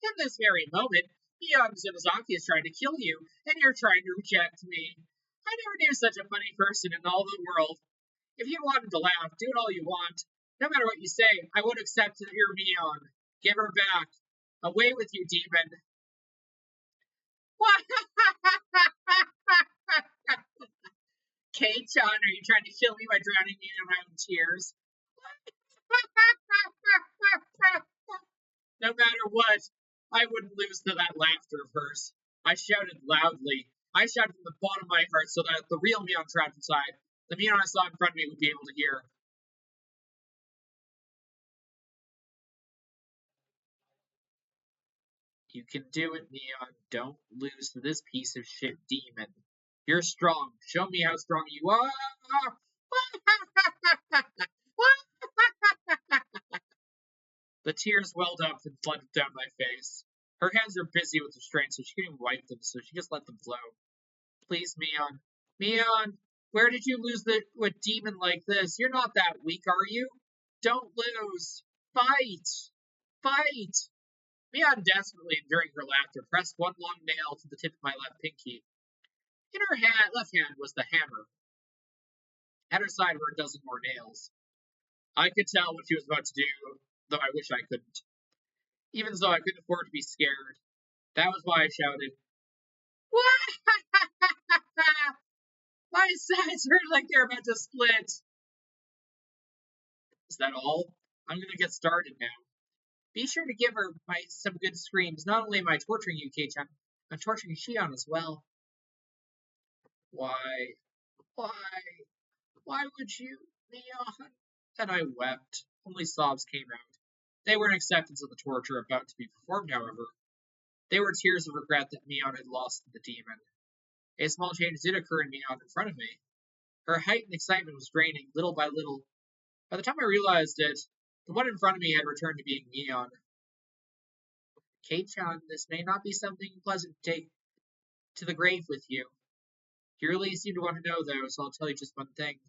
S1: In this very moment, Mion Zimazaki is trying to kill you, and you're trying to reject me. I never knew such a funny person in all the world. If you wanted to laugh, do it all you want. No matter what you say, I won't accept that you're Mion. Give her back. Away with you, demon. What? Kei-chan, are you trying to kill me by drowning me in my own tears? No matter what, I wouldn't lose to that laughter of hers. I shouted loudly. I shouted from the bottom of my heart so that the real Mion trapped inside, the Mion I saw in front of me, would be able to hear. You can do it, Mion. Don't lose to this piece of shit demon. You're strong. Show me how strong you are. The tears welled up and flooded down my face. Her hands were busy with restraint, so she couldn't even wipe them, so she just let them flow. Please, Mion. Mion, where did you lose a demon like this? You're not that weak, are you? Don't lose. Fight. Fight. Mion desperately, enduring her laughter, pressed one long nail to the tip of my left pinky. In her left hand was the hammer. At her side were a dozen more nails. I could tell what she was about to do, though I wish I couldn't. Even so, I couldn't afford to be scared. That was why I shouted, my sides hurt like they're about to split. Is that all? I'm gonna get started now. Be sure to give her some good screams. Not only am I torturing you, Kei-chan, I'm torturing Shion as well. Why? Why? Why would you, Mion? And I wept. Only sobs came out. They were an acceptance of the torture about to be performed, however. They were tears of regret that Mion had lost to the demon. A small change did occur in Mion in front of me. Her heightened excitement was draining, little by little. By the time I realized it, the one in front of me had returned to being Mion. Kei-chan, this may not be something pleasant to take to the grave with you. You really seem to want to know, though, so I'll tell you just one thing.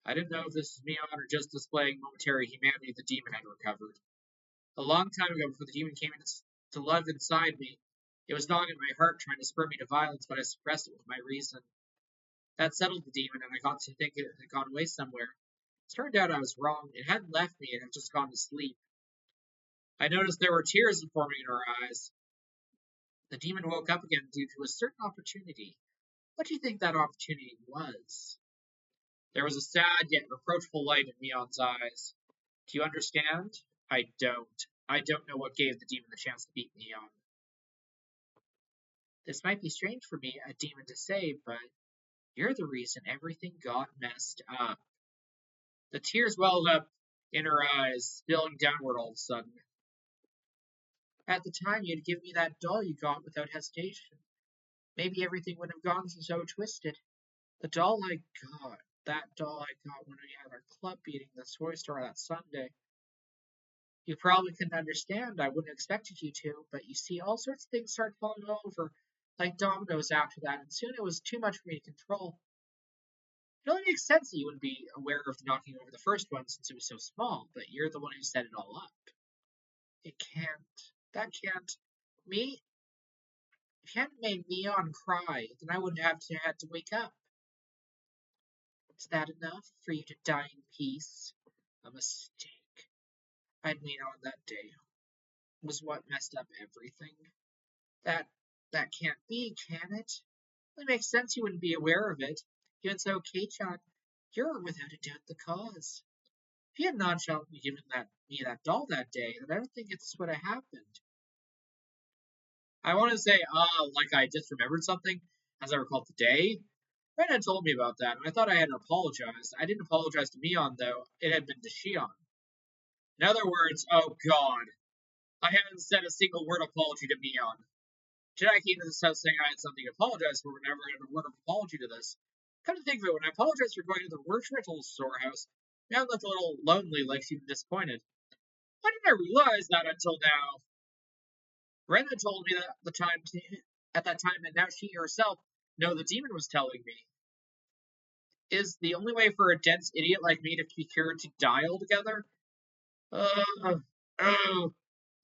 S1: I didn't know if this was Mion or just displaying momentary humanity the demon had recovered. A long time ago, before the demon came to live inside me, it was gnawing at my heart, trying to spur me to violence, but I suppressed it with my reason. That settled the demon, and I got to think it had gone away somewhere. It turned out I was wrong. It hadn't left me, it had just gone to sleep. I noticed there were tears forming in her eyes. The demon woke up again due to a certain opportunity. What do you think that opportunity was? There was a sad yet reproachful light in Mion's eyes. Do you understand? I don't. I don't know what gave the demon the chance to beat Mion. This might be strange for me, a demon, to say, but you're the reason everything got messed up. The tears welled up in her eyes, spilling downward all of a sudden. At the time, you'd give me that doll you got without hesitation. Maybe everything would have gone so twisted. The doll I got, that doll I got when we had our club meeting at the toy store that Sunday. You probably couldn't understand, I wouldn't have expected you to, but you see, all sorts of things started falling over, like dominoes after that, and soon it was too much for me to control. It only makes sense that you wouldn't be aware of knocking over the first one since it was so small, but you're the one who set it all up. It can't. That can't.
S2: Me? If you hadn't made Neon cry, then I wouldn't have had to wake up. Is that enough for you to die in peace? A mistake I'd made on that day was what messed up everything. That that can't be, can it? It makes sense you wouldn't be aware of it. Even so, Kei-chan, you're without a doubt the cause. If you had nonchalantly given me that doll that day, then I don't think this would have happened. I want to say, like I just remembered something, as I recall today. Ren had told me about that, and I thought I had apologized. I didn't apologize to Mion, though. It had been to Shion. In other words, oh god, I haven't said a single word of apology to Mion. Today I came to this house saying I had something to apologize for, but never had a word of apology to this. Come to think of it, when I apologized for going to the worst rental storehouse, Mion looked a little lonely, like she'd been disappointed. Why didn't I realize that until now? Ren had told me that at that time, and now she herself, no, the demon was telling me. Is the only way for a dense idiot like me to be cured to die altogether? Oh, oh.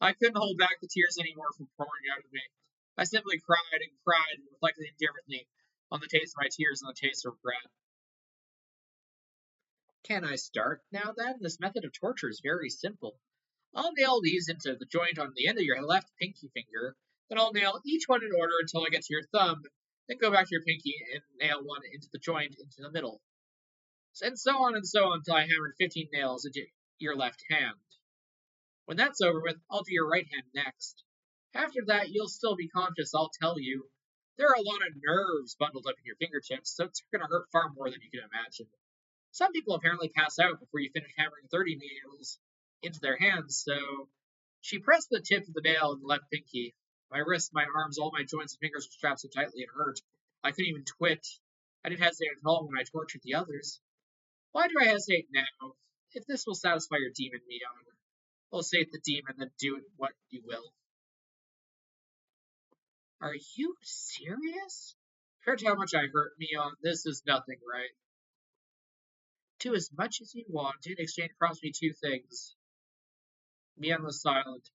S2: I couldn't hold back the tears anymore from pouring out of me. I simply cried and cried and reflected indifferently on the taste of my tears and the taste of regret. Can I start now then? This method of torture is very simple. I'll nail these into the joint on the end of your left pinky finger, then I'll nail each one in order until I get to your thumb, then go back to your pinky and nail one into the joint into the middle. And so on until I hammered 15 nails into your left hand. When that's over with, I'll do your right hand next. After that, you'll still be conscious, I'll tell you. There are a lot of nerves bundled up in your fingertips, so it's going to hurt far more than you can imagine. Some people apparently pass out before you finish hammering 30 nails into their hands, so she pressed the tip of the nail in the left pinky. My wrists, my arms, all my joints and fingers were strapped so tightly it hurt. I couldn't even twitch. I didn't hesitate at all when I tortured the others. Why do I hesitate now? If this will satisfy your demon, Neon, I'll save the demon, then do it what you will. Are you serious? Compared to how much I hurt Neon, this is nothing, right? Do as much as you want. In exchange, promise me two things. Mian was silent.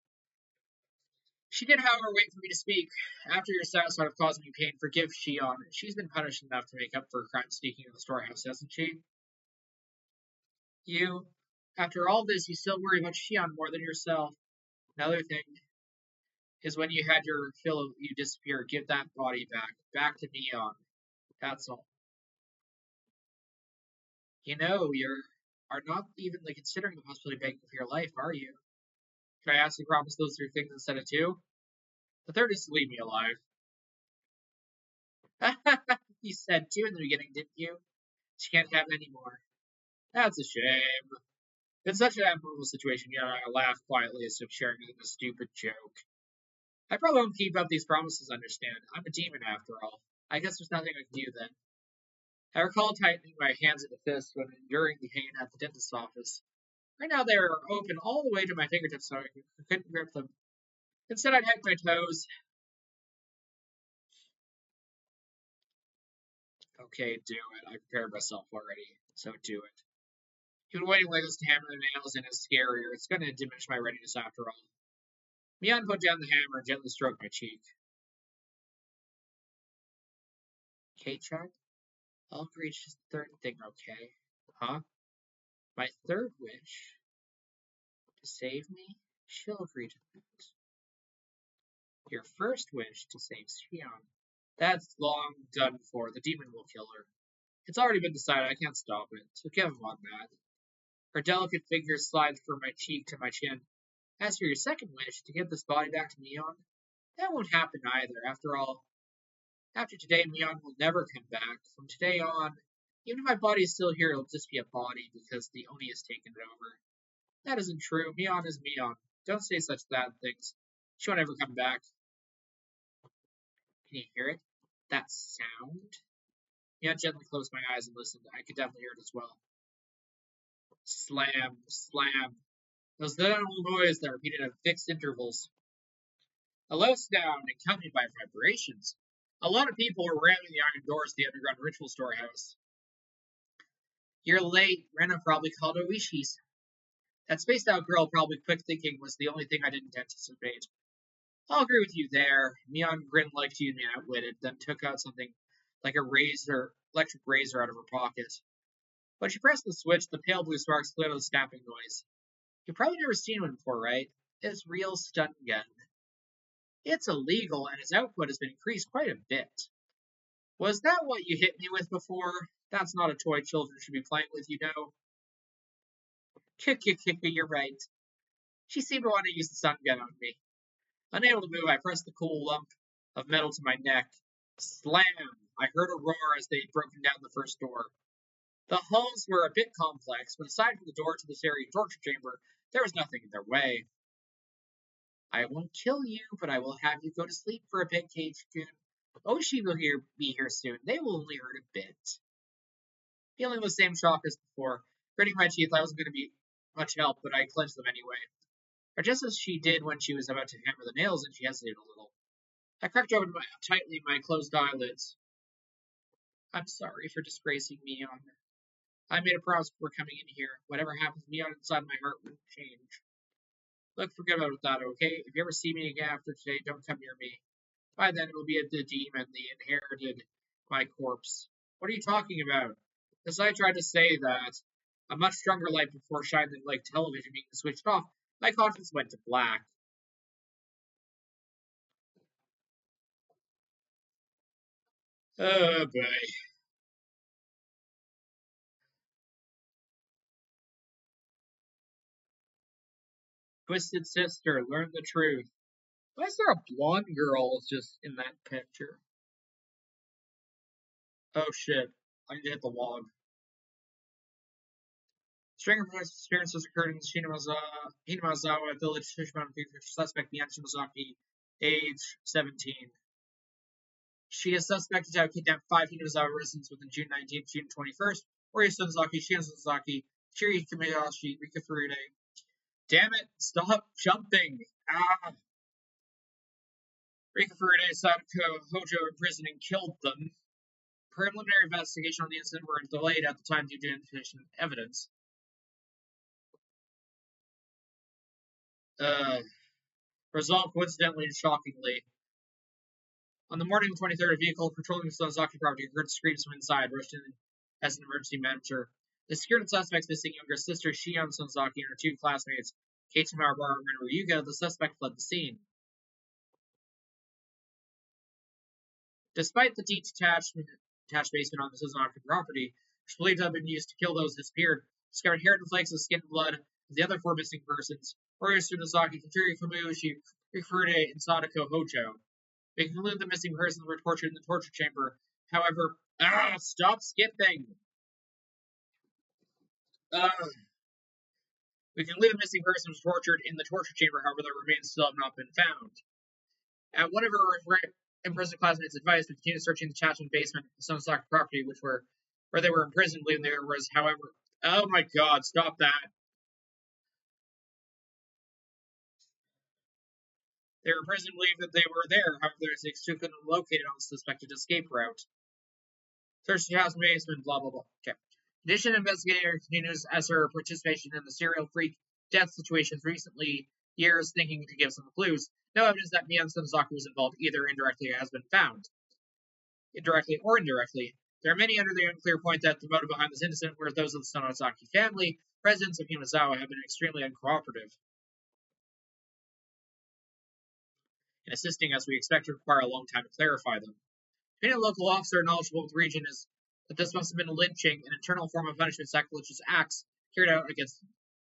S2: She did, however, wait for me to speak. After you're satisfied with causing me pain, forgive Shion. She's been punished enough to make up for her crime sneaking in the storehouse, hasn't she? You, after all this, you still worry about Shion more than yourself. Another thing is when you had your fill of you disappear, give that body back. Back to Neon. That's all. You know, are not even considering the possibility of begging for your life, are you? Can I ask you to promise those three things instead of two? The third is to leave me alive. You said two in the beginning, didn't you? She can't have any more. That's a shame. It's such an abnormal situation, yet I laugh quietly as if sharing in a stupid joke. I probably won't keep up these promises, understand. I'm a demon after all. I guess there's nothing I can do then. I recall tightening my hands into fists when enduring the pain at the dentist's office. Right now they are open all the way to my fingertips so I couldn't grip them. Instead I'd hack my toes. Okay, do it. I prepared myself already, so do it. Even waiting like this to hammer the nails in is scarier. It's going to diminish my readiness after all. Mian put down the hammer and gently stroked my cheek. K-Chart? I'll agree to the third thing, okay? Huh? My third wish? To save me? She'll agree to that. Your first wish to save Shion. That's long done for. The demon will kill her. It's already been decided. I can't stop it. So give him on that. Her delicate finger slides from my cheek to my chin. As for your second wish, to give this body back to Neon, that won't happen either. After all, after today, Neon will never come back. From today on, even if my body is still here, it'll just be a body because the Oni has taken it over. That isn't true. Neon is Neon. Don't say such bad things. She won't ever come back. Can you hear it? That sound? Neon gently closed my eyes and listened. I could definitely hear it as well. Slam, slam. It was that old noise that repeated at fixed intervals. A low sound accompanied by vibrations. A lot of people were ramming the iron doors of the underground ritual storehouse. You're late. Rena probably called Oishi's. That spaced out girl probably quick thinking was the only thing I didn't anticipate. I'll agree with you there. Mion grinned like she'd been outwitted, then took out something like a electric razor out of her pocket. When she pressed the switch, the pale blue sparks lit out a snapping noise. You've probably never seen one before, right? It's real stun gun. It's illegal, and its output has been increased quite a bit. Was that what you hit me with before? That's not a toy children should be playing with, you know. Kick, kick, kick, you're right. She seemed to want to use the stun gun on me. Unable to move, I pressed the cool lump of metal to my neck. Slam! I heard a roar as they'd broken down the first door. The halls were a bit complex, but aside from the door to the area torture chamber, there was nothing in their way. I won't kill you, but I will have you go to sleep for a bit, Cage-kun. Oshi will be here soon. They will only hurt a bit. Feeling the same shock as before, gritting my teeth, I wasn't going to be much help, but I clenched them anyway. Or just as she did when she was about to hammer the nails in, she hesitated a little. I cracked open tightly my closed eyelids. I'm sorry for disgracing Mion. I made a promise before coming in here. Whatever happens, Mion inside my heart won't change. Look, forget about that, okay? If you ever see me again after today, don't come near me. By then, it will be the demon, the inherited my corpse. What are you talking about? As I tried to say that, a much stronger light before shining like television being switched off, my conscience went to black. Oh boy. Twisted sister, learn the truth. Why is there a blonde girl just in that picture? Oh shit. I need to hit the log. String of experiences occurred in Hinamazawa village, Tishman Prefecture, suspect Mian Shimazaki, age 17. She is suspected to have kidnapped 5 Hinamazawa residents within June 19th, June 21st. Ori Sunzaki, Shion Sunzaki, Shiri Kimiyashi, Rika Furude. Damn it, stop jumping! Ah! Rika Furude, Sadako, Hojo imprisoned and killed them. Preliminary investigation on the incident were delayed at the time due to insufficient evidence. Resolved coincidentally and shockingly. On the morning of the 23rd, a vehicle patrolling the Sonozaki property heard screams from inside, rushed in as an emergency manager. The secured suspect's missing younger sister, Shion Sonozaki, and her 2 classmates, Keiichi Marabara and Ryuga, the suspect fled the scene. Despite the detached basement on the Sonozaki property, which is believed to have been used to kill those disappeared, discovered haired flakes of skin and blood of the other 4 missing persons, Ori Sonozaki, Kajiri Kamushi, Rikurude, and Sadako Hojo. They conclude the missing persons were tortured in the torture chamber. However, stop skipping! We conclude the missing persons were tortured in the torture chamber. However, their remains still have not been found. At one of her imprisoned classmates' advice, we continued searching the Chachman basement of the Sonozaki property, where they were imprisoned, believing there was, however, oh my god, stop that! They were imprisoned, believing that they were there. However, they still couldn't locate on the suspected escape route. Search the house basement, blah blah blah. Okay. Addition investigator continues as her participation in the serial freak death situations recently years, thinking to give some clues. No evidence that Mian Sonozaki was involved either indirectly has been found. Indirectly or indirectly. There are many under the unclear point that the motive behind this incident were those of the Sonozaki family. Residents of Himazawa have been extremely uncooperative in assisting us. We expect to require a long time to clarify them. Any local officer knowledgeable of the region is that this must have been a lynching, an internal form of punishment sacrilegious acts carried out against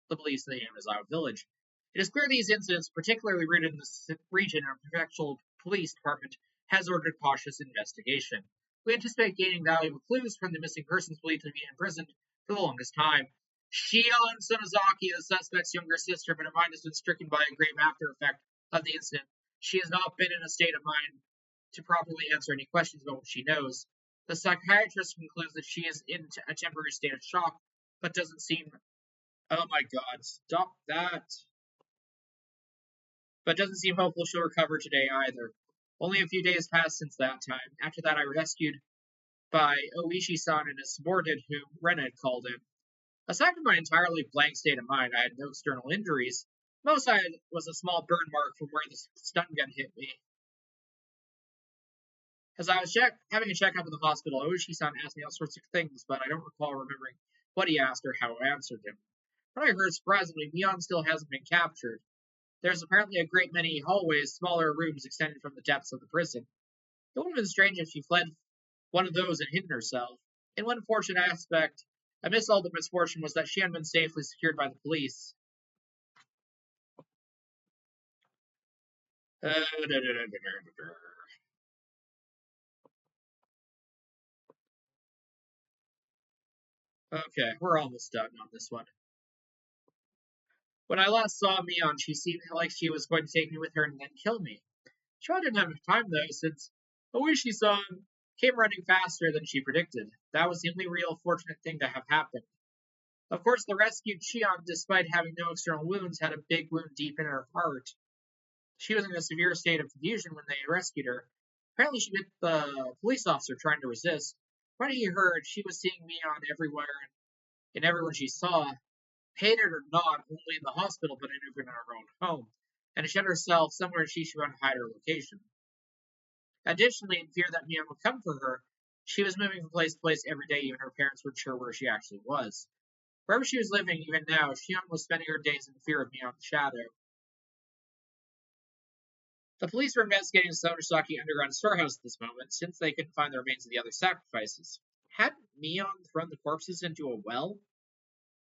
S2: the police in the Yamazawa village. It is clear these incidents, particularly rooted in the region and prefectural police department, has ordered cautious investigation. We anticipate gaining valuable clues from the missing persons believed to be imprisoned for the longest time. Shion Sonozaki, the suspect's younger sister, but her mind has been stricken by a grave after effect of the incident. She has not been in a state of mind to properly answer any questions about what she knows. The psychiatrist concludes that she is in a temporary state of shock, but doesn't seem. Oh my god, stop that! But doesn't seem hopeful she'll recover today either. Only a few days passed since that time. After that, I was rescued by Oishi-san and a subordinate whom Ren had called in. Aside from my entirely blank state of mind, I had no external injuries. Most I had was a small burn mark from where the stun gun hit me. As I was having a checkup in the hospital, Oishi-san asked me all sorts of things, but I don't recall remembering what he asked or how I answered him. What I heard, surprisingly, Mion still hasn't been captured. There's apparently a great many hallways, smaller rooms extended from the depths of the prison. It would have been strange if she fled one of those and hidden herself. In one fortunate aspect, amidst all the misfortune, was that she had been safely secured by the police. Okay, we're almost done on this one. When I last saw Mion, she seemed like she was going to take me with her and then kill me. She didn't have enough time though, since Oishi-san came running faster than she predicted. That was the only real fortunate thing to have happened. Of course, the rescued Chion, despite having no external wounds, had a big wound deep in her heart. She was in a severe state of confusion when they rescued her. Apparently, she bit the police officer trying to resist. When he heard, she was seeing Mion everywhere and everyone she saw, hated or not, only in the hospital, but even in her own home, and shut herself somewhere she should want to hide her location. Additionally, in fear that Mion would come for her, she was moving from place to place every day, even her parents weren't sure where she actually was. Wherever she was living, even now, Shion was spending her days in fear of Mion's shadow. The police were investigating the Sonosaki underground storehouse at this moment, since they couldn't find the remains of the other sacrifices. Hadn't Mion thrown the corpses into a well?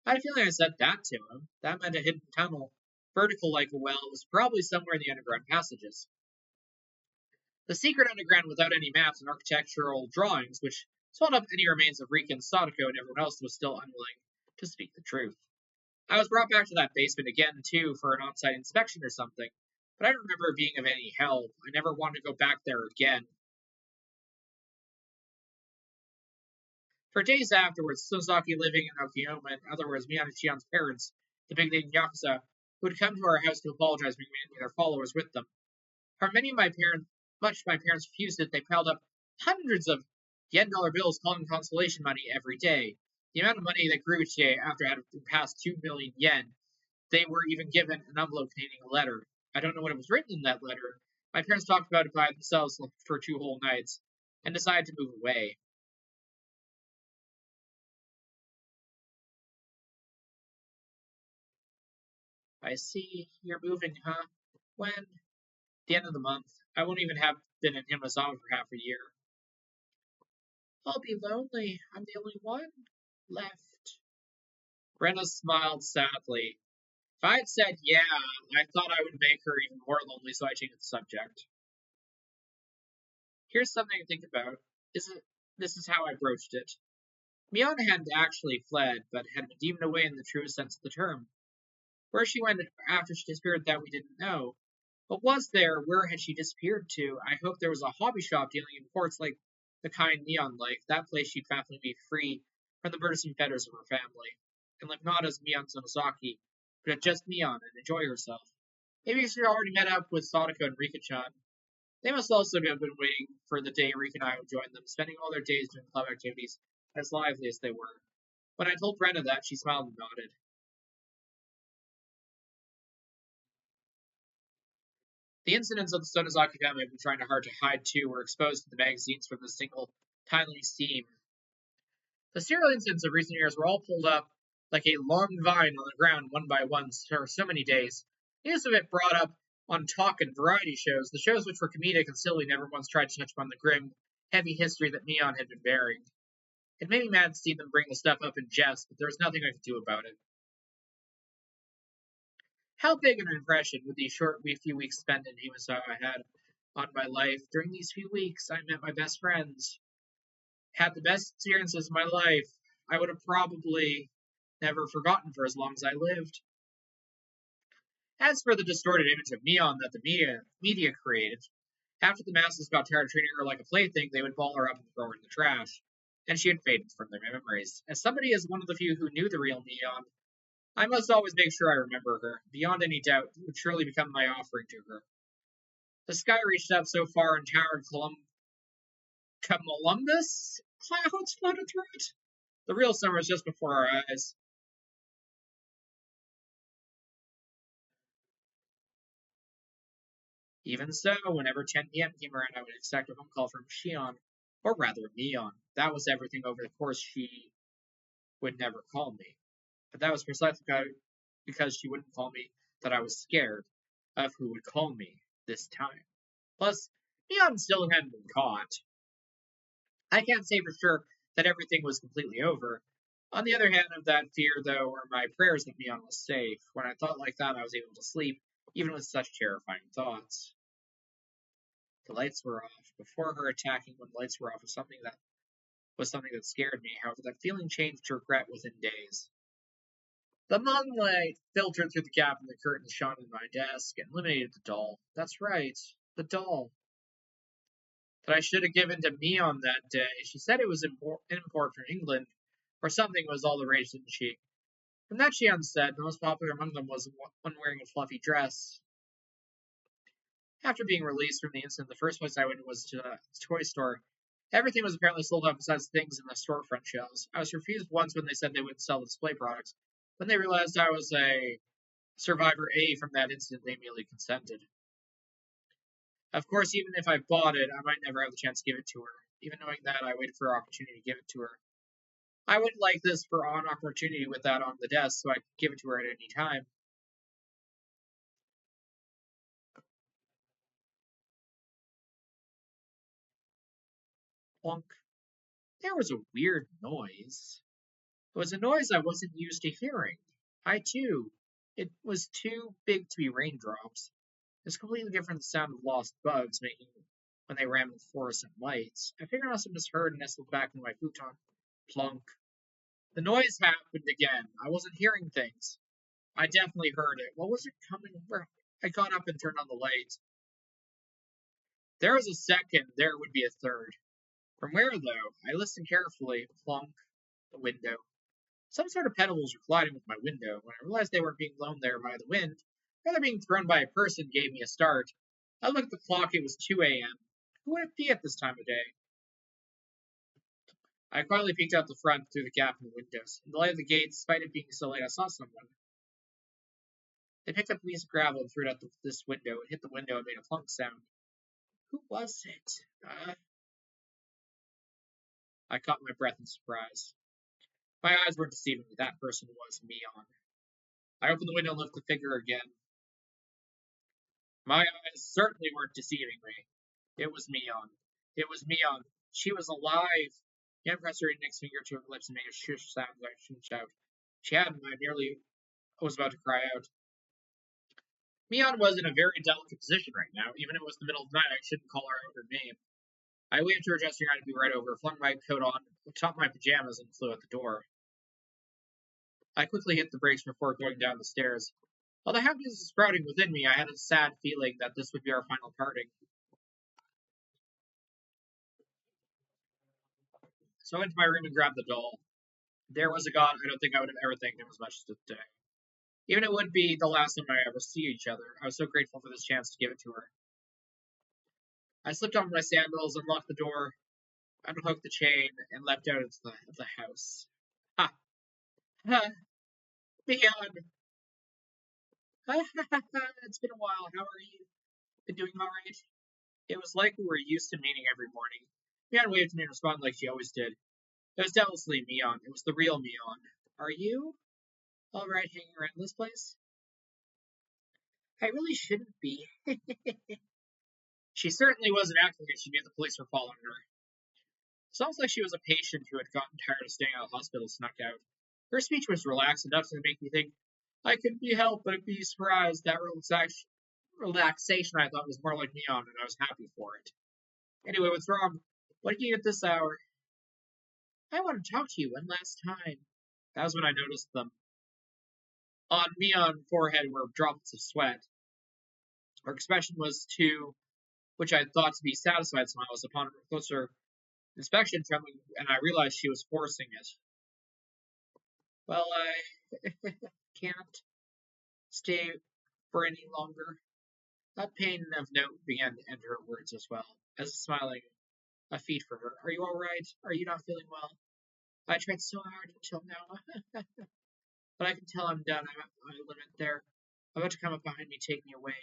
S2: I had a feeling I said that to him. That meant a hidden tunnel, vertical like a well, was probably somewhere in the underground passages. The secret underground without any maps and architectural drawings, which swallowed up any remains of Rika and Sadako and everyone else, was still unwilling to speak the truth. I was brought back to that basement again, too, for an on-site inspection or something, but I don't remember it being of any help. I never wanted to go back there again. For days afterwards, Sozaki living in Okayama, in other words, Miyano-chan's parents, the big-name Yakuza, who would come to our house to apologize, bringing many of their followers with them. For much my parents refused it, they piled up hundreds of yen-dollar bills calling consolation money every day. The amount of money that grew each day after it had passed 2 million yen. They were even given an envelope containing a letter. I don't know what was written in that letter. My parents talked about it by themselves for 2 whole nights, and decided to move away. I see. You're moving, huh? When? The end of the month. I won't even have been in Himasawa for half a year. I'll be lonely. I'm the only one left. Rena smiled sadly. If I had said yeah, I thought I would make her even more lonely, so I changed the subject. Here's something to think about. This is how I broached it. Mion hadn't actually fled, but had been demon away in the truest sense of the term. Where she went after she disappeared that we didn't know. But was there? Where had she disappeared to? I hoped there was a hobby shop dealing in ports like the kind Neon liked. That place she'd finally be free from the burdensome fetters of her family. And live not as Mion Sonosaki, but as just Mion and enjoy herself. Maybe she already met up with Sadako and Rika-chan. They must also have been waiting for the day Rika and I would join them, spending all their days doing club activities as lively as they were. When I told Brenda that, she smiled and nodded. The incidents of the Sonozaki family have been trying hard to hide too were exposed to the magazines from the single timely steam. The serial incidents of recent years were all pulled up like a long vine on the ground one by one for so many days. News of it brought up on talk and variety shows, the shows which were comedic and silly never once tried to touch upon the grim, heavy history that Neon had been bearing. It made me mad to see them bring the stuff up in jest, but there was nothing I could do about it. How big an impression would these short few weeks spent in Himasawa had on my life? During these few weeks, I met my best friends, had the best experiences of my life. I would have probably never forgotten for as long as I lived. As for the distorted image of Neon that the media created, after the masses got tired of treating her like a plaything, they would ball her up and throw her in the trash, and she had faded from their memories. As somebody as one of the few who knew the real Neon, I must always make sure I remember her. Beyond any doubt, it would surely become my offering to her. The sky reached up so far and towered cumulus clouds floated through it. The real summer was just before our eyes.
S1: Even so, whenever 10 p.m. came around, I would expect a phone call from Shion, or rather Mion. That was everything over the course. She would never call me. But that was precisely because she wouldn't call me that I was scared of who would call me this time. Plus, Mion still hadn't been caught. I can't say for sure that everything was completely over. On the other hand of that fear, though, were my prayers that Mion was safe. When I thought like that, I was able to sleep, even with such terrifying thoughts. The lights were off. Before her attacking when the lights were off was something that scared me. However, that feeling changed to regret within days. The moonlight filtered through the gap in the curtain shone on my desk and illuminated the doll. That's right, the doll that I should have given to Mion that day. She said it was import from England, or something was all the rage, didn't she? From that, she said, the most popular among them was one wearing a fluffy dress. After being released from the incident, the first place I went was to a toy store. Everything was apparently sold out besides things in the storefront shelves. I was refused once when they said they wouldn't sell the display products. When they realized I was a Survivor A from that incident, they immediately consented. Of course, even if I bought it, I might never have the chance to give it to her. Even knowing that, I waited for an opportunity to give it to her. I would like this for an opportunity with that on the desk so I could give it to her at any time. Plunk. There was a weird noise. It was a noise I wasn't used to hearing. It was too big to be raindrops. It was completely different from the sound of lost bugs making when they ran with fluorescent lights. I figured I must have misheard and nestled back into my futon. Plunk. The noise happened again. I wasn't hearing things. I definitely heard it. What was it coming from? I got up and turned on the light. There was a second, there would be a third. From where, though? I listened carefully. Plunk. The window. Some sort of pebbles were colliding with my window. When I realized they weren't being blown there by the wind, rather being thrown by a person gave me a start. I looked at the clock, it was 2 a.m. Who would it be at this time of day? I quietly peeked out the front through the gap in the windows. In the light of the gate, despite it being so late, I saw someone. They picked up a piece of gravel and threw it out this window. It hit the window and made a plunk sound. Who was it? I caught my breath in surprise. My eyes weren't deceiving me. That person was Mion. I opened the window and looked at the figure again. My eyes certainly weren't deceiving me. It was Mion. It was Mion. She was alive. Jan pressed her index finger to her lips and made a shush sound that I shouldn't shout. She hadn't. I nearly was about to cry out. Mion was in a very delicate position right now. Even if it was the middle of the night, I shouldn't call her out her name. I waved to her, gesturing I had to be right over, flung my coat on, topped my pajamas, and flew out the door. I quickly hit the brakes before going down the stairs. While the happiness was sprouting within me, I had a sad feeling that this would be our final parting. So I went to my room and grabbed the doll. There was a God I don't think I would have ever thanked him as much as today. Even it would be the last time I ever see each other, I was so grateful for this chance to give it to her. I slipped on my sandals, unlocked the door, unhooked the chain, and leapt out of the house. Ha! Ha! Beyond! Ha ha ha ha! It's been a while. How are you? Been doing all right? It was like we were used to meeting every morning. Mion waved to me and responded like she always did. It was doubtlessly Mion. It was the real Mion. Are you all right hanging around this place? I really shouldn't be. She certainly wasn't acting like she knew the police were following her. It sounds like she was a patient who had gotten tired of staying at the hospital snuck out. Her speech was relaxed enough to make me think I couldn't be helped but be surprised. That relaxation I thought was more like Mion, and I was happy for it. Anyway, what's wrong? What are you at this hour? I want to talk to you one last time. That was when I noticed them. On Mion's forehead were droplets of sweat. Her expression was too, which I thought to be satisfied smiles upon closer inspection, trembling, and I realized she was forcing it. Well, I can't stay for any longer. That pain of note began to enter her words as well, as smiling a feat for her. Are you all right? Are you not feeling well? I tried so hard until now, but I can tell I'm done. I'm at my limit there. About to come up behind me, take me away.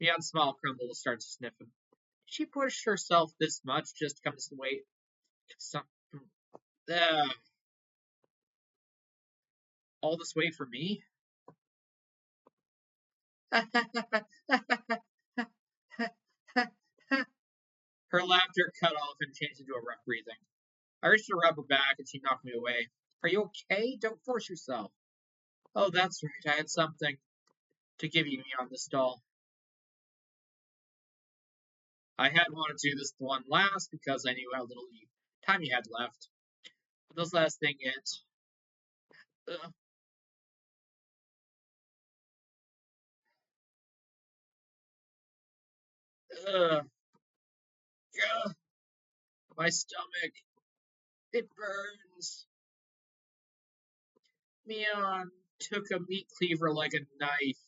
S1: Mion's smile crumbled and started sniffing. Did she push herself this much just to come this way? Some, all this way for me? Her laughter cut off and changed into a rough breathing. I reached to rub her back and she knocked me away. Are you okay? Don't force yourself. Oh, that's right. I had something to give you on this doll. I had wanted to do this one last because I knew how little time you had left. But this last thing, uh, uh, uh, my stomach, it burns. Mion took a meat cleaver like a knife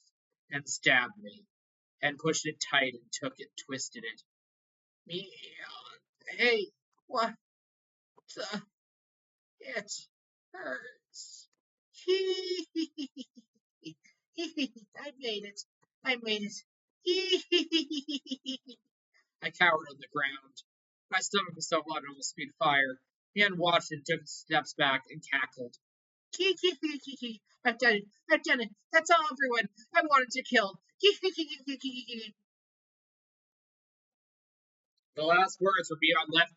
S1: and stabbed me, and pushed it tight and took it, twisted it. Mion, hey, what the? It hurts. I made it. I made it. I cowered on the ground. My stomach was so hot it almost spewed fire. Mian watched and took steps back and cackled. I've done it. I've done it. That's all, everyone. I wanted to kill. The last words were Mian left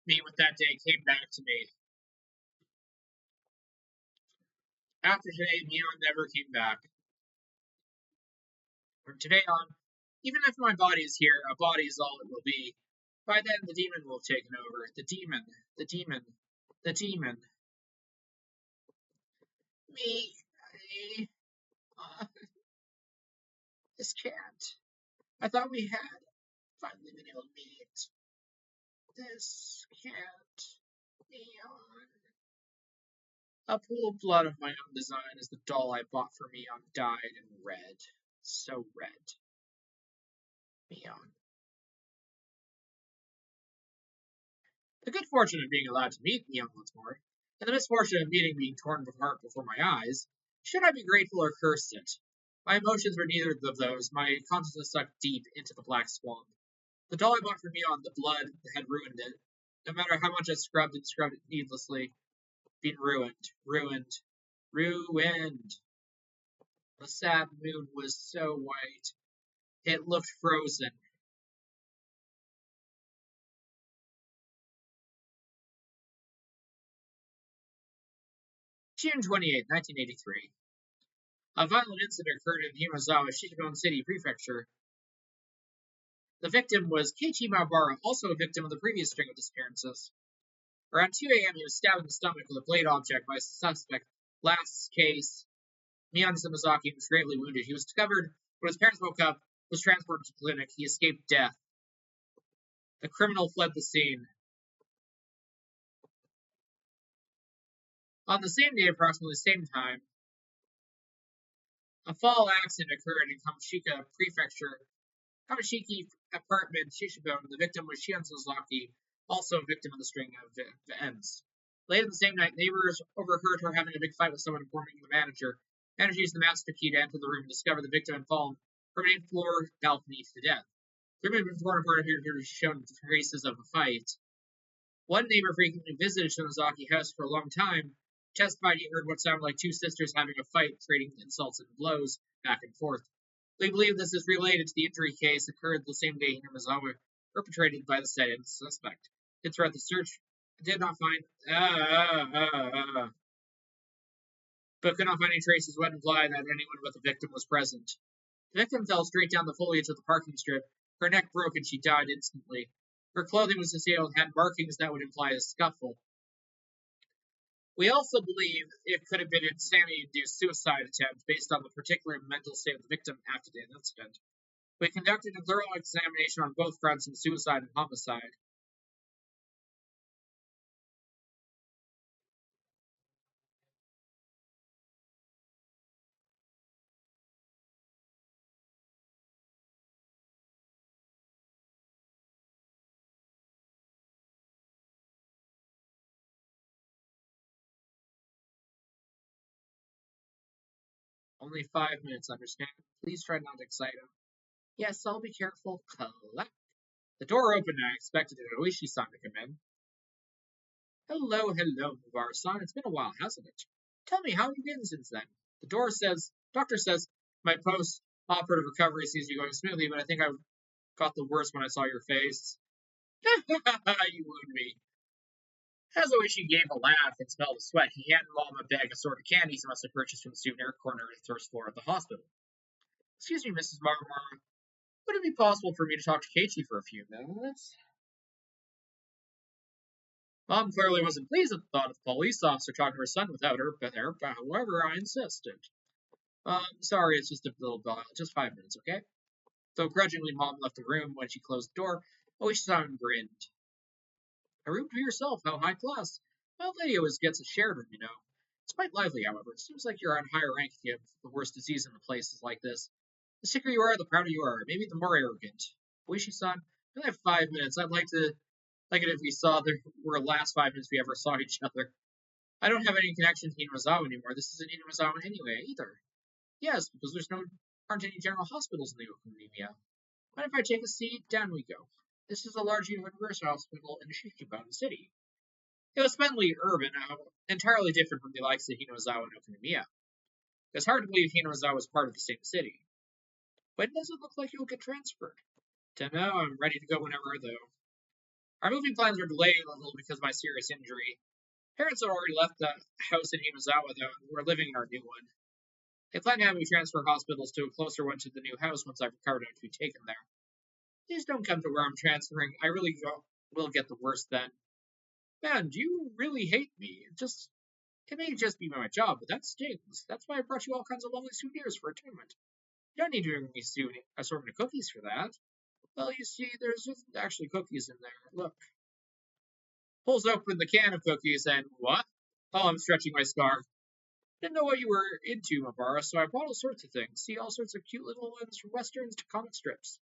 S1: me with that day came back to me. After today, Mian never came back. From today on, even if my body is here, a body is all it will be. By then, the demon will have taken over. The demon, the demon, the demon. Me, I just can't. I thought we had finally been able to meet. This can't be on. A pool of blood of my own design is the doll I bought for Mion dyed in red. So red. Mion. The good fortune of being allowed to meet Mion once more, and the misfortune of meeting being torn apart before my eyes, should I be grateful or curse it? My emotions were neither of those. My consciousness sucked deep into the black swamp. The doll I bought for Mion, the blood had ruined it. No matter how much I scrubbed and scrubbed it needlessly, been ruined, ruined, ruined. The sad moon was so white, it looked frozen. June 28, 1983. A violent incident occurred in Himazawa, Shishibone City Prefecture. The victim was Keiichi Maobara, also a victim of the previous string of disappearances. Around 2 a.m., he was stabbed in the stomach with a blade object by a suspect. Last case, Mion Samazaki was gravely wounded. He was discovered when his parents woke up, was transported to the clinic. He escaped death. The criminal fled the scene. On the same day, approximately the same time, a fatal accident occurred in Kamishika Prefecture. Kamishiki apartment, Shishibone. The victim was Shion Suzaki, also a victim of the string of events. Late in the same night, neighbors overheard her having a big fight with someone, informing the manager. Manager used the master key to enter the room and discover the victim had fallen from an 8th floor balcony to death. The room had been torn apart appeared to show traces of a fight. One neighbor frequently visited Shinozaki house for a long time, testified he heard what sounded like two sisters having a fight, trading insults and blows back and forth. We believe this is related to the injury case occurred the same day in Himazawa, perpetrated by the said suspect. Throughout the search, did not find but could not find any traces would imply that anyone with the victim was present. The victim fell straight down the foliage of the parking strip. Her neck broke and she died instantly. Her clothing was disabled and had markings that would imply a scuffle. We also believe it could have been an insanity-induced suicide attempt based on the particular mental state of the victim after the incident. We conducted a thorough examination on both fronts in suicide and homicide. Only 5 minutes, understand? Please try not to excite him.
S2: Yes, I'll be careful. Collect. The door opened and I expected Oishi-san to come in. Hello, Mubara-san. It's been a while, hasn't it? Tell me, how have you been since then? Doctor says, my post-operative recovery seems to be going smoothly, but I think I got the worst when I saw your face. You wound me. As Oishi gave a laugh and smelled of sweat, he handed Mom a bag of assorted candies he must have purchased from the souvenir corner of the first floor of the hospital. Excuse me, Mrs. Marmara. Would it be possible for me to talk to Keiichi for a few minutes? Mom clearly wasn't pleased at the thought of the police officer talking to her son without her there, but however, I insisted. Sorry, it's just a little bit, just 5 minutes, okay? Though grudgingly, Mom left the room when she closed the door, Oishi-san grinned. A room to yourself, how high class. Well, lady always gets a shared room, you know. It's quite lively, however. It seems like you're on higher rank if you have the worst disease in the places like this. The sicker you are, the prouder you are. Maybe the more arrogant. Oishi-san, we only have 5 minutes. I'd like it if we saw the were last 5 minutes we ever saw each other. I don't have any connection to Inazawa anymore. This isn't Inazawa anyway, either. Yes, because aren't any general hospitals in the Okunimiya. Mind if I take a seat? Down we go. This is a large universal hospital in Shichiban City. It was splendidly urban, entirely different from the likes of Hinozawa and Okunimiya. It's hard to believe Hinozawa was part of the same city. When does it look like you'll get transferred? Dunno, I'm ready to go whenever, though. Our moving plans were delayed a little because of my serious injury. Parents had already left the house in Hinozawa, though, and we're living in our new one. They plan to have me transfer hospitals to a closer one to the new house once I've recovered enough to be taken there. Please don't come to where I'm transferring. I really will get the worst then. Man, do you really hate me? It may just be my job, but that stings. That's why I brought you all kinds of lovely souvenirs for atonement. You don't need to bring me assortment of cookies for that. Well, you see, there's just actually cookies in there. Look. Pulls open the can of cookies and what? Oh, I'm stretching my scarf. Didn't know what you were into, Mabara, so I bought all sorts of things. See, all sorts of cute little ones from westerns to comic strips.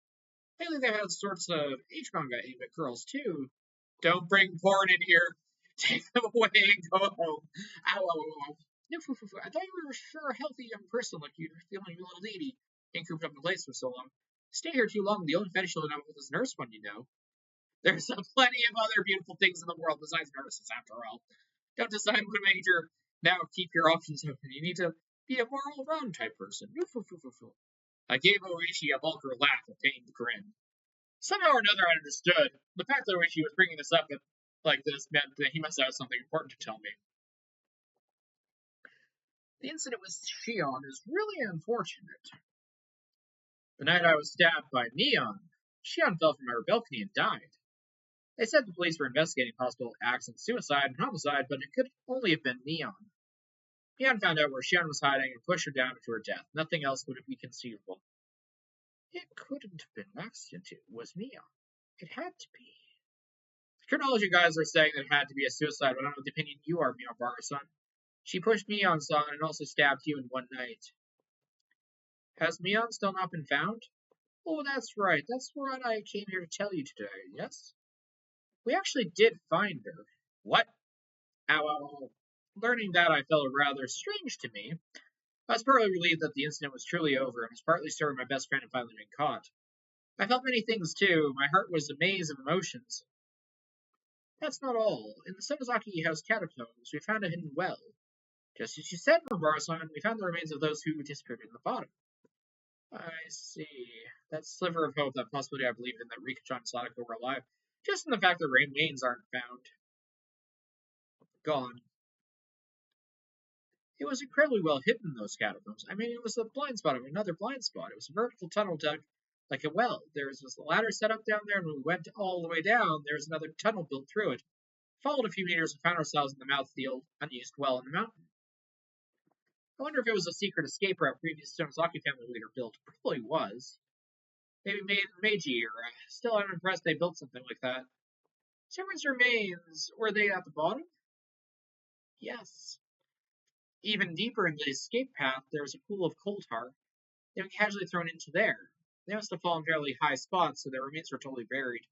S2: Lately they've had sorts of H manga aimed at girls, too. Don't bring porn in here. Take them away and go home. Ow, ow, ow. No, I thought you were sure a healthy young person like you, feeling a little needy, being cooped up in place for so long. Stay here too long, the only fetish you'll end up with is nurse one, you know. There's plenty of other beautiful things in the world besides nurses, after all. Don't decide what major. Now keep your options open. You need to be a more all-round type person. I gave Oishi a vulgar laugh and pained the grin. Somehow or another, I understood. The fact that Oishi was bringing this up like this meant that he must have something important to tell me. The incident with Shion is really unfortunate. The night I was stabbed by Neon, Shion fell from my balcony and died. They said the police were investigating possible accident, suicide, and homicide, but it could only have been Neon. Neon found out where Shion was hiding and pushed her down to her death. Nothing else would be conceivable. It couldn't have been an accident. It was Neon. It had to be. The criminology guys are saying that it had to be a suicide, but I don't know the opinion you are, Miyabara-san. She pushed Neon-san and also stabbed you in one night. Has Neon still not been found? Oh, that's right. That's what I came here to tell you today, yes? We actually did find her. What? Ow. Learning that, I felt rather strange to me. I was partly relieved that the incident was truly over, and was partly sorry my best friend had finally been caught. I felt many things, too. My heart was a maze of emotions. That's not all. In the Sonozaki House catacombs, we found a hidden well. Just as you said, Mabara-san, we found the remains of those who disappeared in the bottom. I see. That sliver of hope, that possibility I believed in that Rika-chan and Sadako were alive, just in the fact that remains aren't found. Gone. It was incredibly well hidden, those catacombs. I mean, it was a blind spot of another blind spot. It was a vertical tunnel dug like a well. There was this ladder set up down there, and when we went all the way down, there was another tunnel built through it. Followed a few meters and found ourselves in the mouth of the old unused well in the mountain. I wonder if it was a secret escape route previous Sonozaki family leader built. Probably was. Maybe Meiji era. Still, I'm impressed they built something like that. Severan's remains, were they at the bottom? Yes. Even deeper in the escape path, there was a pool of coal tar. They were casually thrown into there. They must have fallen fairly high spots, so their remains were totally buried.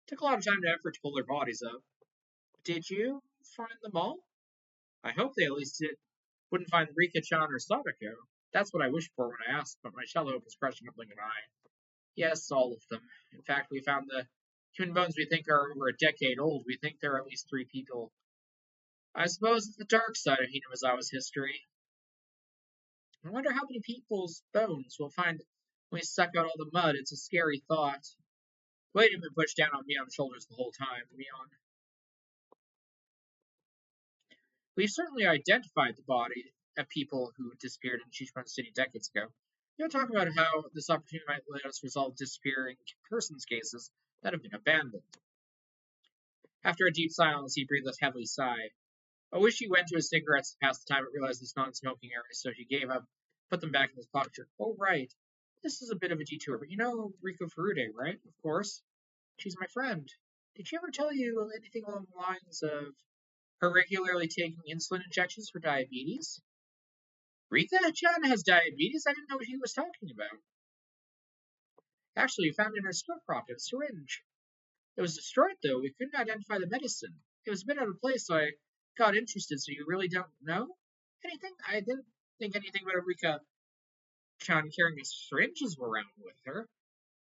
S2: Took a lot of time and effort to pull their bodies up. Did you find them all? I hope they at least wouldn't find Rika-chan or Sadako. That's what I wished for when I asked, but my shallow hope was crushed in a blink of an eye.
S1: Yes, all of them. In fact, we found the human bones we think are over a decade old. We think there are at least 3 people. I suppose it's the dark side of Hinamizawa's history. I wonder how many people's bones we'll find when we suck out all the mud. It's a scary thought. Wade had been pushed down on Mion's shoulders the whole time. Mion. We've certainly identified the body of people who disappeared in Chichimon City decades ago. You'll talk about how this opportunity might let us resolve disappearing persons cases that have been abandoned. After a deep silence, he breathed a heavy sigh. I wish he went to his cigarettes to pass the time, but realized it's non-smoking area, so he gave up, put them back in his pocket. Oh, right. This is a bit of a detour, but you know Riko Furude, right? Of course. She's my friend. Did she ever tell you anything along the lines of her regularly taking insulin injections for diabetes? Rika-chan has diabetes? I didn't know what he was talking about. Actually, we found in her smoke pocket a syringe. It was destroyed, though. We couldn't identify the medicine. It was a bit out of place, so I got interested. So you really don't know anything? I didn't think anything about Rika-chan carrying syringes around with her.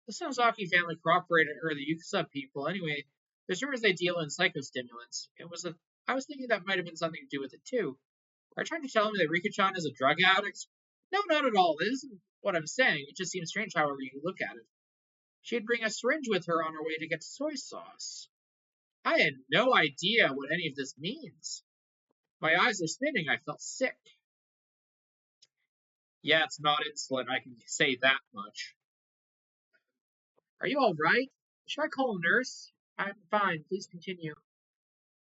S1: The Sonozaki family cooperated, or the Yukusa people. Anyway, there's rumors they deal in psychostimulants. I was thinking that might have been something to do with it, too. Are you trying to tell me that Rika-chan is a drug addict? No, not at all. This isn't what I'm saying. It just seems strange however you look at it. She'd bring a syringe with her on her way to get soy sauce. I had no idea what any of this means. My eyes are spinning. I felt sick. Yeah, it's not insulin. I can say that much. Are you all right? Should I call a nurse? I'm fine. Please continue.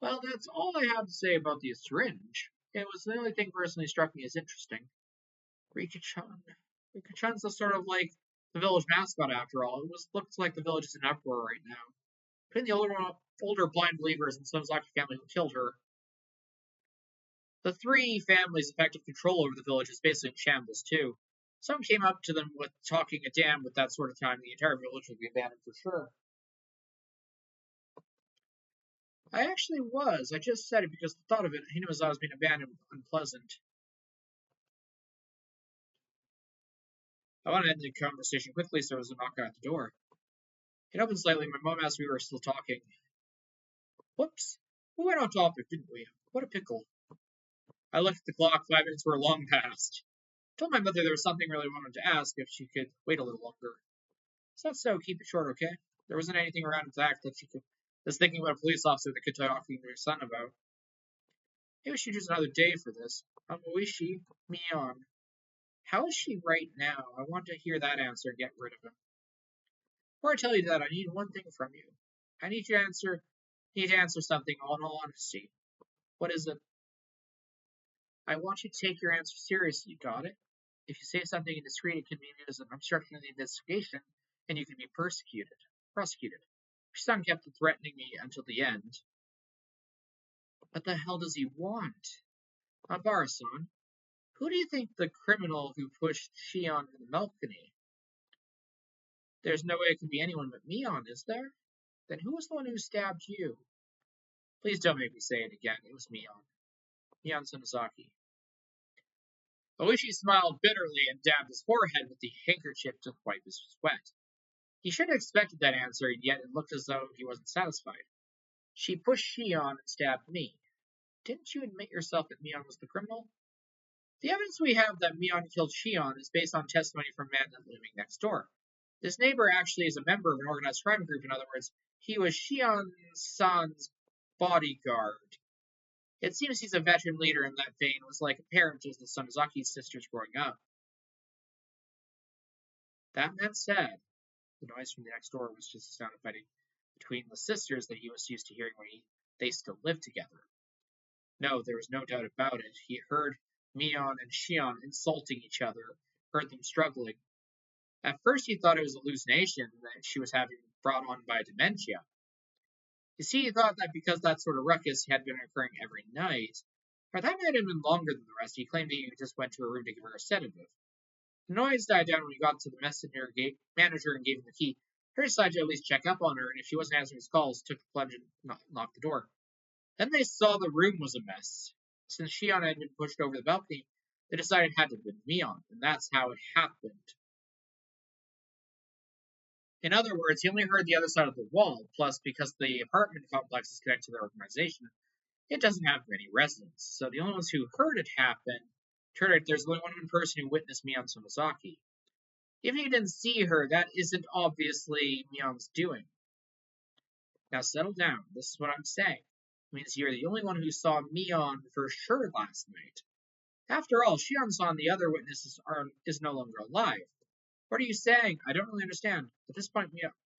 S1: Well, that's all I have to say about the syringe. It was the only thing personally struck me as interesting. Rika-chan. Rika-chan's sort of like the village mascot after all. Looks like the village is in uproar right now. Between the older blind believers and Sonozaki family who killed her, the 3 families' effective control over the village is basically in shambles too. Some came up to them with talking a dam with that sort of time, the entire village would be abandoned for sure. I actually was. I just said it because the thought of it, Hinamizawa's being abandoned, was unpleasant. I want to end the conversation quickly, so there was a knock at the door. It opened slightly. My mom asked if we were still talking. Whoops. We went off topic, didn't we? What a pickle. I looked at the clock. 5 minutes were long past. I told my mother there was something I really wanted to ask, if she could wait a little longer. Is that so? Keep it short, okay? There wasn't anything around in fact that she was thinking about a police officer that could talk to her son about. Maybe we should use another day for this. Amoishi Mion. How is she right now? I want to hear that answer and get rid of him. Before I tell you that, I need one thing from you. I need you to answer something in all honesty. What is it? I want you to take your answer seriously, got it? If you say something indiscreet, it can mean it is an obstruction of the investigation, and you can be prosecuted. Your son kept threatening me until the end. What the hell does he want? Abara-san, who do you think the criminal who pushed Shion in the balcony? There's no way it could be anyone but Mion, is there? Then who was the one who stabbed you? Please don't make me say it again. It was Mion. Mion Sonozaki. Oishi smiled bitterly and dabbed his forehead with the handkerchief to wipe his sweat. He should have expected that answer, and yet it looked as though he wasn't satisfied. She pushed Shion and stabbed me. Didn't you admit yourself that Mion was the criminal? The evidence we have that Mion killed Shion is based on testimony from a man living next door. This neighbor actually is a member of an organized crime group. In other words, he was Shion-san's bodyguard. It seems he's a veteran leader in that vein, was like a parent to the Sonozaki sisters growing up. That man said, the noise from the next door was just the sound of fighting between the sisters that he was used to hearing when they still lived together. No, there was no doubt about it. He heard Mion and Shion insulting each other, heard them struggling. At first he thought it was a hallucination that she was having brought on by dementia. You see, he thought that because that sort of ruckus had been occurring every night, but that might have been longer than the rest. He claimed he just went to her room to give her a sedative. The noise died down when he got to the manager and gave him the key. He decided to at least check up on her, and if she wasn't answering his calls, took the plunge and locked the door. Then they saw the room was a mess. Since Shion had been pushed over the balcony, they decided it had to have been Mion, and that's how it happened. In other words, he only heard the other side of the wall, plus because the apartment complex is connected to their organization, it doesn't have many residents. So the only ones who heard it happen, turned out there's only one person who witnessed Mion Sonozaki. Even if you didn't see her, that isn't obviously Mion's doing. Now settle down, this is what I'm saying. It means you're the only one who saw Mion for sure last night. After all, Shion-san and the other witnesses is no longer alive. What are you saying? I don't really understand. At this point,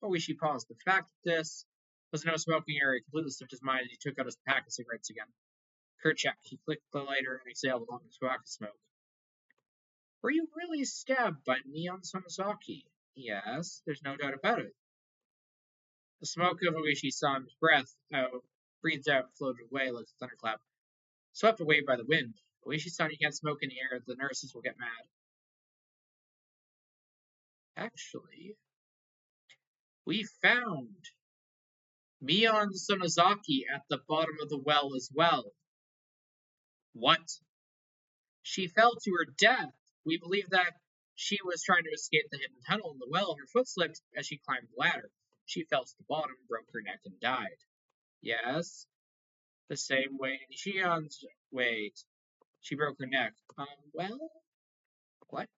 S1: Oishi paused. The fact that this was a no smoking area completely slipped his mind as he took out his pack of cigarettes again. Kerchak, he clicked the lighter and exhaled a long tobacco smoke. Were you really stabbed by Mion Sonozaki? Yes, there's no doubt about it. The smoke of Oishi-san's breathed out, and floated away like a thunderclap, swept away by the wind. Oishi-san, you can't smoke in here, the nurses will get mad. Actually, we found Mion Sonozaki at the bottom of the well as well. What? She fell to her death. We believe that she was trying to escape the hidden tunnel in the well. Her foot slipped as she climbed the ladder. She fell to the bottom, broke her neck, and died. Yes, the same way Shion's wait. She broke her neck. Well, what?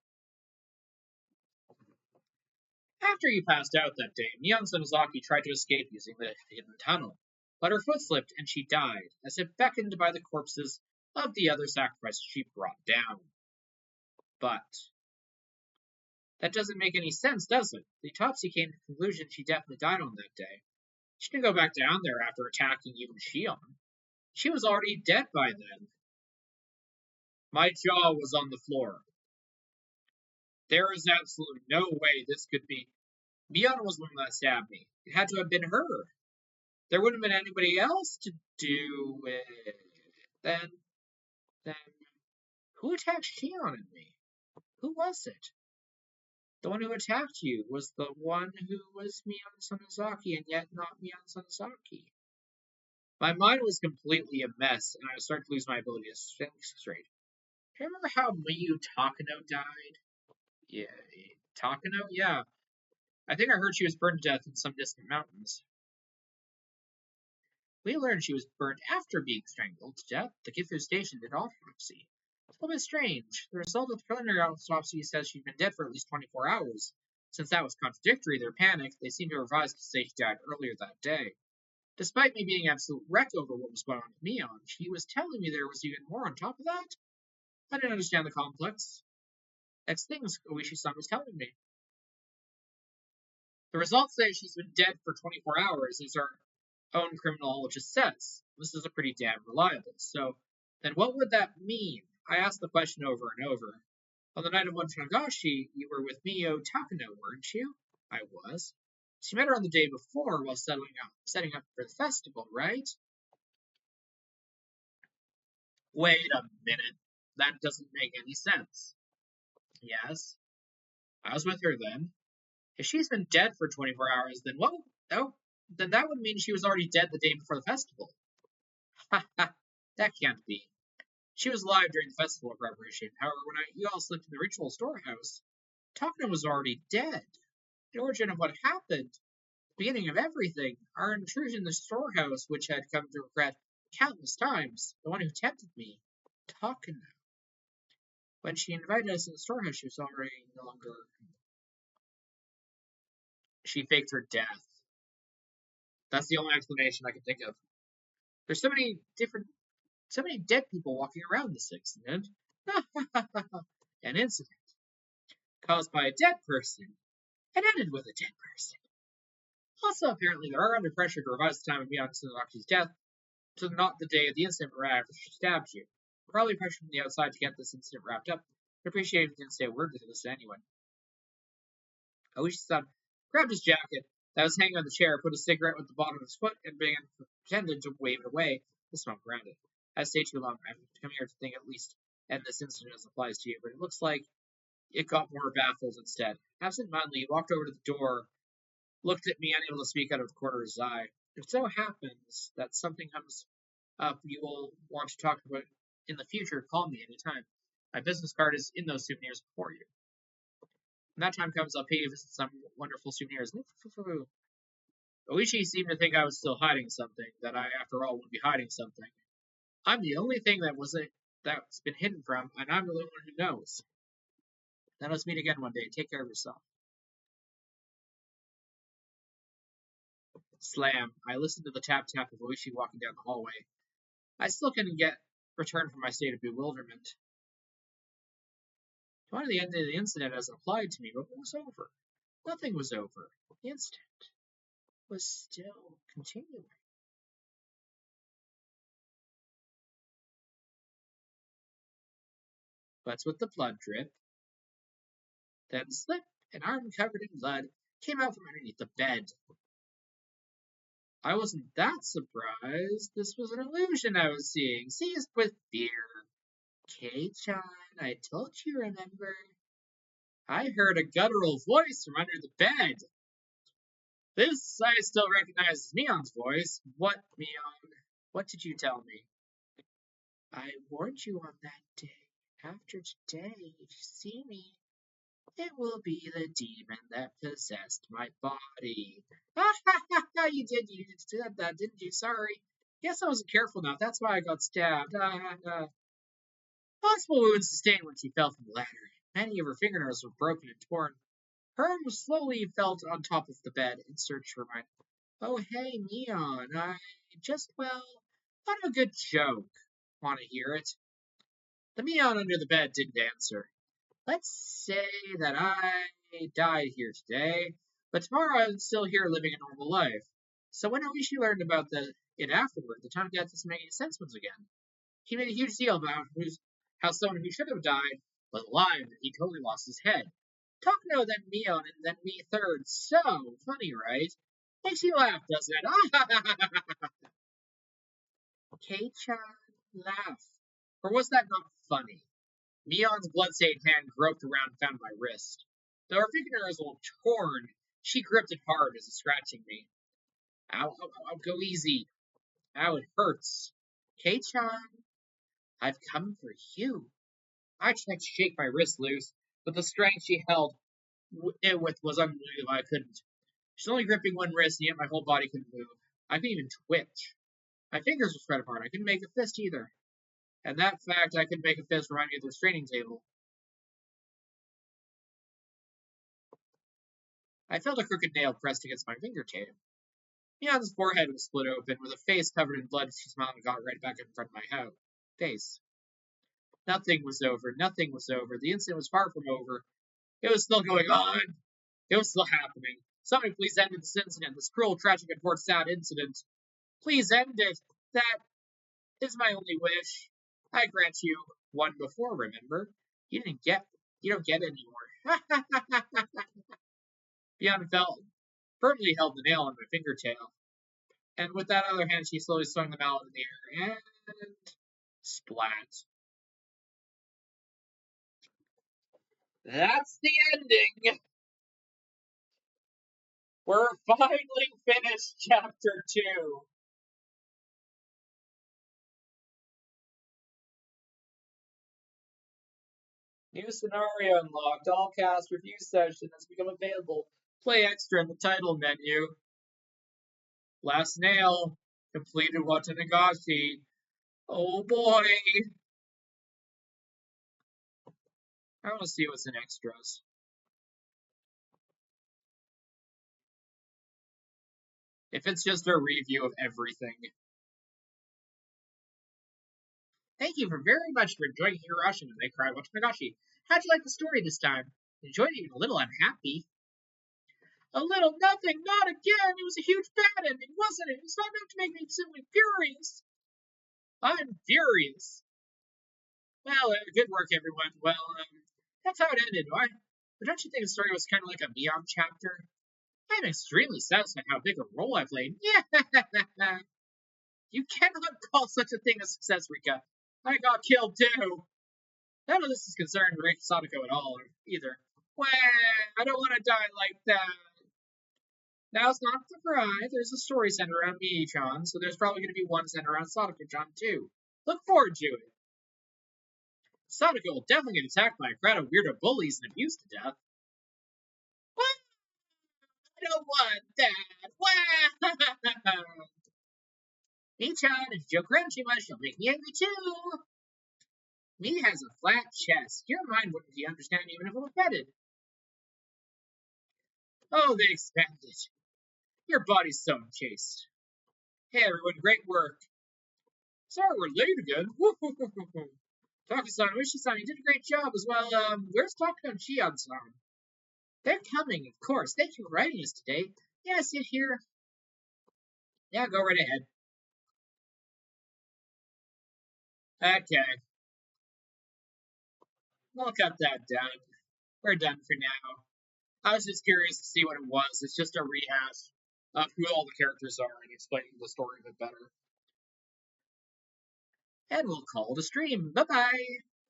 S1: After he passed out that day, Mion Sonozaki tried to escape using the hidden tunnel, but her foot slipped and she died, as if beckoned by the corpses of the other sacrifices she brought down. But that doesn't make any sense, does it? The autopsy came to the conclusion she definitely died on that day. She didn't go back down there after attacking you and Shion. She was already dead by then. My jaw was on the floor. There is absolutely no way this could be. Mion was the one that stabbed me. It had to have been her. There wouldn't have been anybody else to do it. Then, who attacked Shion and me? Who was it? The one who attacked you was the one who was Mion Sonozaki, and yet not Mion Sonozaki. My mind was completely a mess, and I started to lose my ability to think straight. Do you remember how Miyu Takano died? Yeah, Takano? Yeah. I think I heard she was burned to death in some distant mountains. We learned she was burned after being strangled to death. The Gifu Station did autopsy. It's a little bit strange. The result of the preliminary autopsy says she's been dead for at least 24 hours. Since that was contradictory, they're panicked. They seem to have revised to say she died earlier that day. Despite me being absolute wreck over what was going on with Mion, she was telling me there was even more on top of that. I didn't understand the complex things Oishi-san was telling me. The results say she's been dead for 24 hours, as our own criminologist says. This is a pretty damn reliable. So, then what would that mean? I asked the question over and over. On the night of Watanagshi, you were with Miyo Takano, weren't you? I was. She met her on the day before while setting up for the festival, right? Wait a minute. That doesn't make any sense. Yes. I was with her then. If she's been dead for 24 hours, then what? Oh, then that would mean she was already dead the day before the festival. Ha ha, that can't be. She was alive during the festival preparation. However, when you all slipped in the ritual storehouse, Takano was already dead. The origin of what happened, the beginning of everything, our intrusion in the storehouse, which had come to regret countless times, the one who tempted me, Takano. When she invited us in the storehouse, she was already no longer. She faked her death. That's the only explanation I can think of. There's so many dead people walking around this incident. An incident caused by a dead person and ended with a dead person. Also, apparently, they are under pressure to revise the time of Mion Sonozaki's death to not the day of the incident, but right after she stabbed you. Probably pressure from the outside to get this incident wrapped up. I'd appreciate if you didn't say a word to this to anyone. Oishi-san grabbed his jacket that was hanging on the chair, put a cigarette with the bottom of his foot, and pretended to wave it away. The smoke around it. I stayed too long. I've come here to think at least end this incident as applies to you, but it looks like it got more baffled instead. Absent-mindedly, he walked over to the door, looked at me, unable to speak out of the corner of his eye. If it so happens that something comes up you will want to talk about in the future, call me anytime. My business card is in those souvenirs before you.
S2: When that time comes, I'll pay you some wonderful souvenirs. Oishi seemed to think I was still hiding something, that I, after all, would be hiding something. I'm the only thing that's been hidden from, and I'm the only one who knows. Then let's meet again one day. Take care of yourself. Slam. I listened to the tap tap of Oishi walking down the hallway. I still couldn't get returned from my state of bewilderment. I wanted the end of the incident as it applied to me, but it was over. Nothing was over. The incident was still continuing. What's with the blood drip? Then slip, an arm covered in blood, came out from underneath the bed. I wasn't that surprised. This was an illusion I was seeing, seized with fear. Kei-chan, I told you, remember? I heard a guttural voice from under the bed. This I still recognize as Mion's voice. What, Mion? What did you tell me? I warned you on that day. After today, if you see me, it will be the demon that possessed my body. Ha ha ha ha! You said that, didn't you? Sorry. Guess I wasn't careful enough. That's why I got stabbed. Possible wounds sustained when she fell from the ladder. Many of her fingernails were broken and torn. Her arm slowly felt on top of the bed in search for mine. Oh, hey, Mion. I just, well, thought of a good joke. Want to hear it? The Mion under the bed didn't answer. Let's say that I died here today, but tomorrow I'm still here living a normal life. So when Oishi learned about it afterward, the time death doesn't make any sense once again. He made a huge deal about how someone who should have died was alive and he totally lost his head. Takano, then Mion, and then me third. So funny, right? Makes you laugh, doesn't it? Kei-chan, laugh. Or was that not funny? Mion's bloodstained hand groped around and found my wrist. Though her fingernails were torn, she gripped it hard as if scratching me. Ow, ow, ow, go easy. Ow, it hurts. Kei-chan, I've come for you. I tried to shake my wrist loose, but the strength she held it with was unbelievable. I couldn't. She's only gripping one wrist, and yet my whole body couldn't move. I couldn't even twitch. My fingers were spread apart. I couldn't make a fist either. And that fact I couldn't make a fist reminded me of the restraining table. I felt a crooked nail pressed against my fingertip. Mion's forehead was split open, with a face covered in blood. She smiled and got right back in front of my face. Nothing was over. Nothing was over. The incident was far from over. It was still going on. It was still happening. Somebody please end this incident, this cruel, tragic, and poor sad incident. Please end it. That is my only wish. I grant you one before, remember? You don't get anymore. Beyond felt firmly held the nail on my fingertail, and with that other hand she slowly swung the mallet in the air, and splat. That's the ending. We're finally finished chapter 2. New scenario unlocked. All cast review session has become available. Play extra in the title menu. Last nail. Completed Watanagshi. Oh boy. I want to see what's in extras. If it's just a review of everything. Thank you very much for enjoying Higarashi and They Cried Watanagshi. How'd you like the story this time? Enjoyed it even a little? I'm happy. A little nothing, not again. It was a huge bad ending, wasn't it? It's not enough to make me simply furious. I'm furious. Well, good work, everyone. Well, that's how it ended. But don't you think the story was kind of like a Mion chapter? I'm extremely satisfied how big a role I played. Yeah. You cannot call such a thing a success, Rika. I got killed too. None of this is concerned Sadako at all, either. Well, I don't want to die like that. Now it's not a surprise. There's a story centered around Mii-chan, so there's probably going to be one centered around Sadako-chan too. Look forward to it. Sadako will definitely get attacked by a crowd of weirdo bullies and abused to death.
S1: don't want that. Wow! Me-chan, if you joke around too much, you'll make me angry too. Me has a flat chest. Your mind wouldn't be understand even if it was petted. Oh, they expanded. Your body's so encased. Hey everyone, great work. Sorry we're late again. Taka-san, Wishi-san, you did a great job as well. Where's Taka and Shion-san? They're coming, of course. Thank you for writing us today. Yeah, sit here. Yeah, go right ahead. Okay, we'll cut that down. We're done for now. I was just curious to see what it was. It's just a rehash of who all the characters are and explaining the story a bit better. And we'll call it a stream. Bye bye.